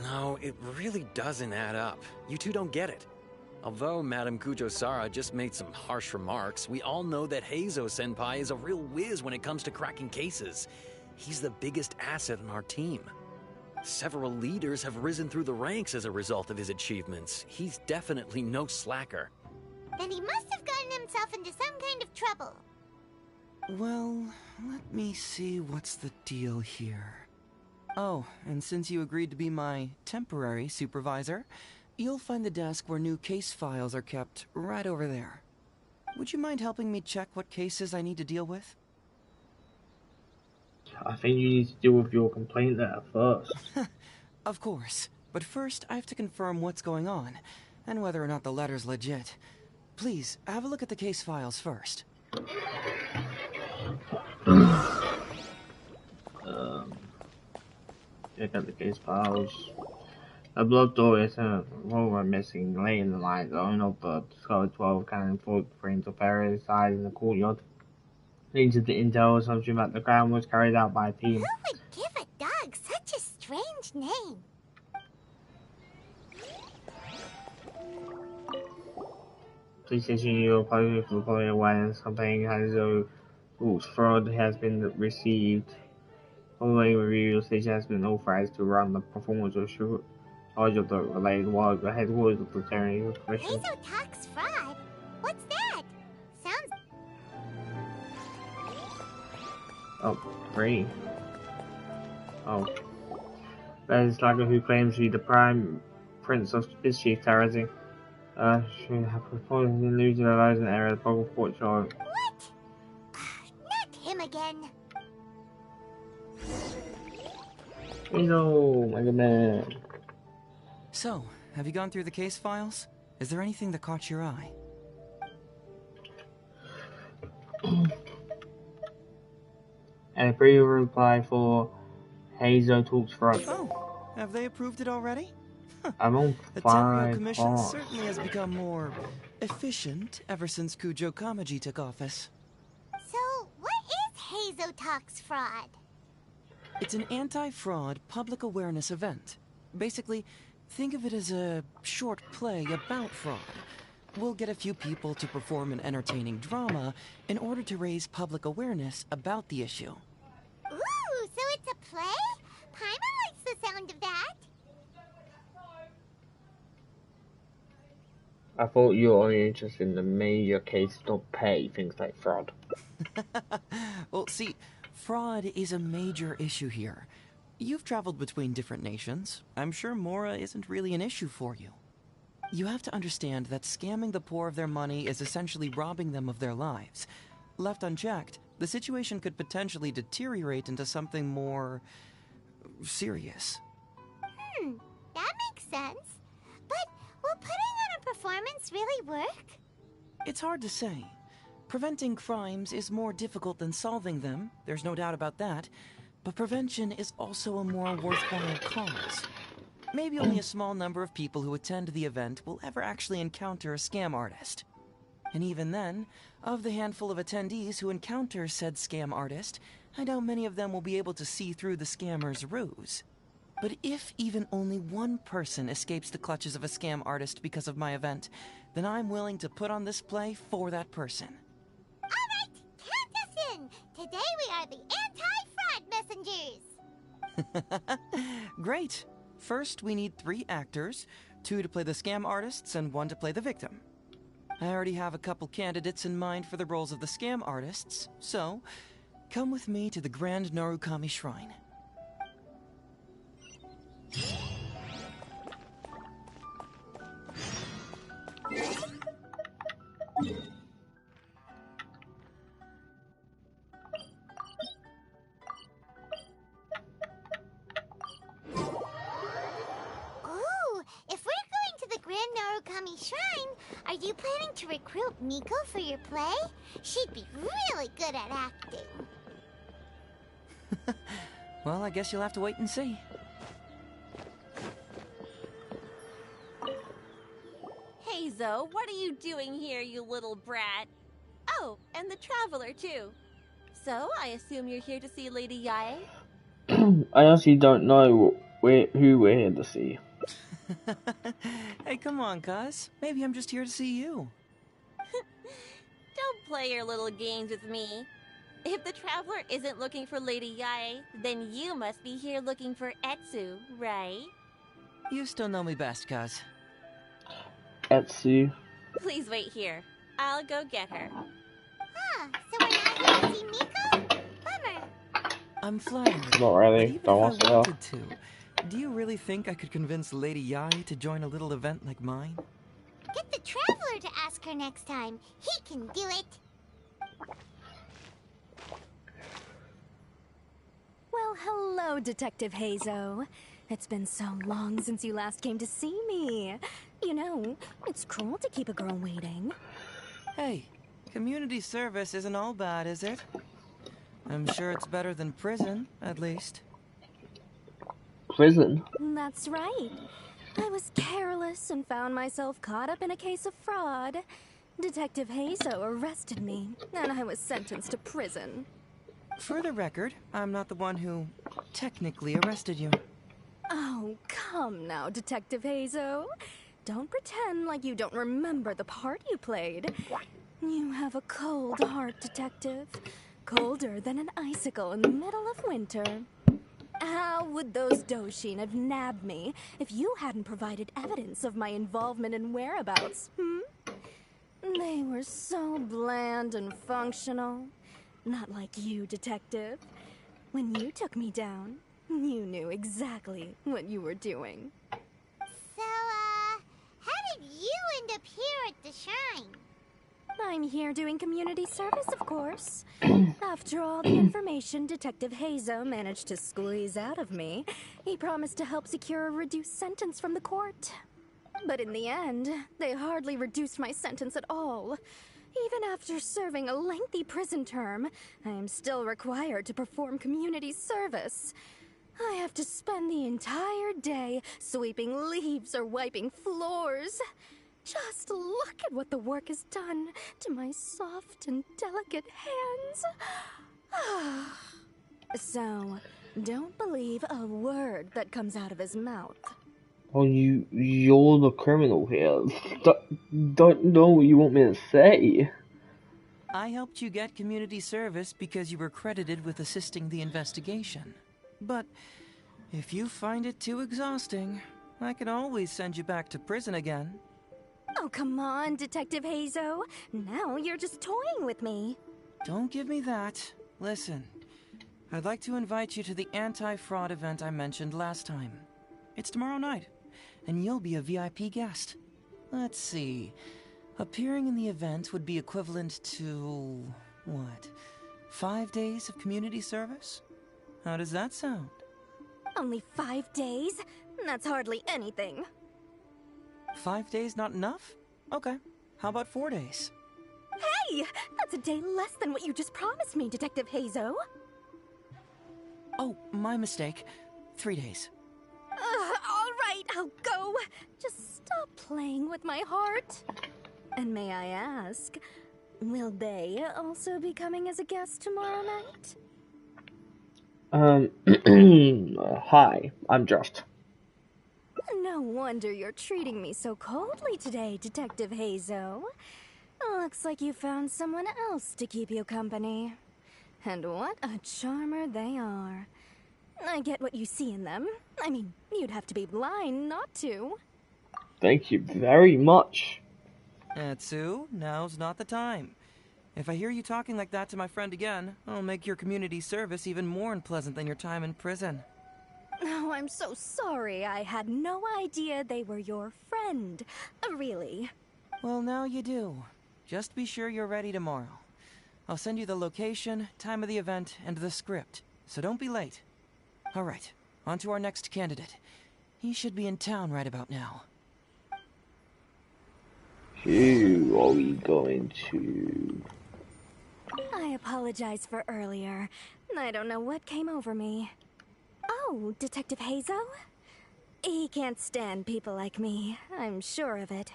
No, it really doesn't add up. You two don't get it. Although Madame Kujo-Sara just made some harsh remarks, we all know that Heizo-senpai is a real whiz when it comes to cracking cases. He's the biggest asset in our team. Several leaders have risen through the ranks as a result of his achievements. He's definitely no slacker. Then he must have gotten himself into some kind of trouble. Well, let me see what's the deal here. Oh, and since you agreed to be my temporary supervisor, you'll find the desk where new case files are kept right over there. Would you mind helping me check what cases I need to deal with? I think you need to deal with your complaint letter first. Of course, but first I have to confirm what's going on, and whether or not the letter's legit. Please, have a look at the case files first. Check out the case files. A blood door is over missing late in the night. The owner of the discovered 12 cannon footprints of various sizes in the courtyard. Leading to the intel assumption that the crime was carried out by a team. Who would give a dog such a strange name? Please continue public for public awareness campaign Heizo Talks Fraud has been received. Following review, the station has been authorized to run the performance of charge of the related work at headquarters of the Terran Commission. Heizo Talks Fraud? What's that? Sounds... Oh, free. Oh. That is Slacker who claims to be the prime prince of his chief terrorism. Should have reportedly losing their lives in the area of the Boggle Port Shore. What? Not him again. Hello, my good man. So, have you gone through the case files? Is there anything that caught your eye? And a brief reply for Heizo Talks Fraud. Oh, have they approved it already? I'm on The 5 Tenryo Commission parts. certainly has become more efficient ever since Kujo Kamaji took office. So, what is Heizo Talks Fraud? It's an anti-fraud public awareness event. Basically, think of it as a short play about fraud. We'll get a few people to perform an entertaining drama in order to raise public awareness about the issue. Ooh, so it's a play? Paimon likes the sound of that. I thought you were only interested in the major cases don't pay, things like fraud. Well, see, fraud is a major issue here. You've traveled between different nations. I'm sure Mora isn't really an issue for you. You have to understand that scamming the poor of their money is essentially robbing them of their lives. Left unchecked, the situation could potentially deteriorate into something more serious. That makes sense. But will putting on a performance really work? It's hard to say. Preventing crimes is more difficult than solving them, there's no doubt about that, but prevention is also a more worthwhile cause. Maybe only a small number of people who attend the event will ever actually encounter a scam artist. And even then, of the handful of attendees who encounter said scam artist, I doubt many of them will be able to see through the scammer's ruse. But if even only one person escapes the clutches of a scam artist because of my event, then I'm willing to put on this play for that person. Alright, count us in! Today we are the anti-fraud messengers! Great! First, we need 3 actors, 2 to play the scam artists and 1 to play the victim. I already have a couple candidates in mind for the roles of the scam artists, so come with me to the Grand Narukami Shrine. Are you planning to recruit Miko for your play? She'd be really good at acting. Well, I guess you'll have to wait and see. Heizo, what are you doing here, you little brat? Oh, and the Traveler, too. So, I assume you're here to see Lady Yae? I honestly don't know who we're here to see. Hey, come on, cuz. Maybe I'm just here to see you. Don't play your little games with me. If the Traveler isn't looking for Lady Yae, then you must be here looking for Etsu, right? You still know me best, cuz. Etsu. Please wait here. I'll go get her. Huh, so we're not here to see Miko? Bummer. I'm flattered. Not really. But even Don't if I wanted to, do you really think I could convince Lady Yae to join a little event like mine? Get the Traveler to ask her next time. He can do it. Well, hello, Detective Heizo. It's been so long since you last came to see me. You know, it's cruel to keep a girl waiting. Hey, community service isn't all bad, is it? I'm sure it's better than prison, at least. Prison? That's right. I was careless and found myself caught up in a case of fraud. Detective Heizo arrested me, and I was sentenced to prison. For the record, I'm not the one who technically arrested you. Oh, come now, Detective Heizo. don't pretend like you don't remember the part you played. You have a cold heart, Detective. Colder than an icicle in the middle of winter. How would those Doshin have nabbed me if you hadn't provided evidence of my involvement and whereabouts, They were so bland and functional. Not like you, Detective. When you took me down, you knew exactly what you were doing. So, how did you end up here at the shrine? I'm here doing community service, of course. After all the information Detective Hazo managed to squeeze out of me, he promised to help secure a reduced sentence from the court. But in the end, they hardly reduced my sentence at all. Even after serving a lengthy prison term, I am still required to perform community service. I have to spend the entire day sweeping leaves or wiping floors. Just look at what the work has done to my soft and delicate hands. So, don't believe a word that comes out of his mouth. Oh, you're the criminal here. Don't know what you want me to say. I helped you get community service because you were credited with assisting the investigation. But if you find it too exhausting, I can always send you back to prison again. Oh, come on, Detective Hazo. Now you're just toying with me. Don't give me that. Listen, I'd like to invite you to the anti-fraud event I mentioned last time. It's tomorrow night, and you'll be a VIP guest. Let's see. Appearing in the event would be equivalent to, what, 5 days of community service? How does that sound? Only 5 days? That's hardly anything. 5 days not enough? Okay. How about 4 days? Hey! That's a day less than what you just promised me, Detective Hazo. Oh, my mistake. 3 days. All right, I'll go. Just stop playing with my heart. And may I ask, will they also be coming as a guest tomorrow night? Hi, I'm Just. No wonder you're treating me so coldly today, Detective Hazo. Looks like you found someone else to keep you company. And what a charmer they are. I get what you see in them. I mean, you'd have to be blind not to. Thank you very much. Etsu, now's not the time. If I hear you talking like that to my friend again, I'll make your community service even more unpleasant than your time in prison. Oh, I'm so sorry. I had no idea they were your friend. Really. Well, now you do. Just be sure you're ready tomorrow. I'll send you the location, time of the event, and the script, so don't be late. All right, on to our next candidate. He should be in town right about now. Who are we going to? I apologize for earlier. I don't know what came over me. Oh, Detective Hazo? He can't stand people like me, I'm sure of it.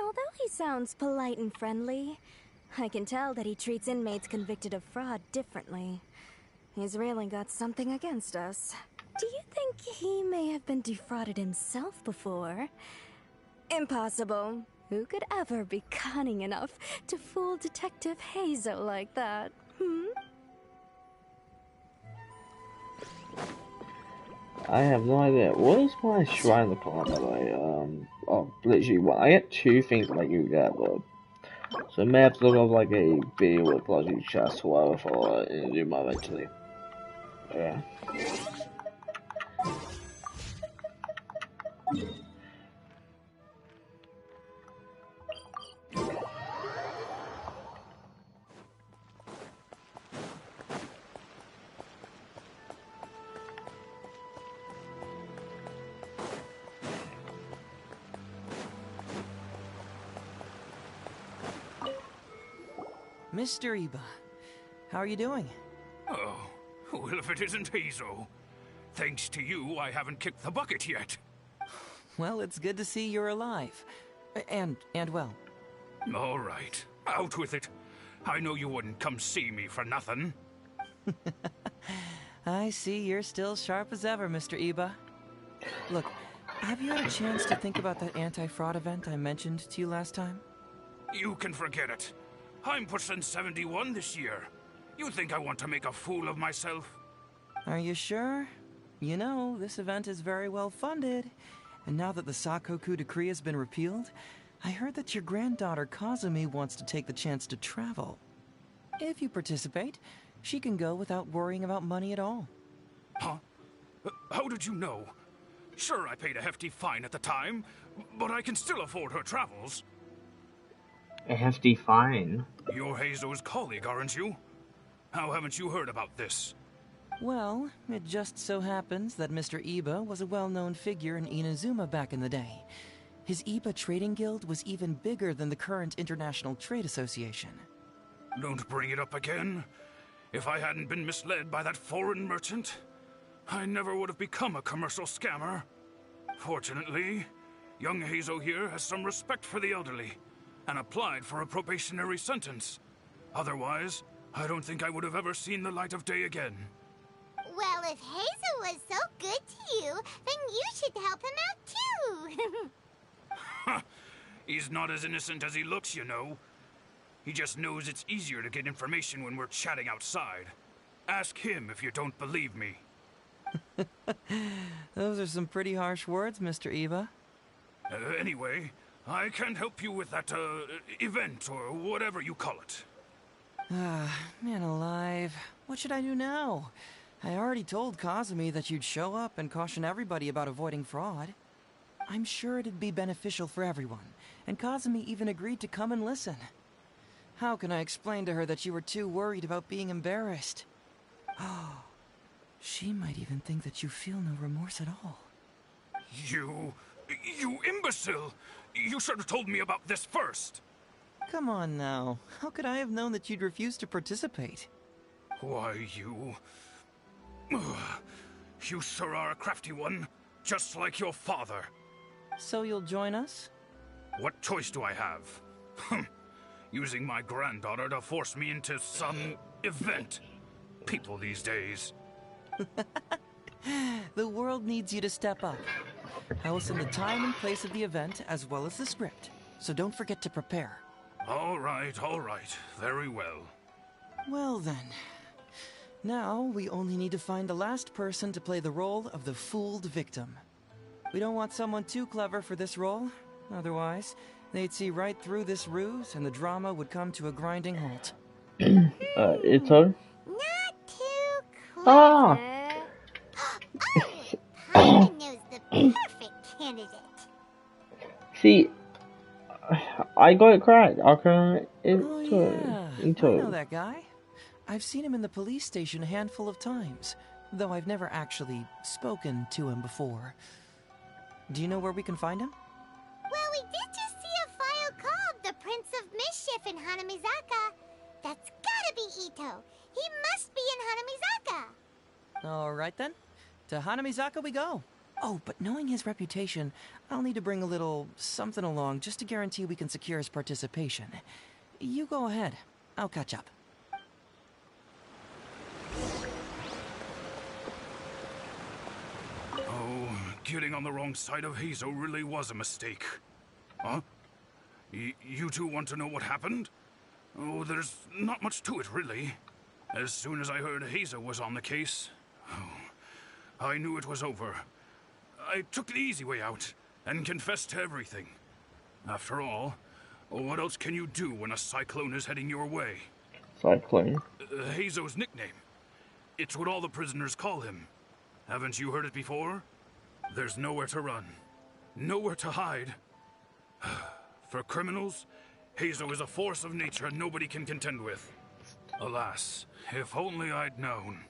Although he sounds polite and friendly, I can tell that he treats inmates convicted of fraud differently. He's really got something against us. Do you think he may have been defrauded himself before? Impossible. Who could ever be cunning enough to fool Detective Hazo like that, I have no idea. What is my shrine look like, by the way? Oh, literally, well, I get 2 things that you get, but... So I may have to look up like a video with logic chest or whatever for do my eventually. Yeah. Mr. Iba, how are you doing? Oh, well, if it isn't Hazo. Thanks to you, I haven't kicked the bucket yet. Well, it's good to see you're alive. And well. All right, out with it. I know you wouldn't come see me for nothing. I see you're still sharp as ever, Mr. Iba. Look, have you had a chance to think about that anti-fraud event I mentioned to you last time? You can forget it. I'm pushing 71 this year. You think I want to make a fool of myself? Are you sure? You know, this event is very well funded. And now that the Sakoku decree has been repealed, I heard that your granddaughter Kazumi wants to take the chance to travel. If you participate, she can go without worrying about money at all. Huh? How did you know? Sure, I paid a hefty fine at the time, but I can still afford her travels. A hefty fine? You're Heizo's colleague, aren't you? How haven't you heard about this? Well, it just so happens that Mr. Iba was a well-known figure in Inazuma back in the day. His Iba Trading Guild was even bigger than the current International Trade Association. Don't bring it up again. If I hadn't been misled by that foreign merchant, I never would have become a commercial scammer. Fortunately, young Heizo here has some respect for the elderly and applied for a probationary sentence. Otherwise, I don't think I would have ever seen the light of day again. Well, if Heizo was so good to you, then you should help him out too. He's not as innocent as he looks, you know. He just knows it's easier to get information when we're chatting outside. Ask him if you don't believe me. Those are some pretty harsh words, Mr. Iba. Anyway, I can't help you with that, event, or whatever you call it. Ah, man alive. What should I do now? I already told Kazumi that you'd show up and caution everybody about avoiding fraud. I'm sure it'd be beneficial for everyone, and Kazumi even agreed to come and listen. How can I explain to her that you were too worried about being embarrassed? Oh, she might even think that you feel no remorse at all. You imbecile! You should have told me about this first! Come on now. How could I have known that you'd refuse to participate? Why, you... You sure are a crafty one, just like your father. So you'll join us? What choice do I have? Using my granddaughter to force me into some event. People these days. The world needs you to step up. I will send the time and place of the event as well as the script, so don't forget to prepare. All right, very well. Well then. Now, we only need to find the last person to play the role of the fooled victim. We don't want someone too clever for this role. Otherwise, they'd see right through this ruse and the drama would come to a grinding halt. Ito? Not too clever. Ah! Papa knows the perfect candidate. See, I got it correct. Oh yeah, I know that guy. I've seen him in the police station a handful of times, though I've never actually spoken to him before. Do you know where we can find him? Well, we did just see a file called the Prince of Mischief in Hanamizaka. That's gotta be Ito. He must be in Hanamizaka. Alright then. To Hanamizaka we go. Oh, but knowing his reputation, I'll need to bring a little something along just to guarantee we can secure his participation. You go ahead. I'll catch up. Oh, getting on the wrong side of Heizo really was a mistake. Huh? You two want to know what happened? Oh, there's not much to it, really. As soon as I heard Heizo was on the case, I knew it was over. I took the easy way out and confessed to everything. After all, what else can you do when a cyclone is heading your way? Cyclone? Heizo's nickname. It's what all the prisoners call him. Haven't you heard it before? There's nowhere to run. Nowhere to hide. For criminals, Heizo is a force of nature nobody can contend with. Alas, if only I'd known.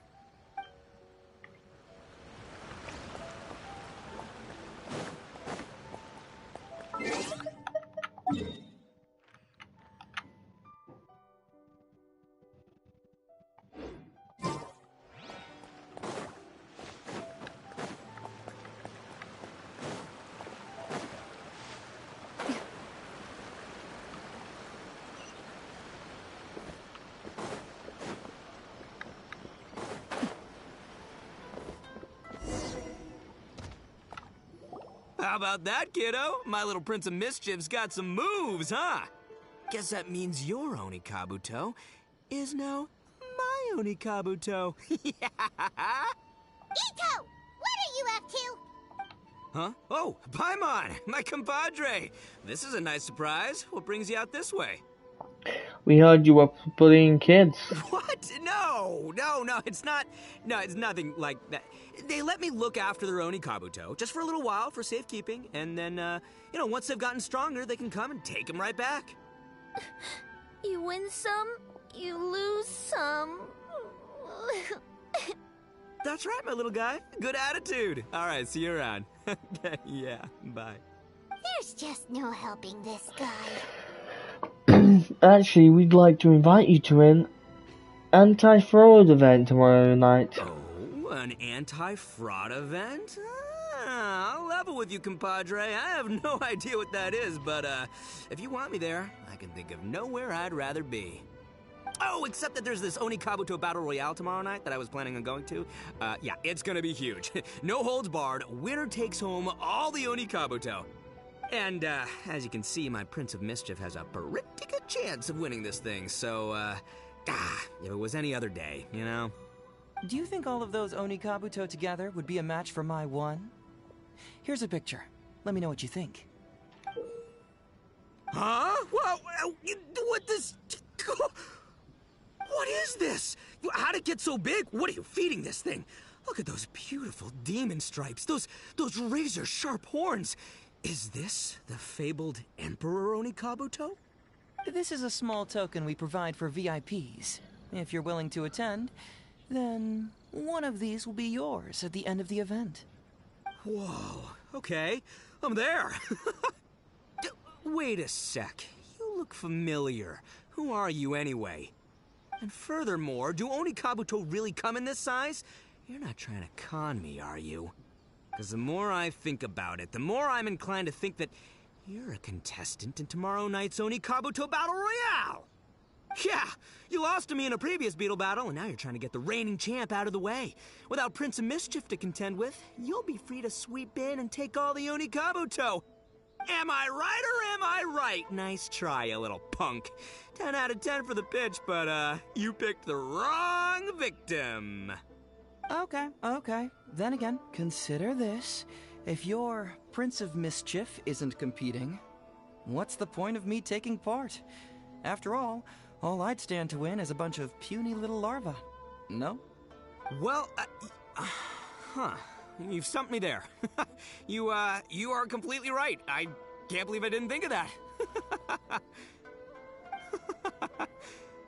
How about that, kiddo? My little Prince of Mischief's got some moves, huh? Guess that means your Onikabuto is now my Onikabuto. Yeah. Ito! What are you up to? Huh? Oh, Paimon, my compadre. This is a nice surprise. What brings you out this way? We heard you were bullying kids. What? No, it's not. No, it's nothing like that. They let me look after their Onikabuto just for a little while for safekeeping, and then, once they've gotten stronger, they can come and take them right back. You win some, you lose some. That's right, my little guy. Good attitude. All right, see you around. Okay, yeah, bye. There's just no helping this guy. Actually, we'd like to invite you to an anti-fraud event tomorrow night. Oh, an anti-fraud event? I'll level with you, compadre. I have no idea what that is, but if you want me there, I can think of nowhere I'd rather be. Oh, except that there's this Onikabuto Battle Royale tomorrow night that I was planning on going to. Yeah, it's gonna be huge. No holds barred, winner takes home all the Onikabuto. And, as you can see, my Prince of Mischief has a pretty good chance of winning this thing, so, if it was any other day, you know? Do you think all of those Onikabuto together would be a match for my one? Here's a picture. Let me know what you think. Huh? Whoa, what this... What is this? How'd it get so big? What are you feeding this thing? Look at those beautiful demon stripes, those razor-sharp horns. Is this the fabled Emperor Onikabuto? This is a small token we provide for VIPs. If you're willing to attend, then one of these will be yours at the end of the event. Whoa, okay, I'm there. Wait a sec, you look familiar. Who are you anyway? And furthermore, do Onikabuto really come in this size? You're not trying to con me, are you? Because the more I think about it, the more I'm inclined to think that you're a contestant in tomorrow night's Onikabuto Battle Royale! Yeah, you lost to me in a previous beetle battle, and now you're trying to get the reigning champ out of the way. Without Prince of Mischief to contend with, you'll be free to sweep in and take all the Onikabuto. Am I right or am I right? Nice try, you little punk. 10 out of 10 for the pitch, but, you picked the wrong victim. Okay. Then again, consider this. If your Prince of Mischief isn't competing, what's the point of me taking part? After all I'd stand to win is a bunch of puny little larvae. No? Well, you've stumped me there. You are completely right. I can't believe I didn't think of that.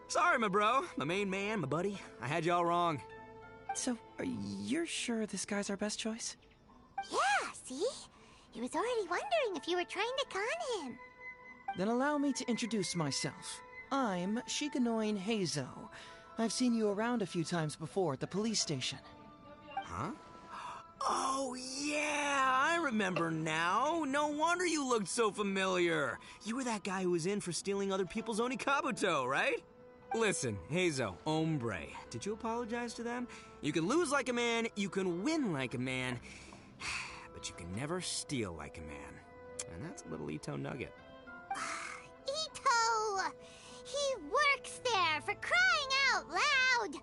Sorry, my bro, my main man, my buddy. I had you all wrong. So, you're sure this guy's our best choice? Yeah, see? He was already wondering if you were trying to con him. Then allow me to introduce myself. I'm Shikanoin Heizo. I've seen you around a few times before at the police station. Huh? Oh, yeah, I remember now. No wonder you looked so familiar. You were that guy who was in for stealing other people's Onikabuto, right? Listen, Heizo, hombre, did you apologize to them? You can lose like a man, you can win like a man, but you can never steal like a man. And that's a little Ito nugget. Ito! He works there, for crying out loud!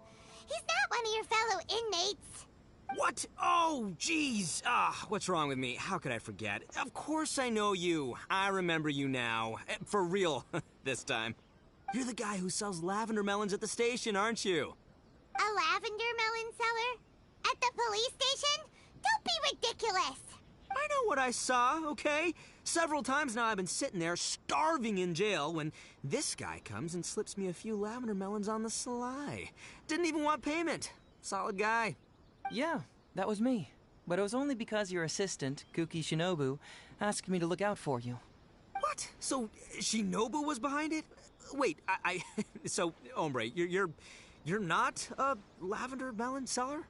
He's not one of your fellow inmates. What? Oh, jeez. What's wrong with me? How could I forget? Of course I know you. I remember you now. For real, this time. You're the guy who sells lavender melons at the station, aren't you? A lavender melon seller? At the police station? Don't be ridiculous! I know what I saw, okay? Several times now I've been sitting there starving in jail when this guy comes and slips me a few lavender melons on the sly. Didn't even want payment. Solid guy. Yeah, that was me. But it was only because your assistant, Kuki Shinobu, asked me to look out for you. What? So Shinobu was behind it? Wait, so, hombre, you're not a lavender melon seller?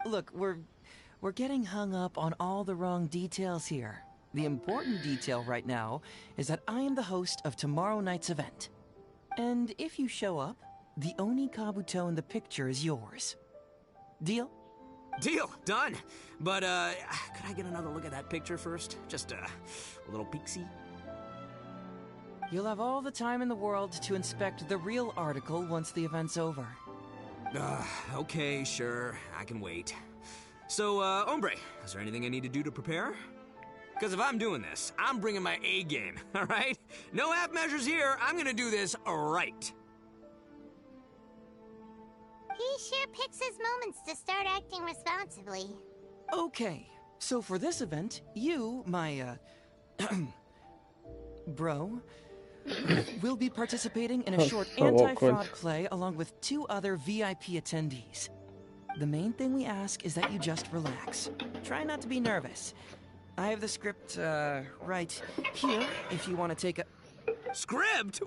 Look, we're getting hung up on all the wrong details here. The important detail right now is that I am the host of tomorrow night's event. And if you show up, the Onikabuto in the picture is yours. Deal? Deal, done. But, could I get another look at that picture first? Just, a little peek-see? You'll have all the time in the world to inspect the real article once the event's over. Okay, sure. I can wait. So, Hombre, is there anything I need to do to prepare? Because if I'm doing this, I'm bringing my A game, alright? No half measures here. I'm gonna do this right. He sure picks his moments to start acting responsibly. Okay, so for this event, you, my, bro, will be participating in a short anti-fraud play along with 2 other VIP attendees. The main thing we ask is that you just relax. Try not to be nervous. I have the script, right here, if you want to take a... Script?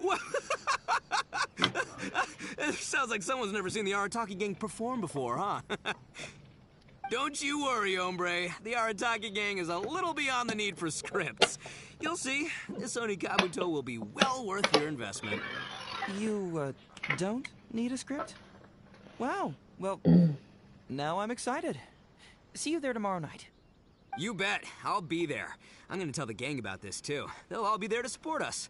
It sounds like someone's never seen the Arataki Gang perform before, huh? Don't you worry, Hombre. The Arataki Gang is a little beyond the need for scripts. You'll see, this Oni Kabuto will be well worth your investment. You, don't need a script? Wow, well, now I'm excited. See you there tomorrow night. You bet. I'll be there. I'm gonna tell the gang about this, too. They'll all be there to support us.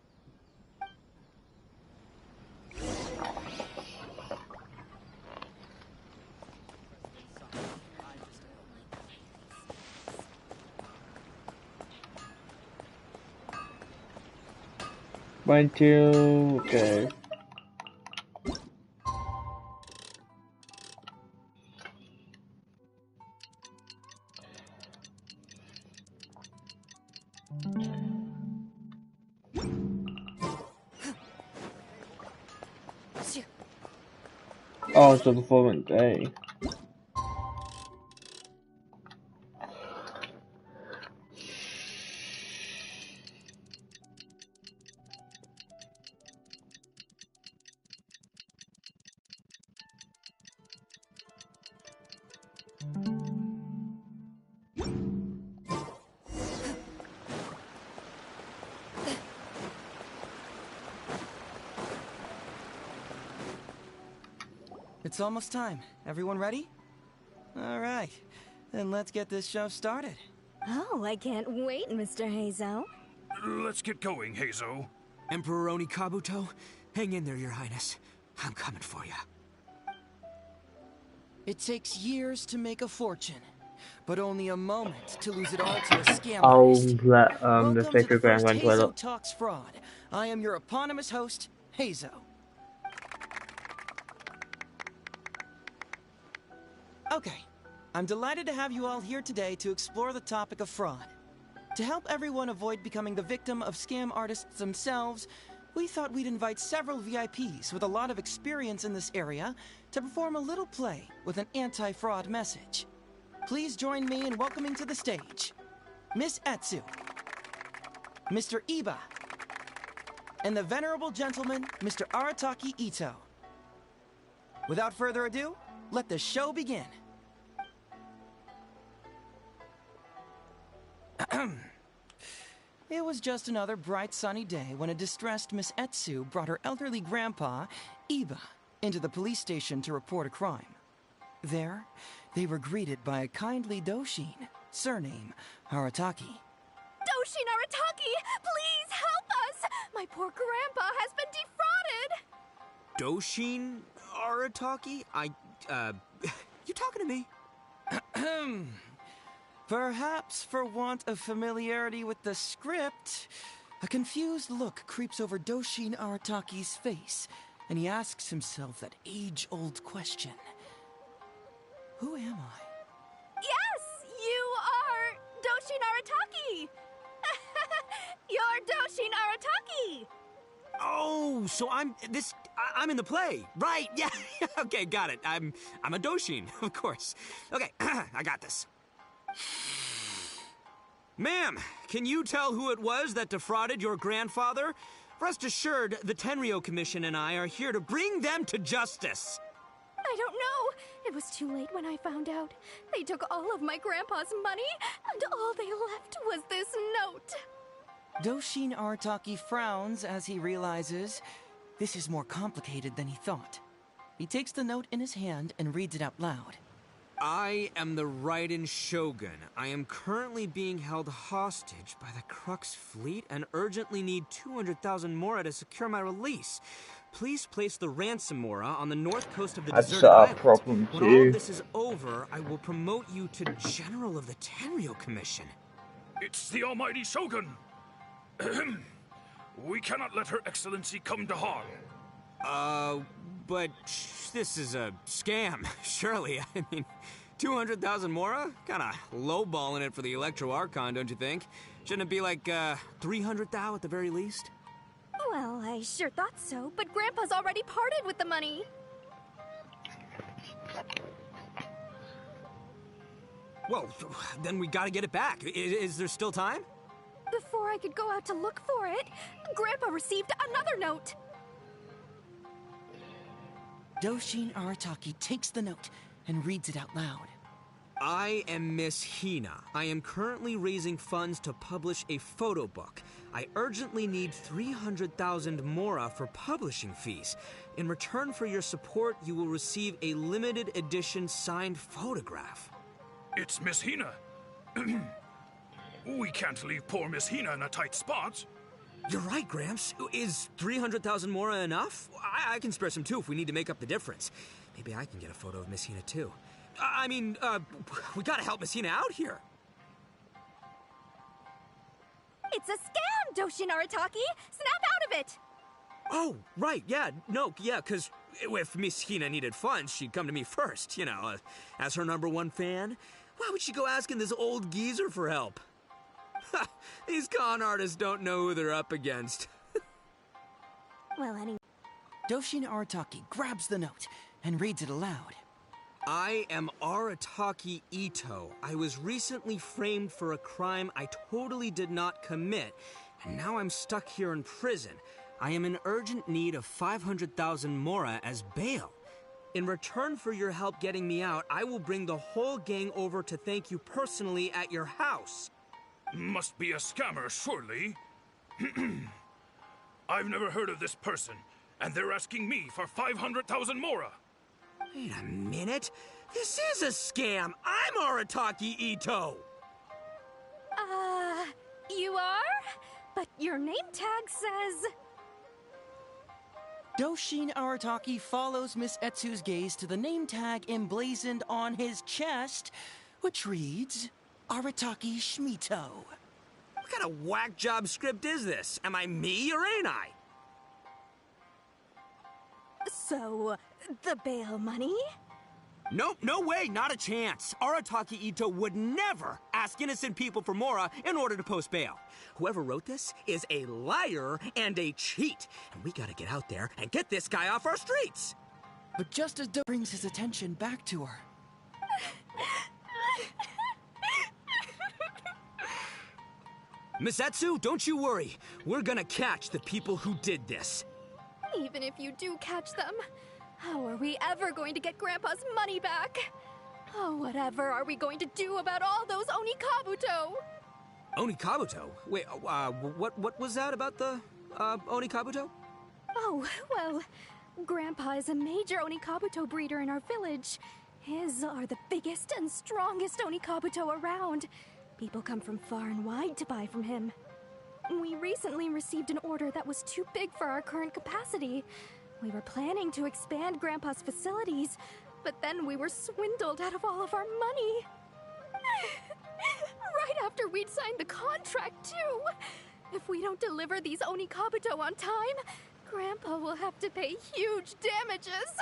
One, two, go. Oh, it's the performance day. It's almost time. Everyone ready? All right, then let's get this show started. Oh, I can't wait, Mr. Heizo. Let's get going, Heizo. Emperor Oni Kabuto, hang in there, Your Highness. I'm coming for you. It takes years to make a fortune, but only a moment to lose it all to a scam I'll artist. let Welcome the to the sacred ground first run Heizo toilet. Talks Fraud. I am your eponymous host, Heizo. Okay, I'm delighted to have you all here today to explore the topic of fraud. To help everyone avoid becoming the victim of scam artists themselves, we thought we'd invite several VIPs with a lot of experience in this area to perform a little play with an anti-fraud message. Please join me in welcoming to the stage Miss Etsu, Mr. Iba, and the venerable gentleman, Mr. Arataki Ito. Without further ado, let the show begin. It was just another bright sunny day when a distressed Miss Etsu brought her elderly grandpa, Iba, into the police station to report a crime. There, they were greeted by a kindly Doshin, surname Arataki. Doshin Arataki, please help us! My poor grandpa has been defrauded! Doshin Arataki? You talking to me? Perhaps for want of familiarity with the script, a confused look creeps over Doshin Arataki's face, and he asks himself that age-old question. Who am I? Yes, you are Doshin Arataki! You're Doshin Arataki! Oh, so I'm in the play. Right, yeah. Okay, got it. I'm a Doshin, of course. Okay, I got this. Ma'am, can you tell who it was that defrauded your grandfather? Rest assured, the Tenryo Commission and I are here to bring them to justice. I don't know. It was too late when I found out. They took all of my grandpa's money, and all they left was this note. Doshin Arataki frowns as he realizes this is more complicated than he thought. He takes the note in his hand and reads it out loud. I am the Raiden Shogun. I am currently being held hostage by the Crux fleet and urgently need 200,000 mora to secure my release. Please place the ransom mora on the north coast of the deserted island. When all of this is over, I will promote you to General of the Tenryo Commission. It's the almighty Shogun! We cannot let Her Excellency come to harm. But this is a scam, surely. I mean, 200,000 mora? Kinda lowballing it for the Electro Archon, don't you think? Shouldn't it be like, 300,000 at the very least? Well, I sure thought so, but Grandpa's already parted with the money. Well, then we gotta get it back. Is there still time? Before I could go out to look for it, Grandpa received another note. Doshin Arataki takes the note and reads it out loud. I am Miss Hina. I am currently raising funds to publish a photo book. I urgently need 300,000 mora for publishing fees. In return for your support, you will receive a limited edition signed photograph. It's Miss Hina. We can't leave poor Miss Hina in a tight spot. You're right, Gramps. Is 300,000 mora enough? I can spare some too if we need to make up the difference. Maybe I can get a photo of Miss Hina too. We gotta help Miss Hina out here. It's a scam, Doshin Arataki! Snap out of it! Oh, right, yeah, because if Miss Hina needed funds, she'd come to me first, as her #1 fan. Why would she go asking this old geezer for help? These con artists don't know who they're up against. Well, anyway. Doshin Arataki grabs the note and reads it aloud. I am Arataki Ito. I was recently framed for a crime I totally did not commit, and now I'm stuck here in prison. I am in urgent need of 500,000 mora as bail. In return for your help getting me out, I will bring the whole gang over to thank you personally at your house. Must be a scammer, surely. I've never heard of this person, and they're asking me for 500,000 mora. Wait a minute. This is a scam. I'm Arataki Ito. You are? But your name tag says... Doshin Arataki follows Miss Etsu's gaze to the name tag emblazoned on his chest, which reads, Arataki Shmito. What kind of whack job script is this? Am I me or ain't I? So, the bail money? Nope, no way, not a chance. Arataki Ito would never ask innocent people for mora in order to post bail. Whoever wrote this is a liar and a cheat, and we gotta get out there and get this guy off our streets. But just as Do brings his attention back to her. Miss Etsu, don't you worry. We're gonna catch the people who did this. Even if you do catch them, how are we ever going to get Grandpa's money back? Oh, whatever are we going to do about all those Onikabuto? Onikabuto? Wait, what was that about the, Onikabuto? Oh, well, Grandpa is a major Onikabuto breeder in our village. His are the biggest and strongest Onikabuto around. People come from far and wide to buy from him. We recently received an order that was too big for our current capacity. We were planning to expand Grandpa's facilities, but then we were swindled out of all of our money. Right after we'd signed the contract, too. If we don't deliver these Onikabuto on time, Grandpa will have to pay huge damages.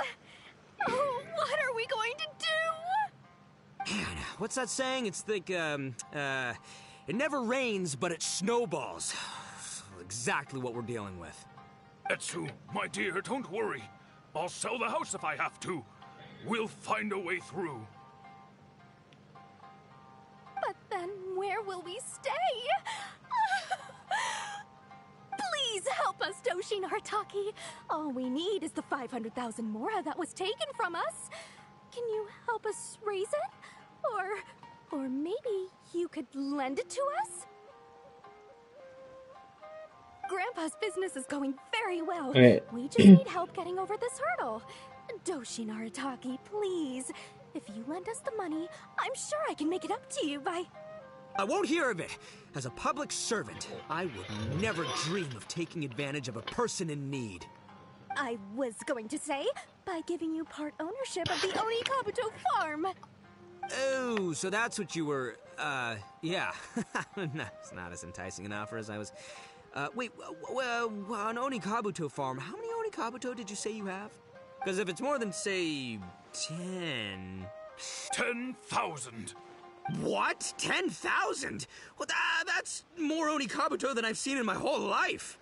Oh, what are we going to do? Man, what's that saying? It's like, it never rains, but it snowballs. Exactly what we're dealing with. Etsu, my dear, don't worry. I'll sell the house if I have to. We'll find a way through. But then where will we stay? Please help us, Doshin Arataki. All we need is the 500,000 mora that was taken from us. Can you help us raise it? Or maybe you could lend it to us? Grandpa's business is going very well. We just need help getting over this hurdle. Doshin Arataki, please. If you lend us the money, I'm sure I can make it up to you by... I won't hear of it. As a public servant, I would never dream of taking advantage of a person in need. I was going to say, by giving you part ownership of the Oni Kabuto farm. Oh, so that's what you were, yeah. It's not as enticing an offer as I was... wait, on Oni Kabuto farm, how many Oni Kabuto did you say you have? Because if it's more than, say, 10... 10,000. What? 10,000? Well, that's more Oni Kabuto than I've seen in my whole life.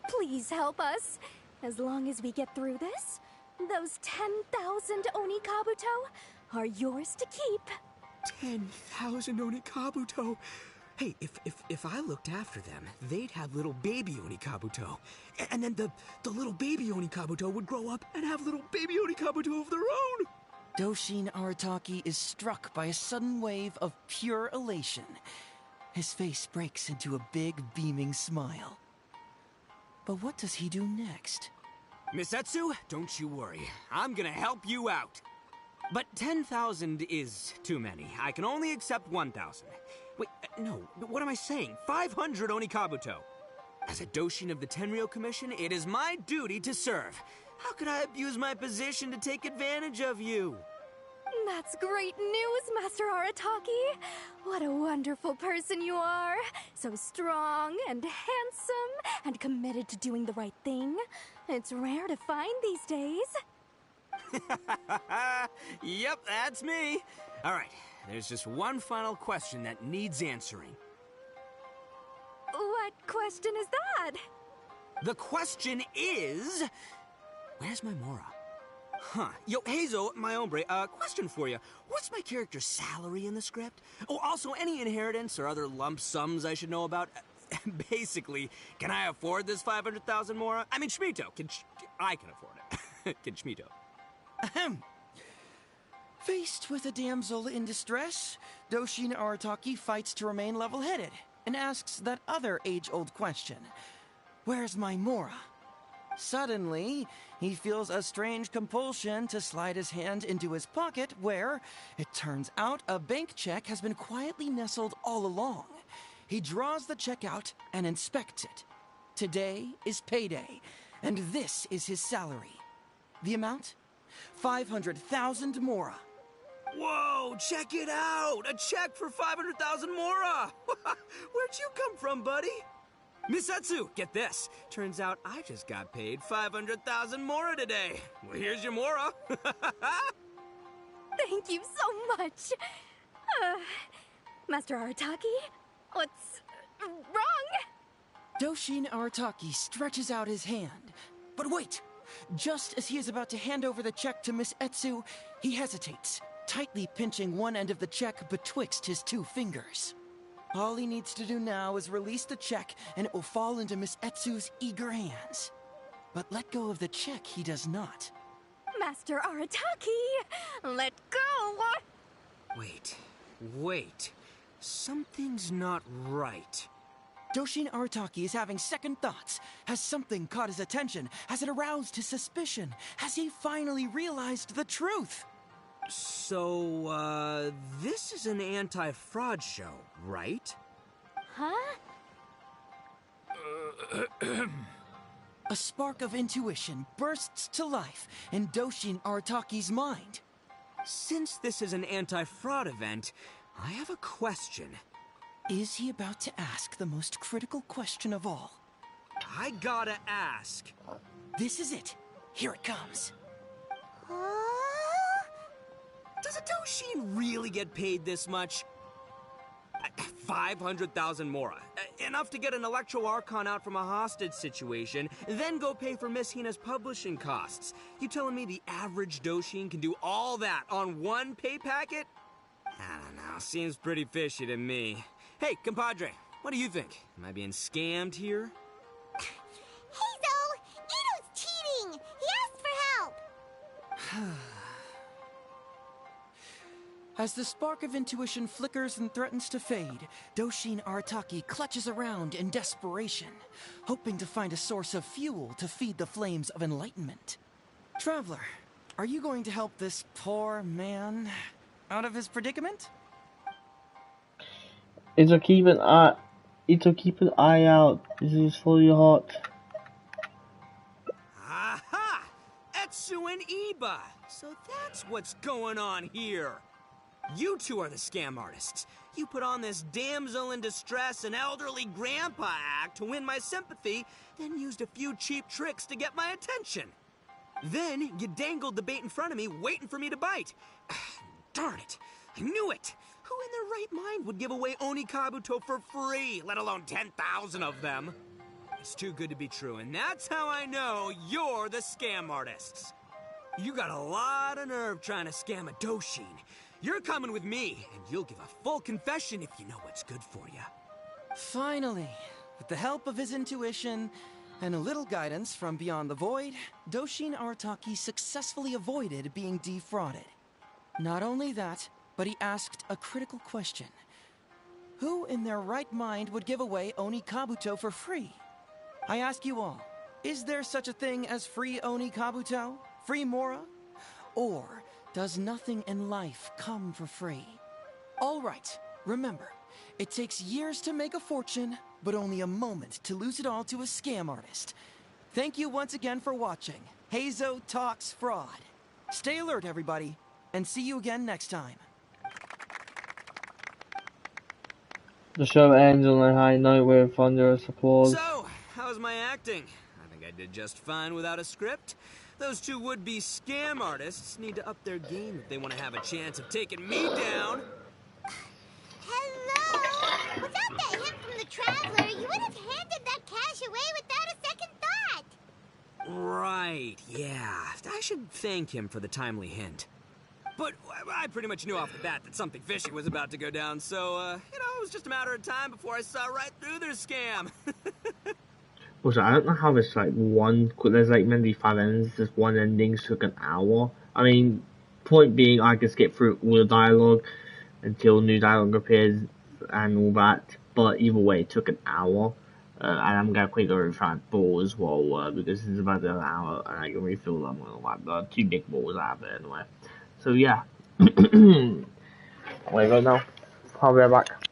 Please help us. As long as we get through this, those 10,000 Oni Kabuto are yours to keep. 10,000 Oni Kabuto? Hey, if I looked after them, they'd have little baby Oni Kabuto. And then the little baby Oni Kabuto would grow up and have little baby Oni Kabuto of their own. Doshin Arataki is struck by a sudden wave of pure elation. His face breaks into a big, beaming smile. But what does he do next? Miss Etsu, don't you worry. I'm gonna help you out. But 10,000 is too many. I can only accept 1,000. Wait, no, what am I saying? 500 Oni Kabuto. As a Doshin of the Tenryou Commission, it is my duty to serve. How could I abuse my position to take advantage of you? That's great news, Master Arataki. What a wonderful person you are. So strong and handsome and committed to doing the right thing. It's rare to find these days. Yep, that's me. All right, there's just one final question that needs answering. What question is that? The question is... Where's my Mora? Huh. Yo, Hazel, my hombre, question for you. What's my character's salary in the script? Oh, also, any inheritance or other lump sums I should know about? Basically, can I afford this 500,000 Mora? I mean, Schmito. I can afford it. Can Schmito? Ahem. Faced with a damsel in distress, Doshin Arataki fights to remain level-headed and asks that other age-old question. Where's my Mora? Suddenly, he feels a strange compulsion to slide his hand into his pocket where, it turns out, a bank check has been quietly nestled all along. He draws the check out and inspects it. Today is payday, and this is his salary. The amount? 500,000 Mora. Whoa, check it out! A check for 500,000 Mora! Where'd you come from, buddy? Miss Etsu, get this. Turns out I just got paid 500,000 Mora today. Well, here's your Mora. Thank you so much. Master Arataki, what's wrong? Doshin Arataki stretches out his hand. But wait! Just as he is about to hand over the check to Miss Etsu, he hesitates, tightly pinching one end of the check betwixt his two fingers. All he needs to do now is release the check, and it will fall into Miss Etsu's eager hands. But let go of the check he does not. Master Arataki, let go! Wait. Something's not right. Doshin Arataki is having second thoughts. Has something caught his attention? Has it aroused his suspicion? Has he finally realized the truth? So, this is an anti-fraud show, right? Huh? A spark of intuition bursts to life in Doshin Arataki's mind. Since this is an anti-fraud event, I have a question. Is he about to ask the most critical question of all? I gotta ask. This is it. Here it comes. Does a Doshin really get paid this much? 500,000 Mora. Enough to get an Electro Archon out from a hostage situation, then go pay for Miss Hina's publishing costs. You telling me the average Doshin can do all that on one pay packet? I don't know, seems pretty fishy to me. Hey, compadre, what do you think? Am I being scammed here? Hazel! Ito's cheating! He asked for help! As the spark of intuition flickers and threatens to fade, Doshin Arataki clutches around in desperation, hoping to find a source of fuel to feed the flames of enlightenment. Traveler, are you going to help this poor man? out of his predicament? It'll keep an eye out. This is for your heart. Aha! Etsu and Iba! So that's what's going on here. You two are the scam artists. You put on this damsel in distress and elderly grandpa act to win my sympathy, then used a few cheap tricks to get my attention. Then you dangled the bait in front of me, waiting for me to bite. Darn it! I knew it! Who in their right mind would give away Oni Kabuto for free, let alone 10,000 of them? It's too good to be true, and that's how I know you're the scam artists. You got a lot of nerve trying to scam a Doshin. You're coming with me, and you'll give a full confession if you know what's good for you. Finally, with the help of his intuition and a little guidance from beyond the void, Doshin Arataki successfully avoided being defrauded. Not only that, but he asked a critical question. Who in their right mind would give away Oni Kabuto for free? I ask you all, is there such a thing as free Oni Kabuto? Free Mora? Or does nothing in life come for free? All right, remember, it takes years to make a fortune, but only a moment to lose it all to a scam artist. Thank you once again for watching Heizo Talks Fraud. Stay alert, everybody, and see you again next time. The show ends on a high note with thunderous applause. So, how's my acting? I think I did just fine without a script. Those two would-be scam artists need to up their game if they want to have a chance of taking me down. Hello? Without that hint from the Traveler, you would have handed that cash away without a second thought. Right, yeah. I should thank him for the timely hint. But I pretty much knew off the bat that something fishy was about to go down, so, it was just a matter of time before I saw right through their scam. Also, I don't know how there's there's like maybe 5 endings, just one ending took an hour. I mean, point being, I could skip through all the dialogue until new dialogue appears and all that, but either way, it took an hour. And I'm gonna quickly try and ball as well, because it's about an hour, and I can refill them with like the 2 big balls out of it anyway. So yeah, I'm gonna go now. I'll be right back.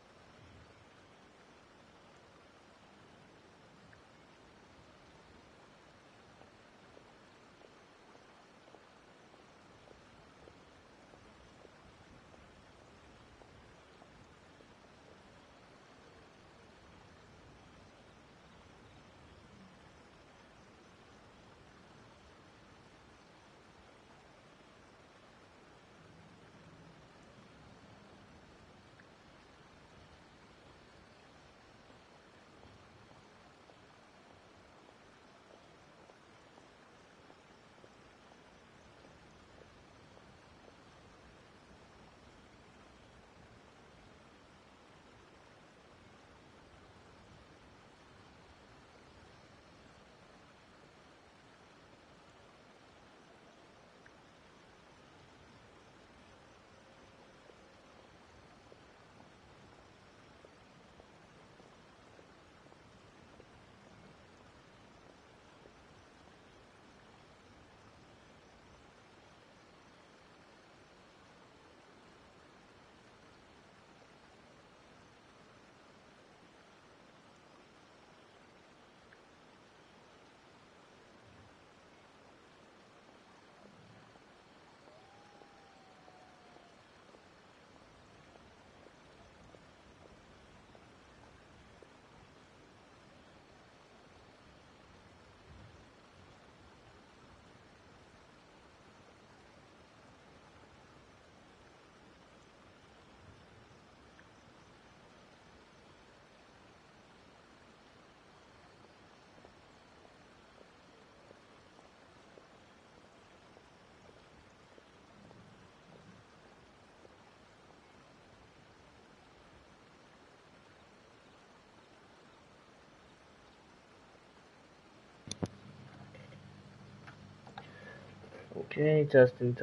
Okay, testing.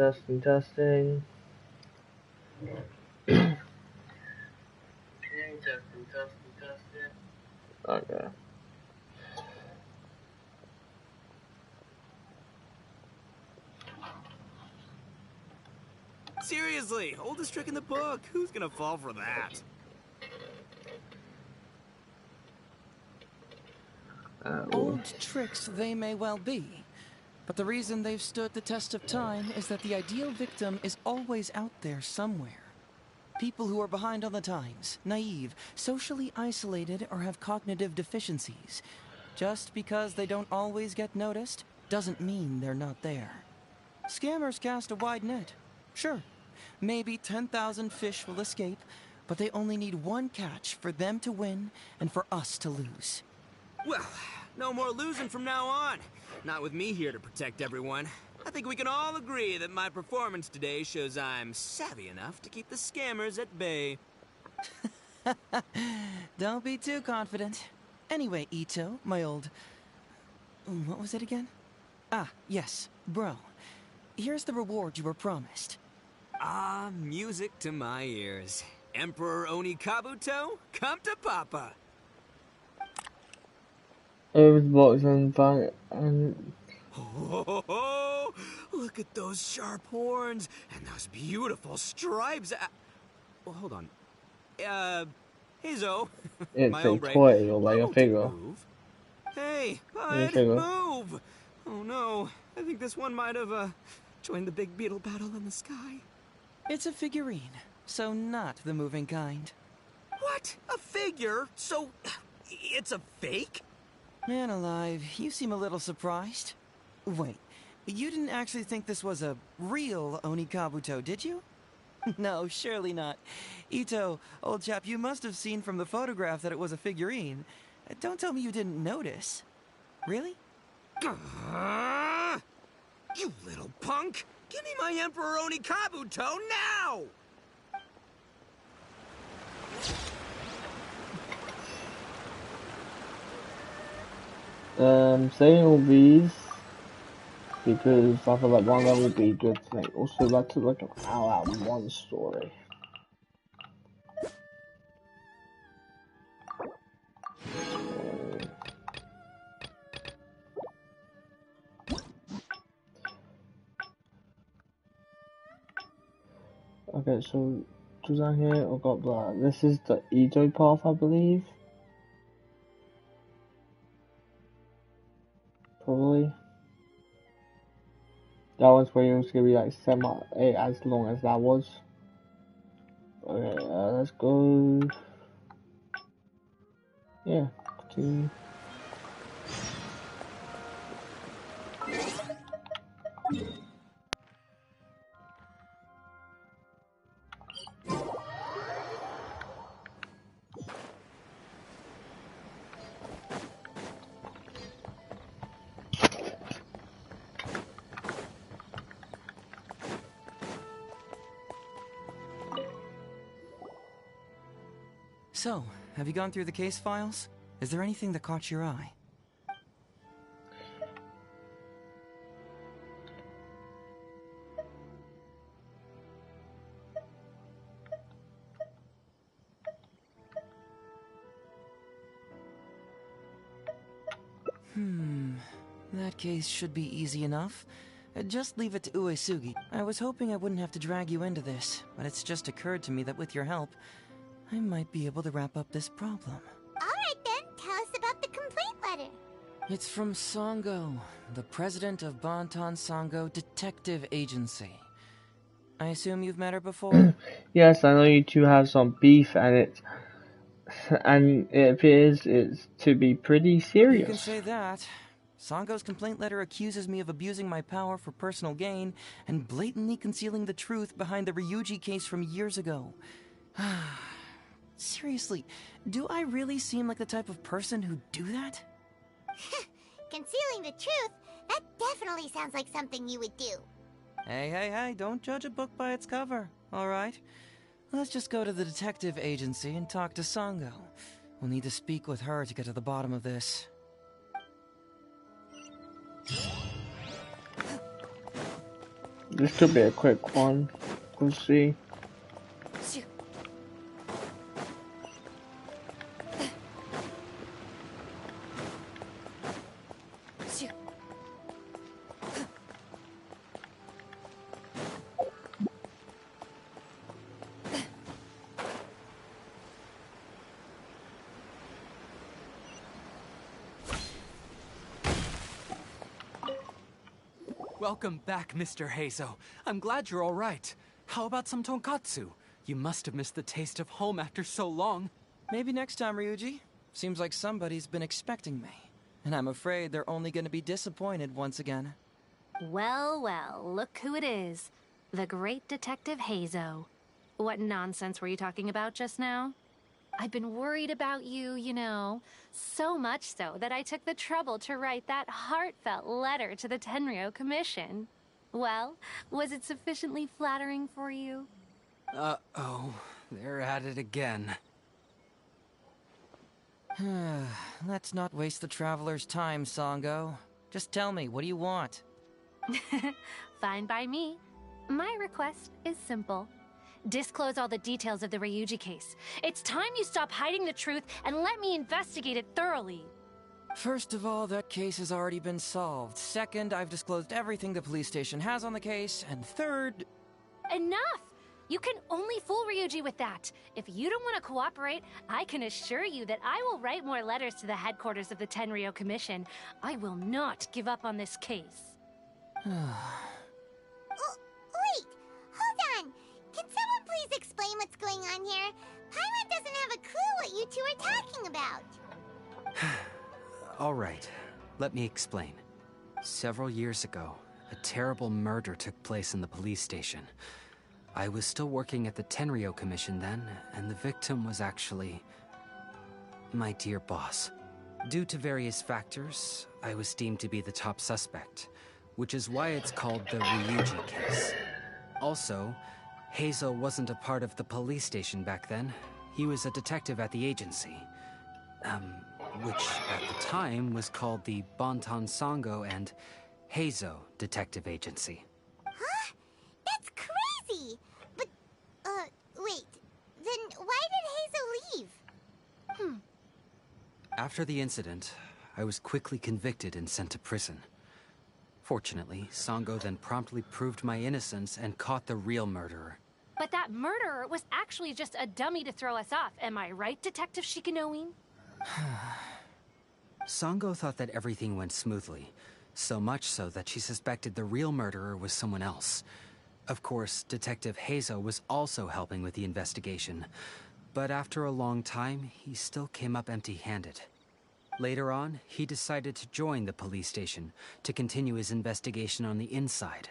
Okay. Seriously, oldest trick in the book. Who's gonna fall for that? Old tricks they may well be, but the reason they've stood the test of time is that the ideal victim is always out there somewhere. People who are behind on the times, naive, socially isolated, or have cognitive deficiencies. Just because they don't always get noticed doesn't mean they're not there. Scammers cast a wide net. Sure, maybe 10,000 fish will escape, but they only need one catch for them to win and for us to lose. Well, no more losing from now on. Not with me here to protect everyone. I think we can all agree that my performance today shows I'm savvy enough to keep the scammers at bay. Don't be too confident. Anyway, Ito, my old... What was it again? Ah, yes, bro. Here's the reward you were promised. Ah, music to my ears. Emperor Oni Kabuto, come to Papa. Box and Oh, look at those sharp horns and those beautiful stripes. Well, hold on. Hazo. It's a toy or like a figure. Hey, bud, move! Oh no, I think this one might have joined the big beetle battle in the sky. It's a figurine, so not the moving kind. What? A figure? So, it's a fake? Man alive, you seem a little surprised. Wait, you didn't actually think this was a real Oni Kabuto, did you? No, surely not. Ito, old chap, you must have seen from the photograph that it was a figurine. Don't tell me you didn't notice. Really? You little punk! Give me my Emperor Oni Kabuto now! Saying all these because I feel like one of them would be good to make. Also, that took like an hour out of one story. Okay, so down here I've got that. This is the Edo path, I believe. Probably. That one's where it was gonna be like as long as that was. Okay, let's go. Yeah, continue. So, have you gone through the case files? Is there anything that caught your eye? That case should be easy enough. Just leave it to Uesugi. I was hoping I wouldn't have to drag you into this, but it's just occurred to me that with your help, I might be able to wrap up this problem. Alright then, tell us about the complaint letter. It's from Sango, the president of Bantan Sango Detective Agency. I assume you've met her before? Yes, I know you two have some beef, and it appears it's to be pretty serious. You can say that. Sango's complaint letter accuses me of abusing my power for personal gain and blatantly concealing the truth behind the Ryuji case from years ago. Seriously, do I really seem like the type of person who'd do that? Concealing the truth? That definitely sounds like something you would do. Hey, don't judge a book by its cover, alright? Let's just go to the detective agency and talk to Sango. We'll need to speak with her to get to the bottom of this. This could be a quick one. We'll see. Welcome back, Mr. Heizo. I'm glad you're all right. How about some tonkatsu? You must have missed the taste of home after so long. Maybe next time, Ryuji. Seems like somebody's been expecting me. And I'm afraid they're only gonna be disappointed once again. Well, well, look who it is. The great Detective Heizo. What nonsense were you talking about just now? I've been worried about you, you know. So much so that I took the trouble to write that heartfelt letter to the Tenryou Commission. Well, was it sufficiently flattering for you? Uh-oh. They're at it again. Let's not waste the traveler's time, Sango. Just tell me, what do you want? Fine by me. My request is simple. Disclose all the details of the Ryuji case. It's time you stop hiding the truth and let me investigate it thoroughly. First of all, that case has already been solved. Second, I've disclosed everything the police station has on the case. And third... Enough! You can only fool Ryuji with that. If you don't want to cooperate, I can assure you that I will write more letters to the headquarters of the Tenryou Commission. I will not give up on this case. Wait! Hold on! Can someone please explain what's going on here? Paimon doesn't have a clue what you two are talking about. All right, let me explain. Several years ago, a terrible murder took place in the police station. I was still working at the Tenryou Commission then, and the victim was actually my dear boss. Due to various factors, I was deemed to be the top suspect, which is why it's called the Ryuji case. Also, Heizo wasn't a part of the police station back then. He was a detective at the agency, which at the time was called the Bonton Sango and Heizo Detective Agency. Huh? That's crazy! But, wait. Then why did Heizo leave? After the incident, I was quickly convicted and sent to prison. Fortunately, Sango then promptly proved my innocence and caught the real murderer. But that murderer was actually just a dummy to throw us off. Am I right, Detective Shikanoin? Sango thought that everything went smoothly, so much so that she suspected the real murderer was someone else. Of course, Detective Heizo was also helping with the investigation, but after a long time, he still came up empty-handed. Later on, he decided to join the police station to continue his investigation on the inside,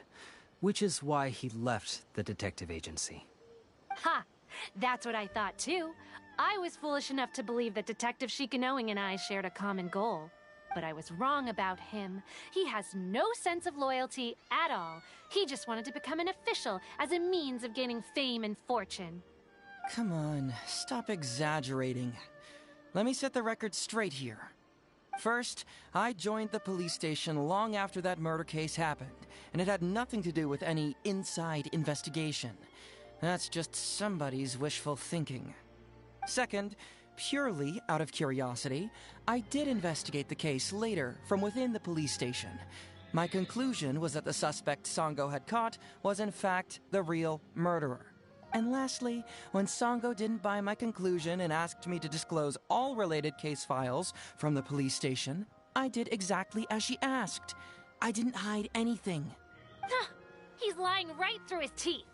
which is why he left the detective agency. Ha! That's what I thought too. I was foolish enough to believe that Detective Shikanoing and I shared a common goal. But I was wrong about him. He has no sense of loyalty at all. He just wanted to become an official as a means of gaining fame and fortune. Come on, stop exaggerating. Let me set the record straight here. First, I joined the police station long after that murder case happened, and it had nothing to do with any inside investigation. That's just somebody's wishful thinking. Second, purely out of curiosity, I did investigate the case later from within the police station. My conclusion was that the suspect Sango had caught was in fact the real murderer. And lastly, when Sango didn't buy my conclusion and asked me to disclose all related case files from the police station, I did exactly as she asked. I didn't hide anything. He's lying right through his teeth.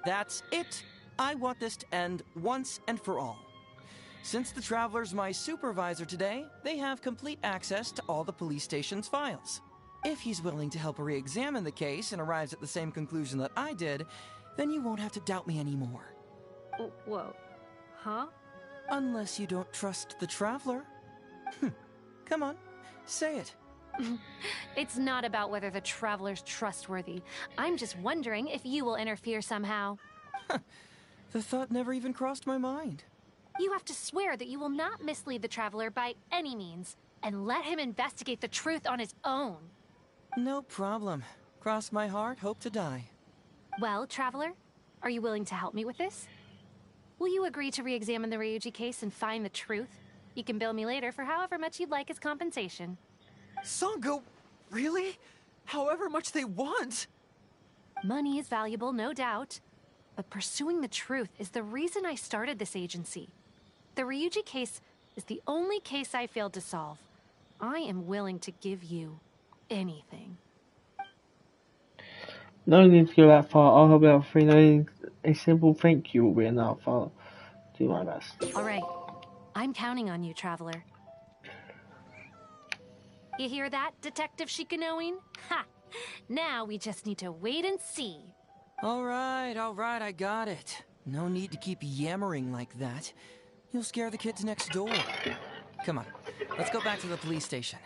That's it. I want this to end once and for all. Since the Traveler's my supervisor today, they have complete access to all the police station's files. If he's willing to help re-examine the case and arrives at the same conclusion that I did, then you won't have to doubt me anymore. Whoa. Huh? Unless you don't trust the Traveler. Come on, say it. It's not about whether the Traveler's trustworthy. I'm just wondering if you will interfere somehow. The thought never even crossed my mind. You have to swear that you will not mislead the Traveler by any means, and let him investigate the truth on his own. No problem. Cross my heart, hope to die. Well, Traveler, are you willing to help me with this? Will you agree to re-examine the Ryuji case and find the truth? You can bill me later for however much you'd like as compensation. Sango, really? However much they want? Money is valuable, no doubt. But pursuing the truth is the reason I started this agency. The Ryuji case is the only case I failed to solve. I am willing to give you anything. No need to go that far. I'll help out free. No need. A simple thank you will be enough. I'll do my best. All right. I'm counting on you, Traveler. You hear that, Detective Shikanoin? Ha! Now we just need to wait and see. All right, I got it. No need to keep yammering like that. You'll scare the kids next door. Come on, let's go back to the police station.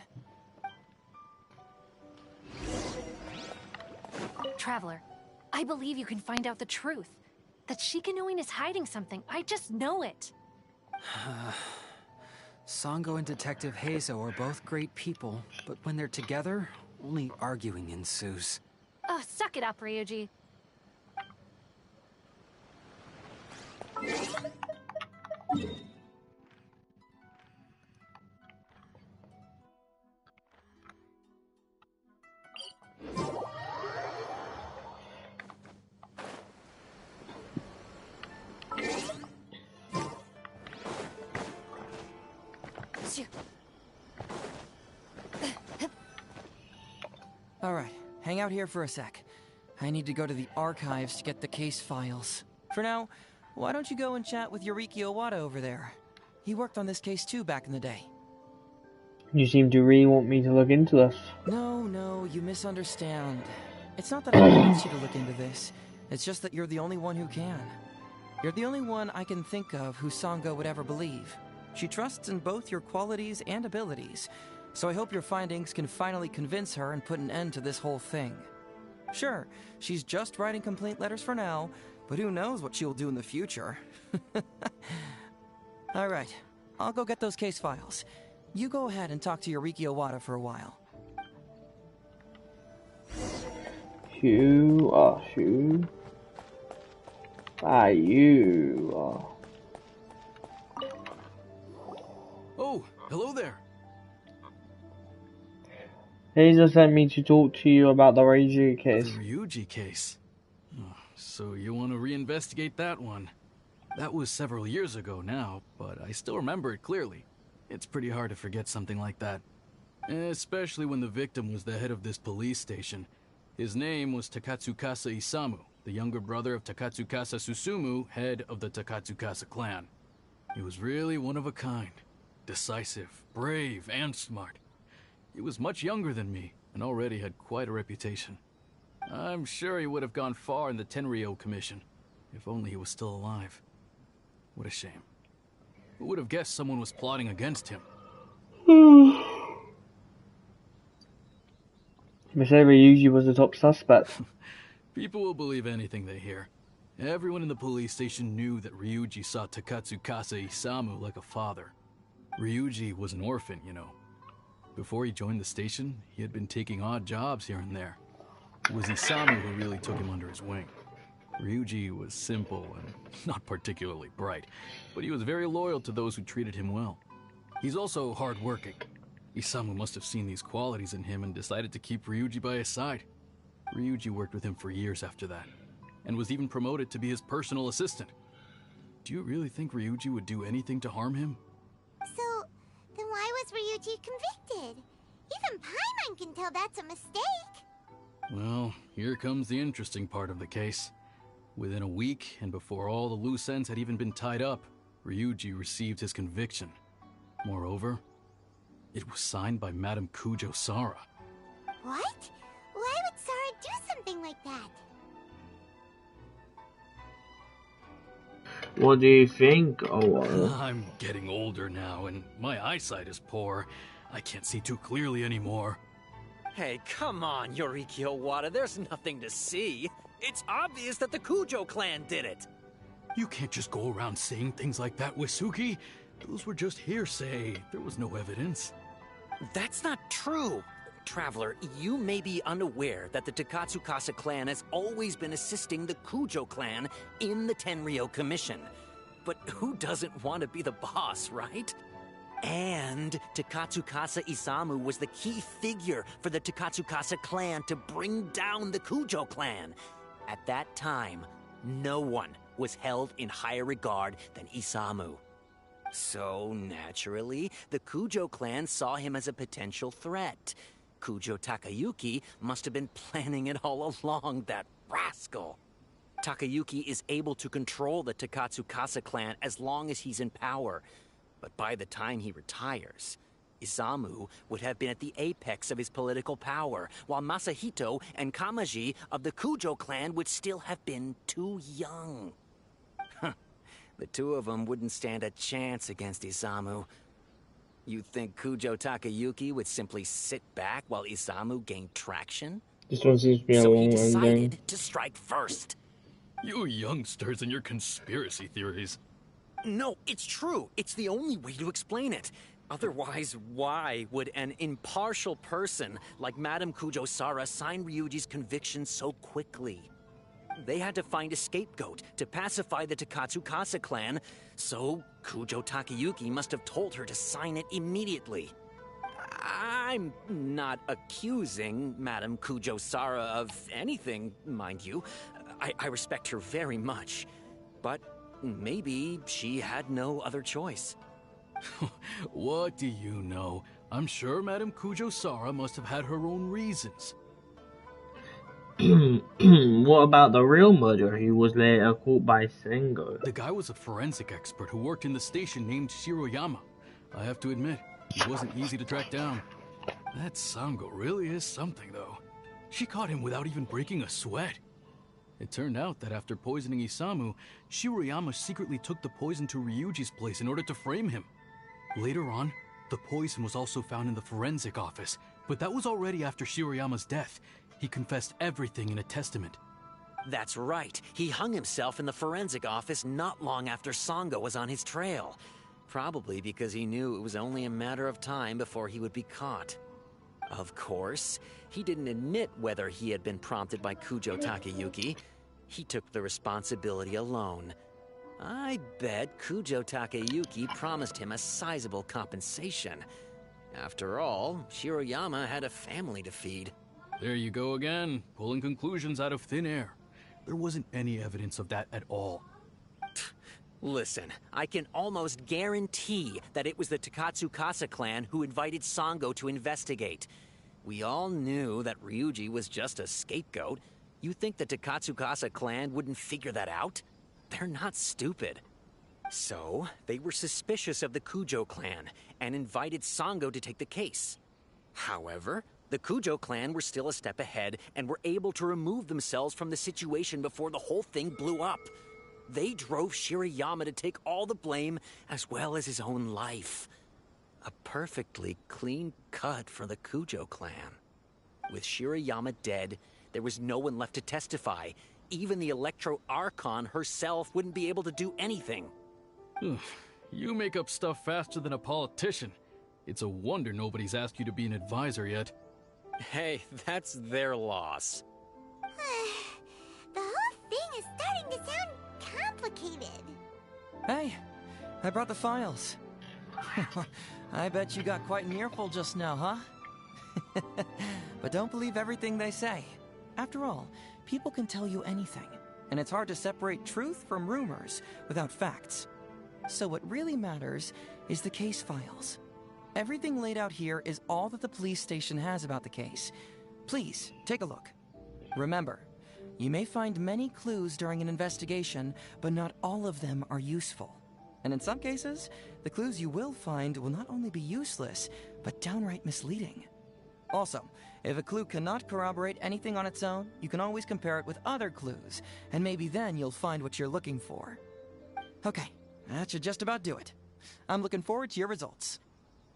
Traveler, I believe you can find out the truth. That Shikanoin is hiding something. I just know it. Sango and Detective Heizo are both great people, but when they're together, only arguing ensues. Oh, suck it up, Ryuji. All right, hang out here for a sec. I need to go to the archives to get the case files. For now, why don't you go and chat with Yoriki Owada over there? He worked on this case too back in the day. You seem to really want me to look into this. No, you misunderstand. It's not that I want you to look into this. It's just that you're the only one who can. You're the only one I can think of who Sango would ever believe. She trusts in both your qualities and abilities, so I hope your findings can finally convince her and put an end to this whole thing. Sure, she's just writing complaint letters for now, but who knows what she'll do in the future. All right, I'll go get those case files. You go ahead and talk to Yoriki Owada for a while. You are who? You are. Oh, hello there. Heizo sent me to talk to you about the Ryuji case. The Ryuji case? Oh, so you want to reinvestigate that one? That was several years ago now, but I still remember it clearly. It's pretty hard to forget something like that. Especially when the victim was the head of this police station. His name was Takatsukasa Isamu, the younger brother of Takatsukasa Susumu, head of the Takatsukasa clan. He was really one of a kind. Decisive, brave, and smart. He was much younger than me, and already had quite a reputation. I'm sure he would have gone far in the Tenryou Commission, if only he was still alive. What a shame. Who would have guessed someone was plotting against him? They say Ryuji was the top suspect. People will believe anything they hear. Everyone in the police station knew that Ryuji saw Takatsukasa Isamu like a father. Ryuji was an orphan, you know. Before he joined the station, he had been taking odd jobs here and there. It was Isamu who really took him under his wing. Ryuji was simple and not particularly bright, but he was very loyal to those who treated him well. He's also hard-working. Isamu must have seen these qualities in him and decided to keep Ryuji by his side. Ryuji worked with him for years after that, and was even promoted to be his personal assistant. Do you really think Ryuji would do anything to harm him? So, then why was Ryuji convicted? Even Paimon can tell that's a mistake. Well, here comes the interesting part of the case. Within a week, and before all the loose ends had even been tied up, Ryuji received his conviction. Moreover, it was signed by Madame Kujo-Sara. What? Why would Sara do something like that? What do you think, Owada? I'm getting older now, and my eyesight is poor. I can't see too clearly anymore. Hey, come on, Yoriki Owada, there's nothing to see. It's obvious that the Kujo clan did it. You can't just go around saying things like that, Wisuki. Those were just hearsay. There was no evidence. That's not true. Traveler, you may be unaware that the Takatsukasa clan has always been assisting the Kujo clan in the Tenryou Commission. But who doesn't want to be the boss, right? And Takatsukasa Isamu was the key figure for the Takatsukasa clan to bring down the Kujo clan. At that time, no one was held in higher regard than Isamu. So, naturally, the Kujo clan saw him as a potential threat. Kujo Takayuki must have been planning it all along, that rascal. Takayuki is able to control the Takatsukasa clan as long as he's in power. But by the time he retires, Isamu would have been at the apex of his political power, while Masahito and Kamaji of the Kujo clan would still have been too young. The two of them wouldn't stand a chance against Isamu. You think Kujo Takayuki would simply sit back while Isamu gained traction? This one seems to be a So long he decided ending. to strike first. You youngsters and your conspiracy theories. No, it's true. It's the only way to explain it. Otherwise, why would an impartial person like Madame Kujo-Sara sign Ryuji's conviction so quickly? They had to find a scapegoat to pacify the Takatsukasa clan, so Kujo Takayuki must have told her to sign it immediately. I'm not accusing Madame Kujo-Sara of anything, mind you. I respect her very much. But maybe she had no other choice. What do you know? I'm sure Madame Kujo-Sara must have had her own reasons. What about the real murderer who was later caught by Sengo? The guy was a forensic expert who worked in the station named Shiroyama. I have to admit, he wasn't easy to track down. That Sango really is something, though. She caught him without even breaking a sweat. It turned out that after poisoning Isamu, Shiroyama secretly took the poison to Ryuji's place in order to frame him. Later on, the poison was also found in the forensic office, but that was already after Shiroyama's death. He confessed everything in a testament. That's right. He hung himself in the forensic office not long after Sango was on his trail. Probably because he knew it was only a matter of time before he would be caught. Of course, he didn't admit whether he had been prompted by Kujo Takayuki. He took the responsibility alone. I bet Kujo Takayuki promised him a sizable compensation. After all, Shiroyama had a family to feed. There you go again, pulling conclusions out of thin air. There wasn't any evidence of that at all. Listen, I can almost guarantee that it was the Takatsukasa clan who invited Sango to investigate. We all knew that Ryuji was just a scapegoat. You think the Takatsukasa clan wouldn't figure that out? They're not stupid. So, they were suspicious of the Kujo clan and invited Sango to take the case. However, the Kujo clan were still a step ahead and were able to remove themselves from the situation before the whole thing blew up. They drove Shiroyama to take all the blame as well as his own life. A perfectly clean cut for the Kujo clan. With Shiroyama dead, there was no one left to testify. Even the Electro Archon herself wouldn't be able to do anything. You make up stuff faster than a politician. It's a wonder nobody's asked you to be an advisor yet. Hey, that's their loss. The whole thing is starting to sound complicated. Hey, I brought the files. I bet you got quite an earful just now, huh? But don't believe everything they say. After all, people can tell you anything, and it's hard to separate truth from rumors without facts. So what really matters is the case files. Everything laid out here is all that the police station has about the case. Please, take a look. Remember, you may find many clues during an investigation, but not all of them are useful. And in some cases, the clues you will find will not only be useless, but downright misleading. Also, if a clue cannot corroborate anything on its own, you can always compare it with other clues, and maybe then you'll find what you're looking for. Okay, that should just about do it. I'm looking forward to your results.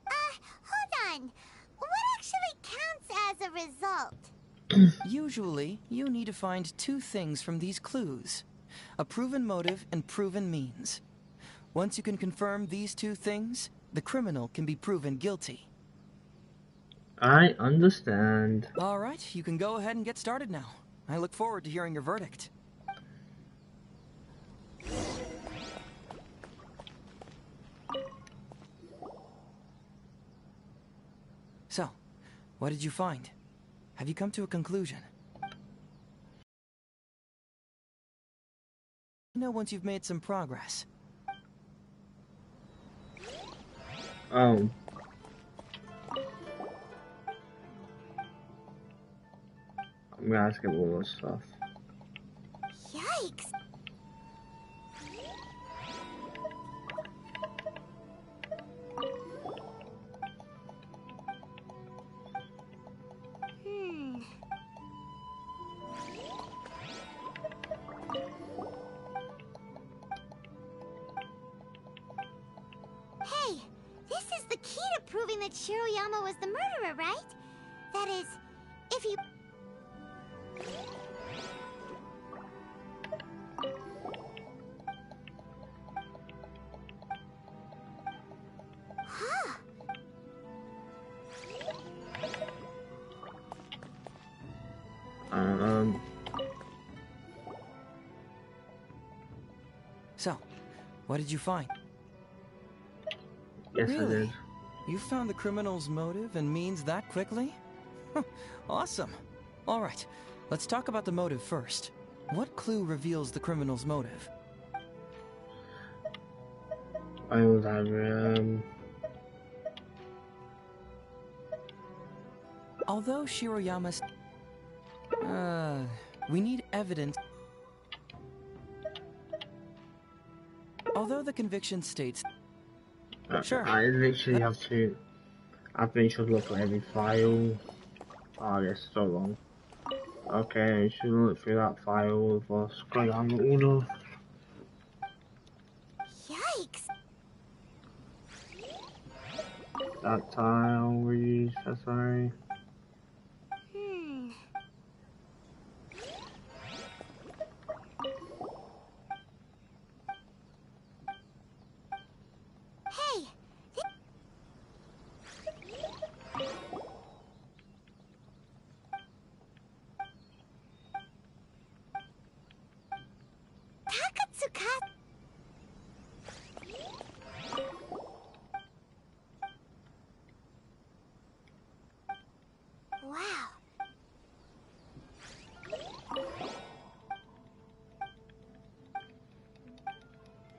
Hold on. What actually counts as a result? Usually, you need to find two things from these clues. A proven motive and proven means. Once you can confirm these two things, the criminal can be proven guilty. I understand. All right, you can go ahead and get started now. I look forward to hearing your verdict. So, what did you find? Have you come to a conclusion? You know once you've made some progress. I'm gonna ask him all this stuff. Yikes! Hey, this is the key to proving that Shiroyama was the murderer, right? That is, if you... Huh. So, what did you find? Yes, really? I did. You found the criminal's motive and means that quickly? Awesome. All right, let's talk about the motive first. What clue reveals the criminal's motive? I would have, Although Shiroyama's... we need evidence. Although the conviction states... Sure. I literally have to... I've been sure to look at every file. Oh, that's so long. Okay, I should look through that file for Shiroyama Uno. Yikes! That tile we used, sorry. Hey! Takatsuka! Wow.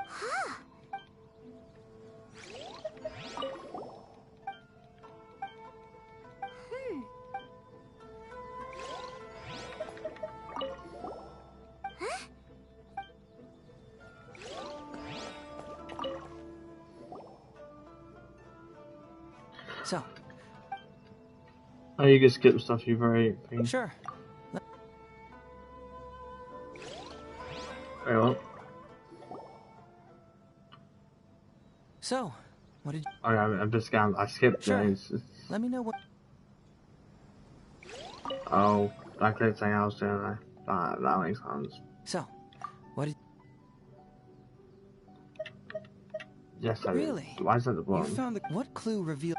Huh. Huh? So, Oh, you can skip stuff you very think. sure. Very well. So, what did you... Oh, yeah, I'm just scanned. I skipped Sure. those. Let me know what... Oh, I clicked something else, didn't I? That makes sense. So, what did... Yes, I Really? did. Why is that the You bottom? found the... What clue revealed...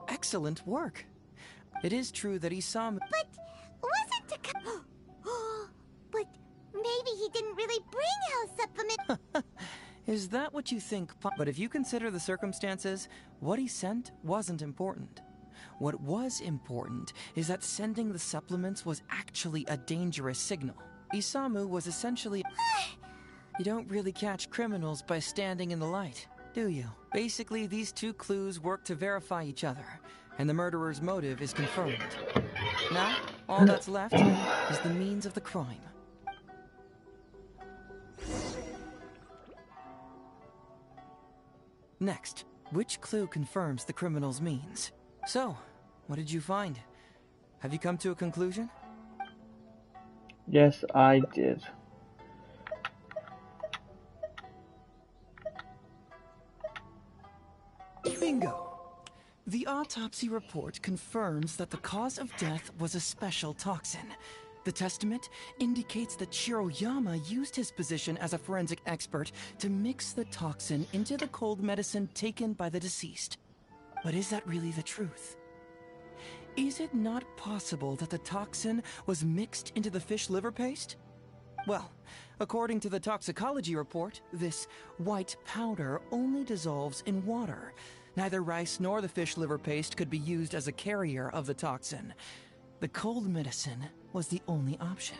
Excellent work. It is true that he saw me... But wasn't Taka... But maybe he didn't really bring health supplement... Is that what you think? But if you consider the circumstances, what he sent wasn't important. What was important is that sending the supplements was actually a dangerous signal. Isamu was essentially... You don't really catch criminals by standing in the light, do you? Basically, these two clues work to verify each other, and the murderer's motive is confirmed. Now, all that's left is the means of the crime. Next, which clue confirms the criminal's means? So, what did you find? Have you come to a conclusion? Yes, I did. Bingo! The autopsy report confirms that the cause of death was a special toxin. The testament indicates that Shiroyama used his position as a forensic expert to mix the toxin into the cold medicine taken by the deceased. But is that really the truth? Is it not possible that the toxin was mixed into the fish liver paste? Well, according to the toxicology report, this white powder only dissolves in water. Neither rice nor the fish liver paste could be used as a carrier of the toxin. The cold medicine was the only option.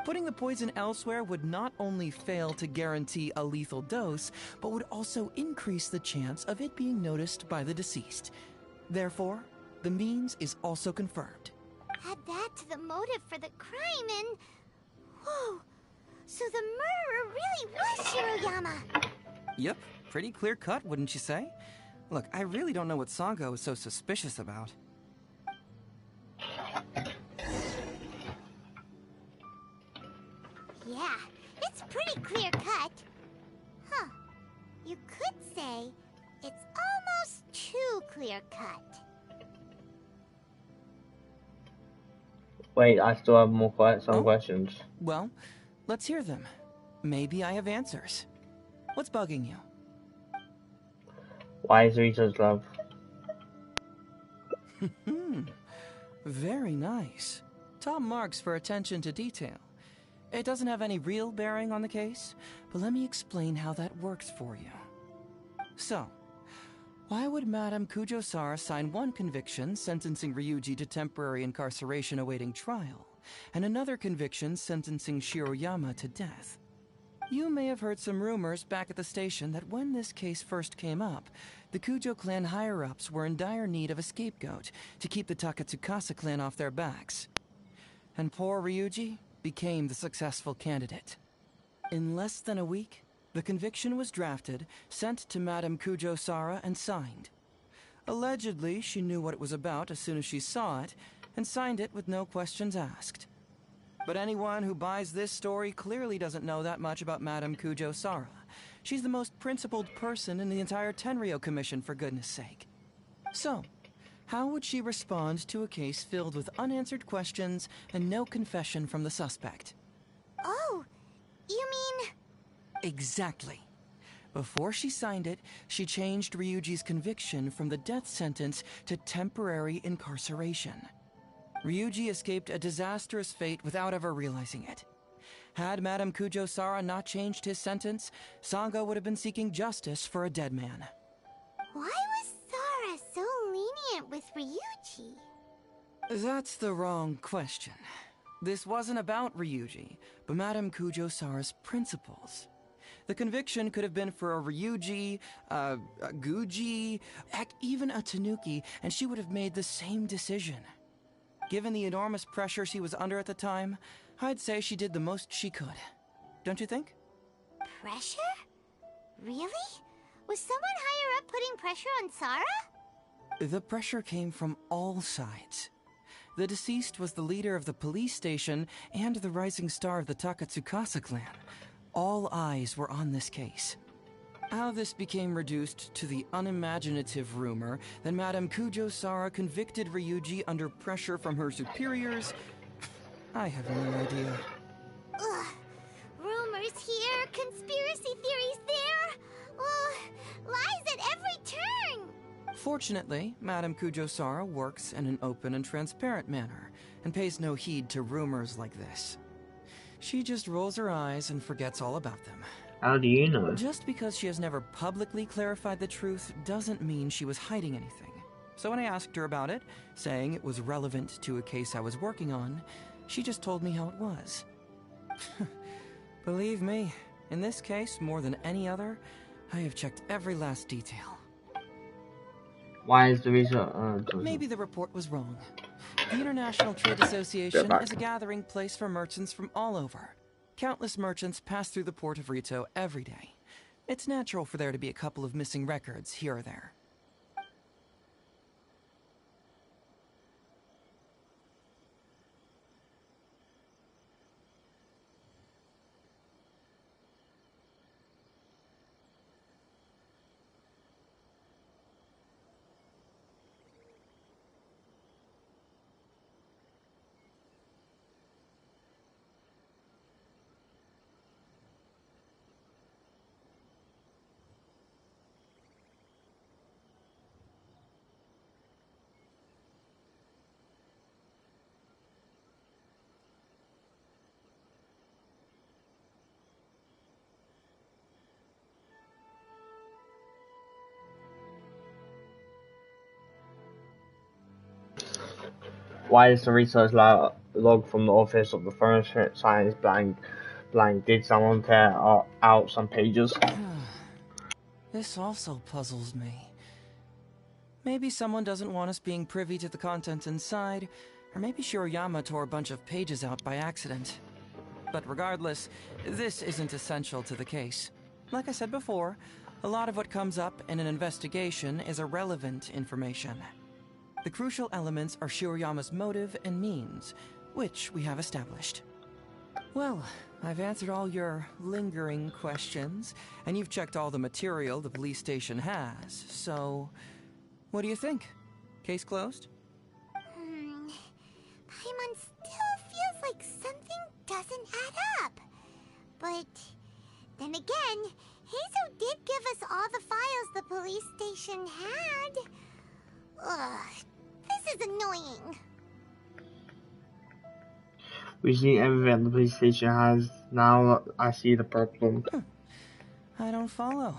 Putting the poison elsewhere would not only fail to guarantee a lethal dose, but would also increase the chance of it being noticed by the deceased. Therefore, The means is also confirmed. Add that to the motive for the crime and... Whoa! So the murderer really was Shiroyama! Yep, pretty clear cut, wouldn't you say? Look, I really don't know what Sango is so suspicious about. Yeah, it's pretty clear cut. Huh. You could say it's almost too clear cut. Wait, I still have some questions. Well, let's hear them. Maybe I have answers. What's bugging you? Why is Rita's love? Very nice. Top marks for attention to detail. It doesn't have any real bearing on the case, but let me explain how that works for you. So, why would Madame Kujo-Sara sign one conviction sentencing Ryuji to temporary incarceration awaiting trial, and another conviction sentencing Shiroyama to death? You may have heard some rumors back at the station that when this case first came up, the Kujo clan higher-ups were in dire need of a scapegoat to keep the Takatsukasa clan off their backs. And poor Ryuji became the successful candidate. In less than a week, the conviction was drafted, sent to Madame Kujo-Sara, and signed. Allegedly, she knew what it was about as soon as she saw it, and signed it with no questions asked. But anyone who buys this story clearly doesn't know that much about Madame Kujo-Sara. She's the most principled person in the entire Tenryou Commission, for goodness sake. So, how would she respond to a case filled with unanswered questions and no confession from the suspect? Oh, you mean... Exactly. Before she signed it, she changed Ryuji's conviction from the death sentence to temporary incarceration. Ryuji escaped a disastrous fate without ever realizing it. Had Madame Kujo-Sara not changed his sentence, Sango would have been seeking justice for a dead man. Why was Sara so lenient with Ryuji? That's the wrong question. This wasn't about Ryuji, but Madame Kujo-Sara's principles. The conviction could have been for a Ryuji, a Guji, heck, even a Tanuki, and she would have made the same decision. Given the enormous pressure she was under at the time, I'd say she did the most she could. Don't you think? Pressure? Really? Was someone higher up putting pressure on Sara? The pressure came from all sides. The deceased was the leader of the police station and the rising star of the Takatsukasa clan. All eyes were on this case. How this became reduced to the unimaginative rumor that Madame Kujo-Sara convicted Ryuji under pressure from her superiors, I have no idea. Ugh. Rumors here, conspiracy theories there. Lies at every turn. Fortunately, Madame Kujo-Sara works in an open and transparent manner and pays no heed to rumors like this. She just rolls her eyes and forgets all about them. How do you know? Just because she has never publicly clarified the truth doesn't mean she was hiding anything. So when I asked her about it, saying it was relevant to a case I was working on, she just told me how it was. Believe me, in this case, more than any other, I have checked every last detail. Why is the reason? Maybe the report was wrong. The International Trade Association is a gathering place for merchants from all over. Countless merchants pass through the port of Rito every day. It's natural for there to be a couple of missing records here or there. Why is the research log from the office of the forensic science blank? Did someone tear out some pages? This also puzzles me. Maybe someone doesn't want us being privy to the contents inside, or maybe Shiroyama tore a bunch of pages out by accident. But regardless, this isn't essential to the case. Like I said before, a lot of what comes up in an investigation is irrelevant information. The crucial elements are Shiroyama's motive and means, which we have established. Well, I've answered all your lingering questions, and you've checked all the material the police station has, so... what do you think? Case closed? Paimon still feels like something doesn't add up. But then again, Heizo did give us all the files the police station had. Ugh, this is annoying. We see everything the police station has. Now I see the problem. I don't follow.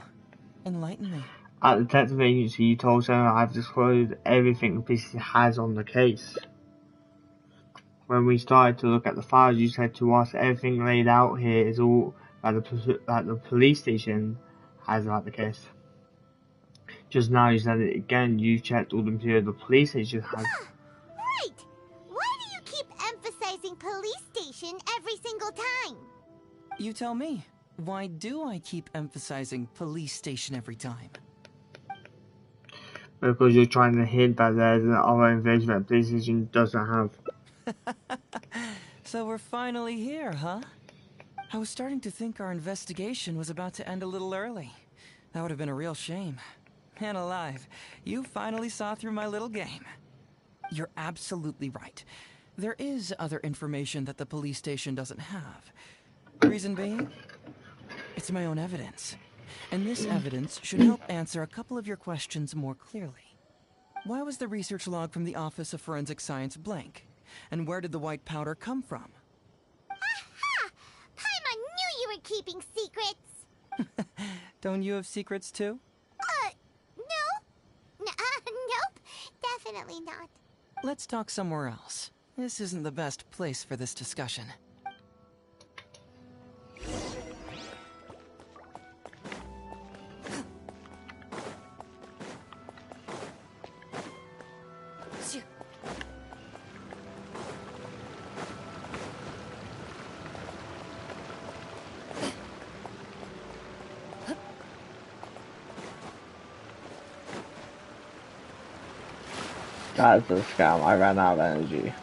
Enlighten me. At the detective agency, you told them I've disclosed everything the police has on the case. When we started to look at the files, you said to us everything laid out here is all that the police station has about the case. Just now you said it again, you checked all the material the police station has. Right! Why do you keep emphasizing police station every single time? You tell me. Why do I keep emphasizing police station every time? Because you're trying to hint that there's other information that the police station doesn't have. So we're finally here, huh? I was starting to think our investigation was about to end a little early. That would have been a real shame. Man alive, you finally saw through my little game. You're absolutely right. There is other information that the police station doesn't have. Reason being? It's my own evidence. And this evidence should help answer a couple of your questions more clearly. Why was the research log from the Office of Forensic Science blank? And where did the white powder come from? Aha! Paimon knew you were keeping secrets! Don't you have secrets too? No. Nope. Definitely not. Let's talk somewhere else. This isn't the best place for this discussion. That's a scam. I ran out of energy.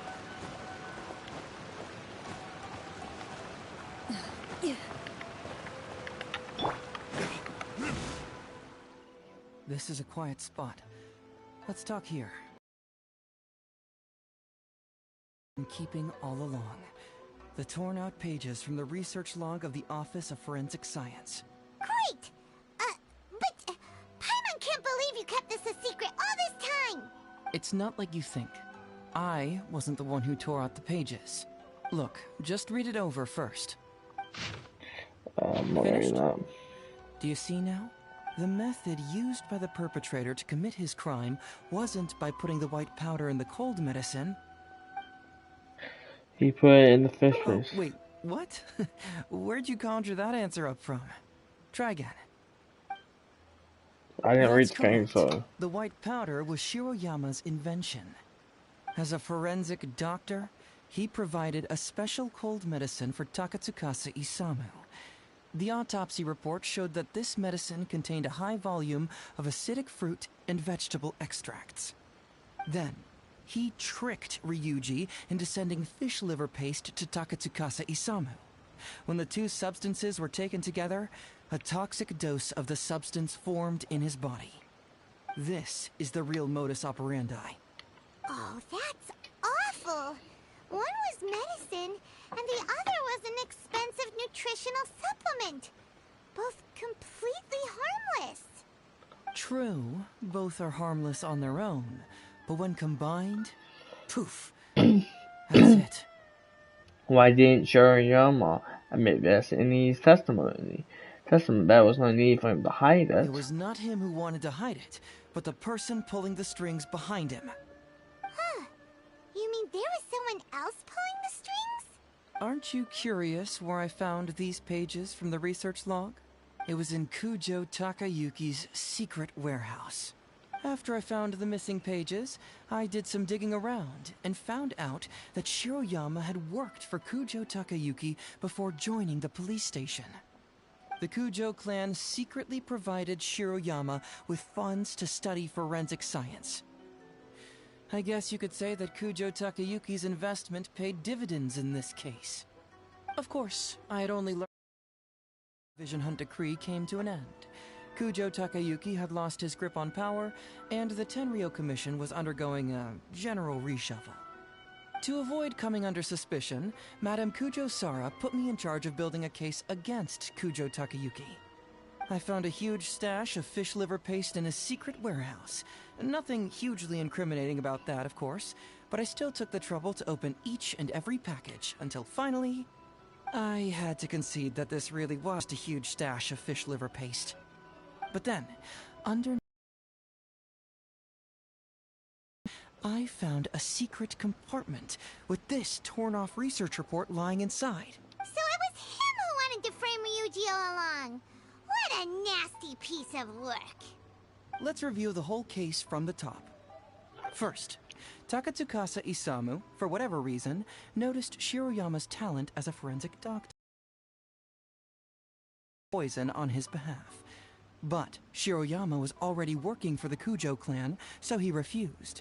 This is a quiet spot. Let's talk here. I'm keeping all along. The torn out pages from the research log of the Office of Forensic Science. Great! But Paimon can't believe you kept this a secret all this time! It's not like you think. I wasn't the one who tore out the pages. Look, just read it over first. Finished? Do you see now? The method used by the perpetrator to commit his crime wasn't by putting the white powder in the cold medicine. He put it in the fish Oh, wait, what? Where'd you conjure that answer up from? Try again. I didn't read the game, correct. so... The white powder was Shiroyama's invention. As a forensic doctor, he provided a special cold medicine for Takatsukasa Isamu. The autopsy report showed that this medicine contained a high volume of acidic fruit and vegetable extracts. Then, he tricked Ryuji into sending fish liver paste to Takatsukasa Isamu. When the two substances were taken together, a toxic dose of the substance formed in his body. This is the real modus operandi. Oh, that's awful! One was medicine, and the other was an expensive nutritional supplement. Both completely harmless. True, both are harmless on their own, but when combined, poof, that's it. Why didn't Shiroyama admit this in his testimony? There was no need for him to hide it. It was not him who wanted to hide it, but the person pulling the strings behind him. Huh. You mean there was someone else pulling the strings? Aren't you curious where I found these pages from the research log? It was in Kujo Takayuki's secret warehouse. After I found the missing pages, I did some digging around and found out that Shiroyama had worked for Kujo Takayuki before joining the police station. The Kujo clan secretly provided Shiroyama with funds to study forensic science. I guess you could say that Kujo Takayuki's investment paid dividends in this case. Of course, I had only learned the Vision Hunt decree came to an end. Kujo Takayuki had lost his grip on power, and the Tenryou Commission was undergoing a general reshuffle. To avoid coming under suspicion, Madame Kujo-Sara put me in charge of building a case against Kujo Takayuki. I found a huge stash of fish liver paste in a secret warehouse. Nothing hugely incriminating about that, of course, but I still took the trouble to open each and every package until finally, I had to concede that this really was a huge stash of fish liver paste. But then, I found a secret compartment with this torn-off research report lying inside. So it was him who wanted to frame Ryuji all along. What a nasty piece of work. Let's review the whole case from the top. First, Takatsukasa Isamu, for whatever reason, noticed Shiroyama's talent as a forensic doctor. Poison on his behalf. But Shiroyama was already working for the Kujo clan, so he refused.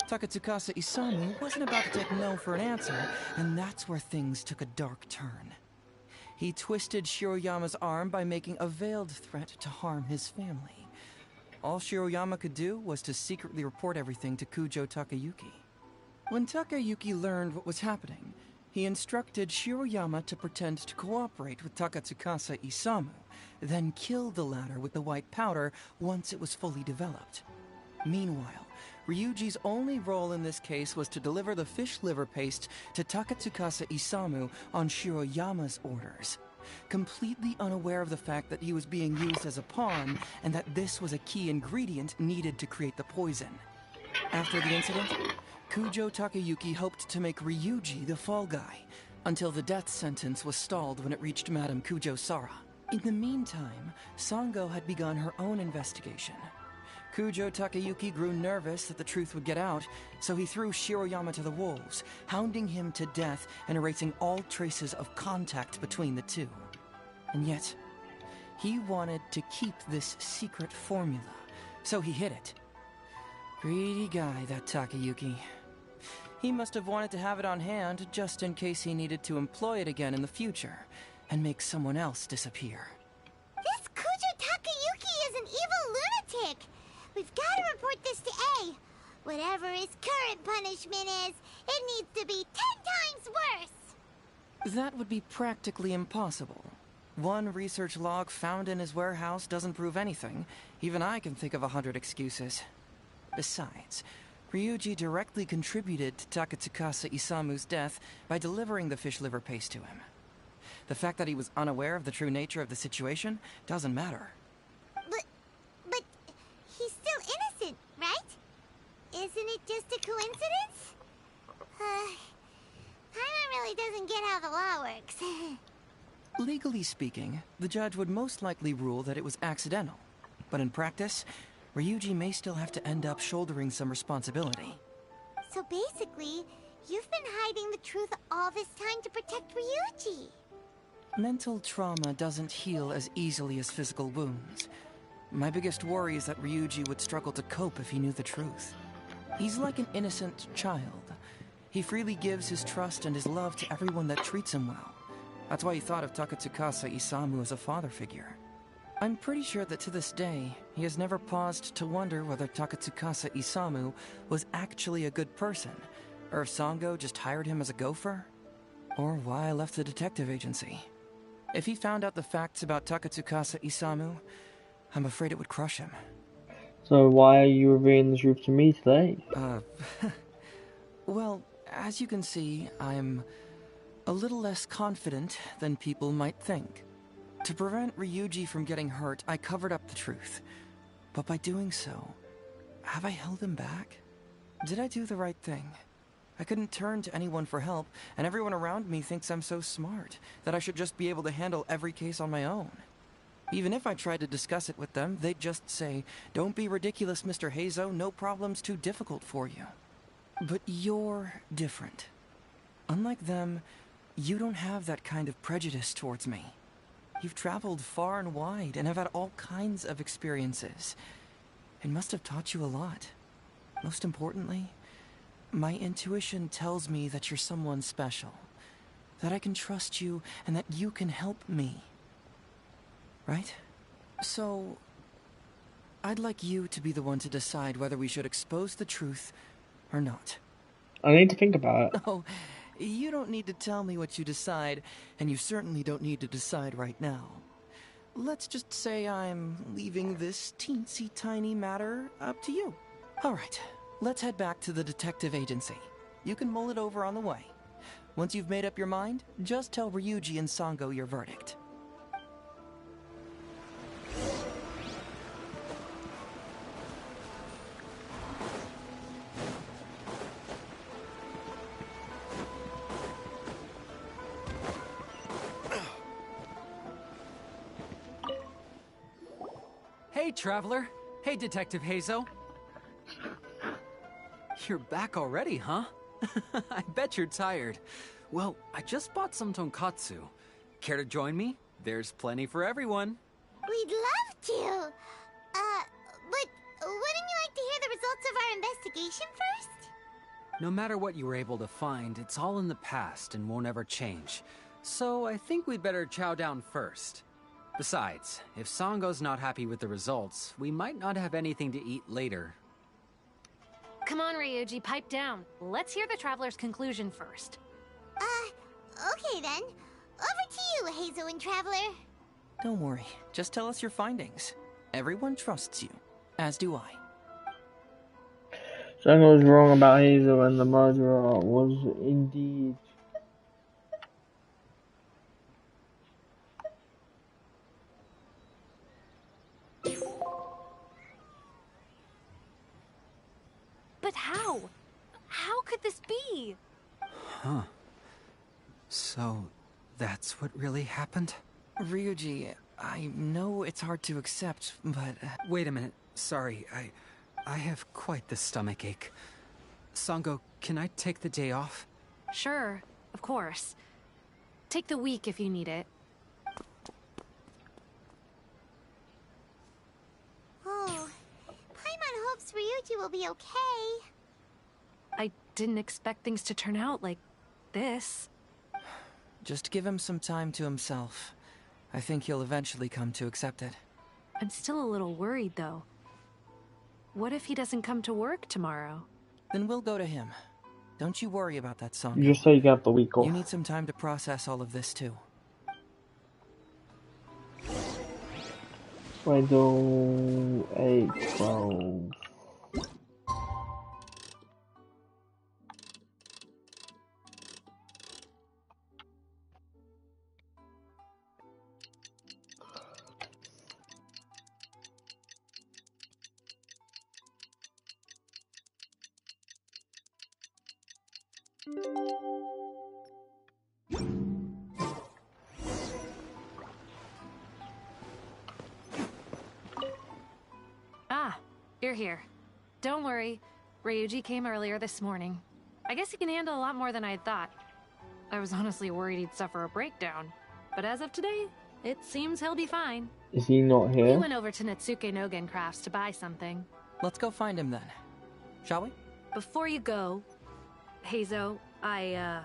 Takatsukasa Isamu wasn't about to take no for an answer, and that's where things took a dark turn. He twisted Shiroyama's arm by making a veiled threat to harm his family. All Shiroyama could do was to secretly report everything to Kujo Takayuki. When Takayuki learned what was happening, he instructed Shiroyama to pretend to cooperate with Takatsukasa Isamu, then kill the latter with the white powder once it was fully developed. Meanwhile, Ryuji's only role in this case was to deliver the fish liver paste to Takatsukasa Isamu on Shiroyama's orders, completely unaware of the fact that he was being used as a pawn and that this was a key ingredient needed to create the poison. After the incident, Kujo Takayuki hoped to make Ryuji the fall guy, until the death sentence was stalled when it reached Madame Kujo-Sara. In the meantime, Sango had begun her own investigation. Kujo Takayuki grew nervous that the truth would get out, so he threw Shiroyama to the wolves, hounding him to death and erasing all traces of contact between the two. And yet, he wanted to keep this secret formula, so he hid it. Greedy guy, that Takayuki. He must have wanted to have it on hand just in case he needed to employ it again in the future, and make someone else disappear. This Kujo Takayuki is an evil lunatic! We've got to report this to A. Whatever his current punishment is, it needs to be 10 times worse! That would be practically impossible. One research log found in his warehouse doesn't prove anything. Even I can think of 100 excuses. Besides, Ryuji directly contributed to Takatsukasa Isamu's death by delivering the fish liver paste to him. The fact that he was unaware of the true nature of the situation doesn't matter. But he's still innocent, right? Isn't it just a coincidence? Paimon really doesn't get how the law works. Legally speaking, the judge would most likely rule that it was accidental. But in practice, Ryuji may still have to end up shouldering some responsibility. So basically, you've been hiding the truth all this time to protect Ryuji. Mental trauma doesn't heal as easily as physical wounds. My biggest worry is that Ryuji would struggle to cope if he knew the truth. He's like an innocent child. He freely gives his trust and his love to everyone that treats him well. That's why he thought of Takatsukasa Isamu as a father figure. I'm pretty sure that to this day, he has never paused to wonder whether Takatsukasa Isamu was actually a good person, or if Sango just hired him as a gopher, or why I left the detective agency. If he found out the facts about Takatsukasa Isamu, I'm afraid it would crush him. So why are you revealing the truth to me today? Well, as you can see, I'm a little less confident than people might think. To prevent Ryuji from getting hurt, I covered up the truth. But by doing so, have I held him back? Did I do the right thing? I couldn't turn to anyone for help, and everyone around me thinks I'm so smart that I should just be able to handle every case on my own. Even if I tried to discuss it with them, they'd just say, "Don't be ridiculous, Mr. Hazo, no problem's too difficult for you." But you're different. Unlike them, you don't have that kind of prejudice towards me. You've traveled far and wide and have had all kinds of experiences. It must have taught you a lot. Most importantly, my intuition tells me that you're someone special, that I can trust you and that you can help me. Right? So, I'd like you to be the one to decide whether we should expose the truth or not. I need to think about it. Oh, you don't need to tell me what you decide, and you certainly don't need to decide right now. Let's just say I'm leaving this teensy-tiny matter up to you. All right, let's head back to the detective agency. You can mull it over on the way. Once you've made up your mind, just tell Ryuji and Sango your verdict. Hey, Traveler. Hey, Detective Hazo. You're back already, huh? I bet you're tired. Well, I just bought some tonkatsu. Care to join me? There's plenty for everyone. We'd love to. But wouldn't you like to hear the results of our investigation first? No matter what you were able to find, it's all in the past and won't ever change. So I think we'd better chow down first. Besides, if Sango's not happy with the results, we might not have anything to eat later. Come on, Ryuji, pipe down. Let's hear the Traveler's conclusion first. Okay then. Over to you, Hazo and Traveler. Don't worry, just tell us your findings. Everyone trusts you, as do I. Sango was wrong about Hazel, and the murderer was indeed... But how? How could this be? Huh. So, that's what really happened? Ryuji, I know it's hard to accept, but... Wait a minute. Sorry, I have quite the stomach ache. Sango, can I take the day off? Sure, of course. Take the week if you need it. Oh, Paimon hopes Ryuji will be okay. I didn't expect things to turn out like this. Just give him some time to himself. I think he'll eventually come to accept it. I'm still a little worried, though. What if he doesn't come to work tomorrow? Then we'll go to him. Don't you worry about that, Sango. You just say you got the week off. You need some time to process all of this, too. I do 8, 12... Ah, you're here. Don't worry. Ryuji came earlier this morning. I guess he can handle a lot more than I'd thought. I was honestly worried he'd suffer a breakdown. But as of today, it seems he'll be fine. Is he not here? He went over to Natsuke Nogen Crafts to buy something. Let's go find him then. Shall we? Before you go, Hazo, I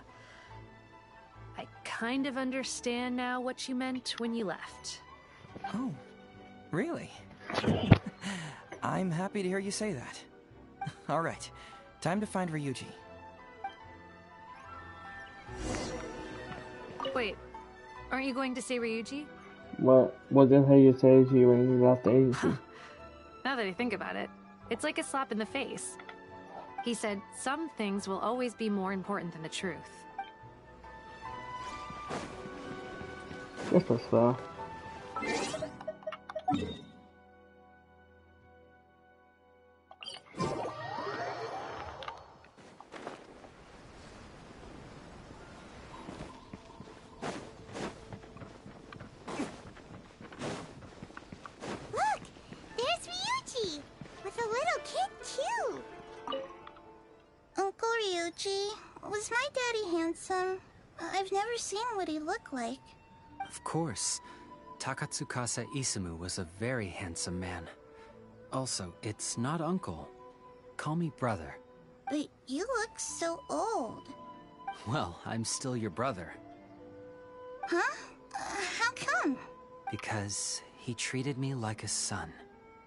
kind of understand now what you meant when you left. Oh, really? I'm happy to hear you say that. All right, time to find Ryuji. Wait, aren't you going to say Ryuji? What did he say to you when you left the agency? Now that I think about it, it's like a slap in the face. He said, some things will always be more important than the truth. Guess that's fair. handsome? I've never seen what he looked like. Of course. Takatsukasa Isamu was a very handsome man. Also, it's not uncle. Call me brother. But you look so old. Well, I'm still your brother. Huh? How come? Because he treated me like a son.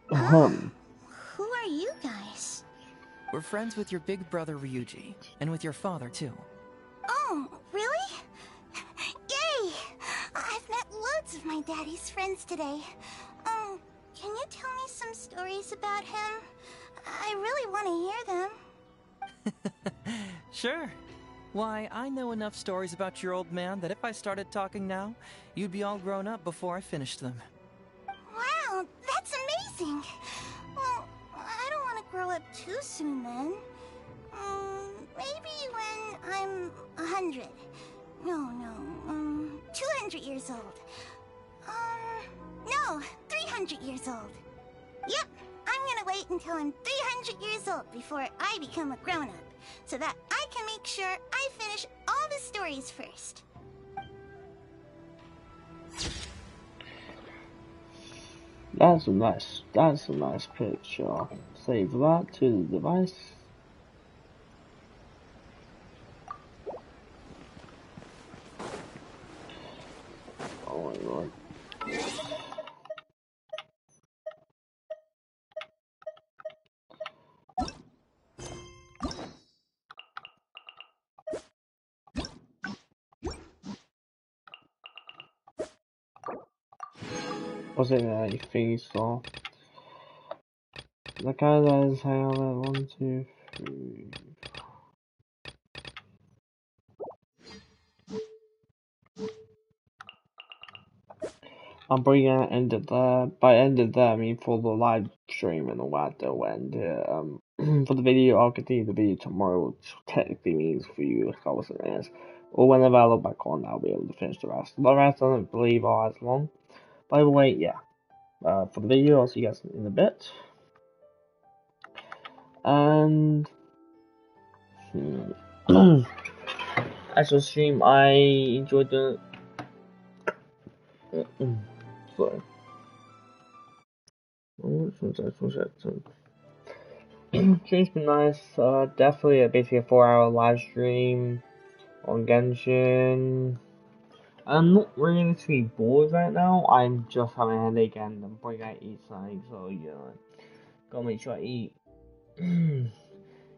Who are you guys? We're friends with your big brother Ryuji, and with your father too. Oh, really? Yay! I've met loads of my daddy's friends today. Can you tell me some stories about him? I really want to hear them. Sure. Why, I know enough stories about your old man that if I started talking now, you'd be all grown up before I finished them. Wow, that's amazing! Well, I don't want to grow up too soon then. Maybe when I'm 100. No, 200 years old. No, 300 years old. Yep, I'm gonna wait until I'm 300 years old before I become a grown-up, so that I can make sure I finish all the stories first. That's a nice picture. Save that to the device. Oh my lord. Was it a thingy saw? The guy that is how 1, 2, 3. I'm bringing it ended there. By ended there, I mean for the live stream and all that, they'll end here. For the video, I'll continue the video tomorrow, which technically means for you, regardless of it is. Or whenever I look back on, I'll be able to finish the rest. The rest I don't believe are as long. By the way, yeah. For the video, I'll see you guys in a bit. And as a stream, I enjoyed the. Sorry. Stream's been nice. Definitely basically a 4-hour live stream on Genshin. I'm not really too bored right now. I'm just having a headache and I'm probably gonna eat something, so yeah, gotta make sure I eat.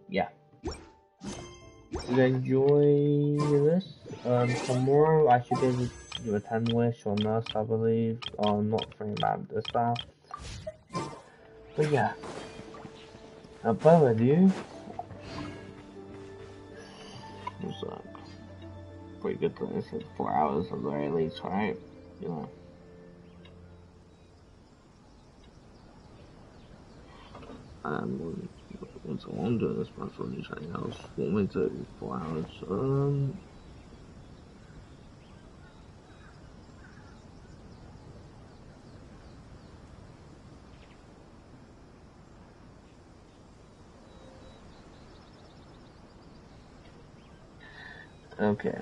Yeah. Did I enjoy this? Tomorrow I should be able to do a 10 wish or nurse, I believe. Not thinking about this stuff. But yeah. Now, further ado, it's like pretty good to this. It's 4 hours at the very least, right? You know. Once I want to do this, I'm going to do something else. What am I doing? 4 hours. Okay.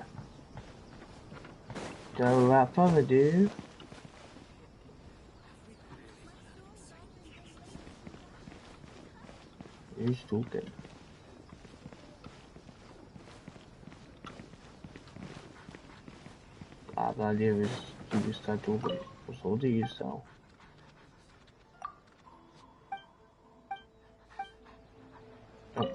So without further ado, who's talking? The idea is to just start talking. So do yourself. Oh.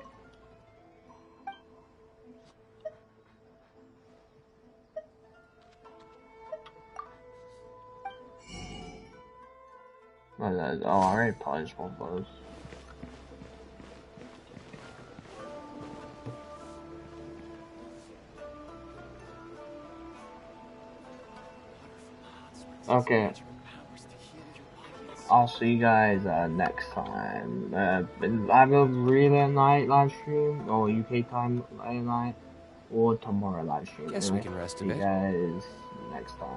I already punished one of those. Okay. I'll see you guys next time. Either really at night live stream, or UK time at night, or tomorrow live stream. Guess we can rest a bit. See you guys next time.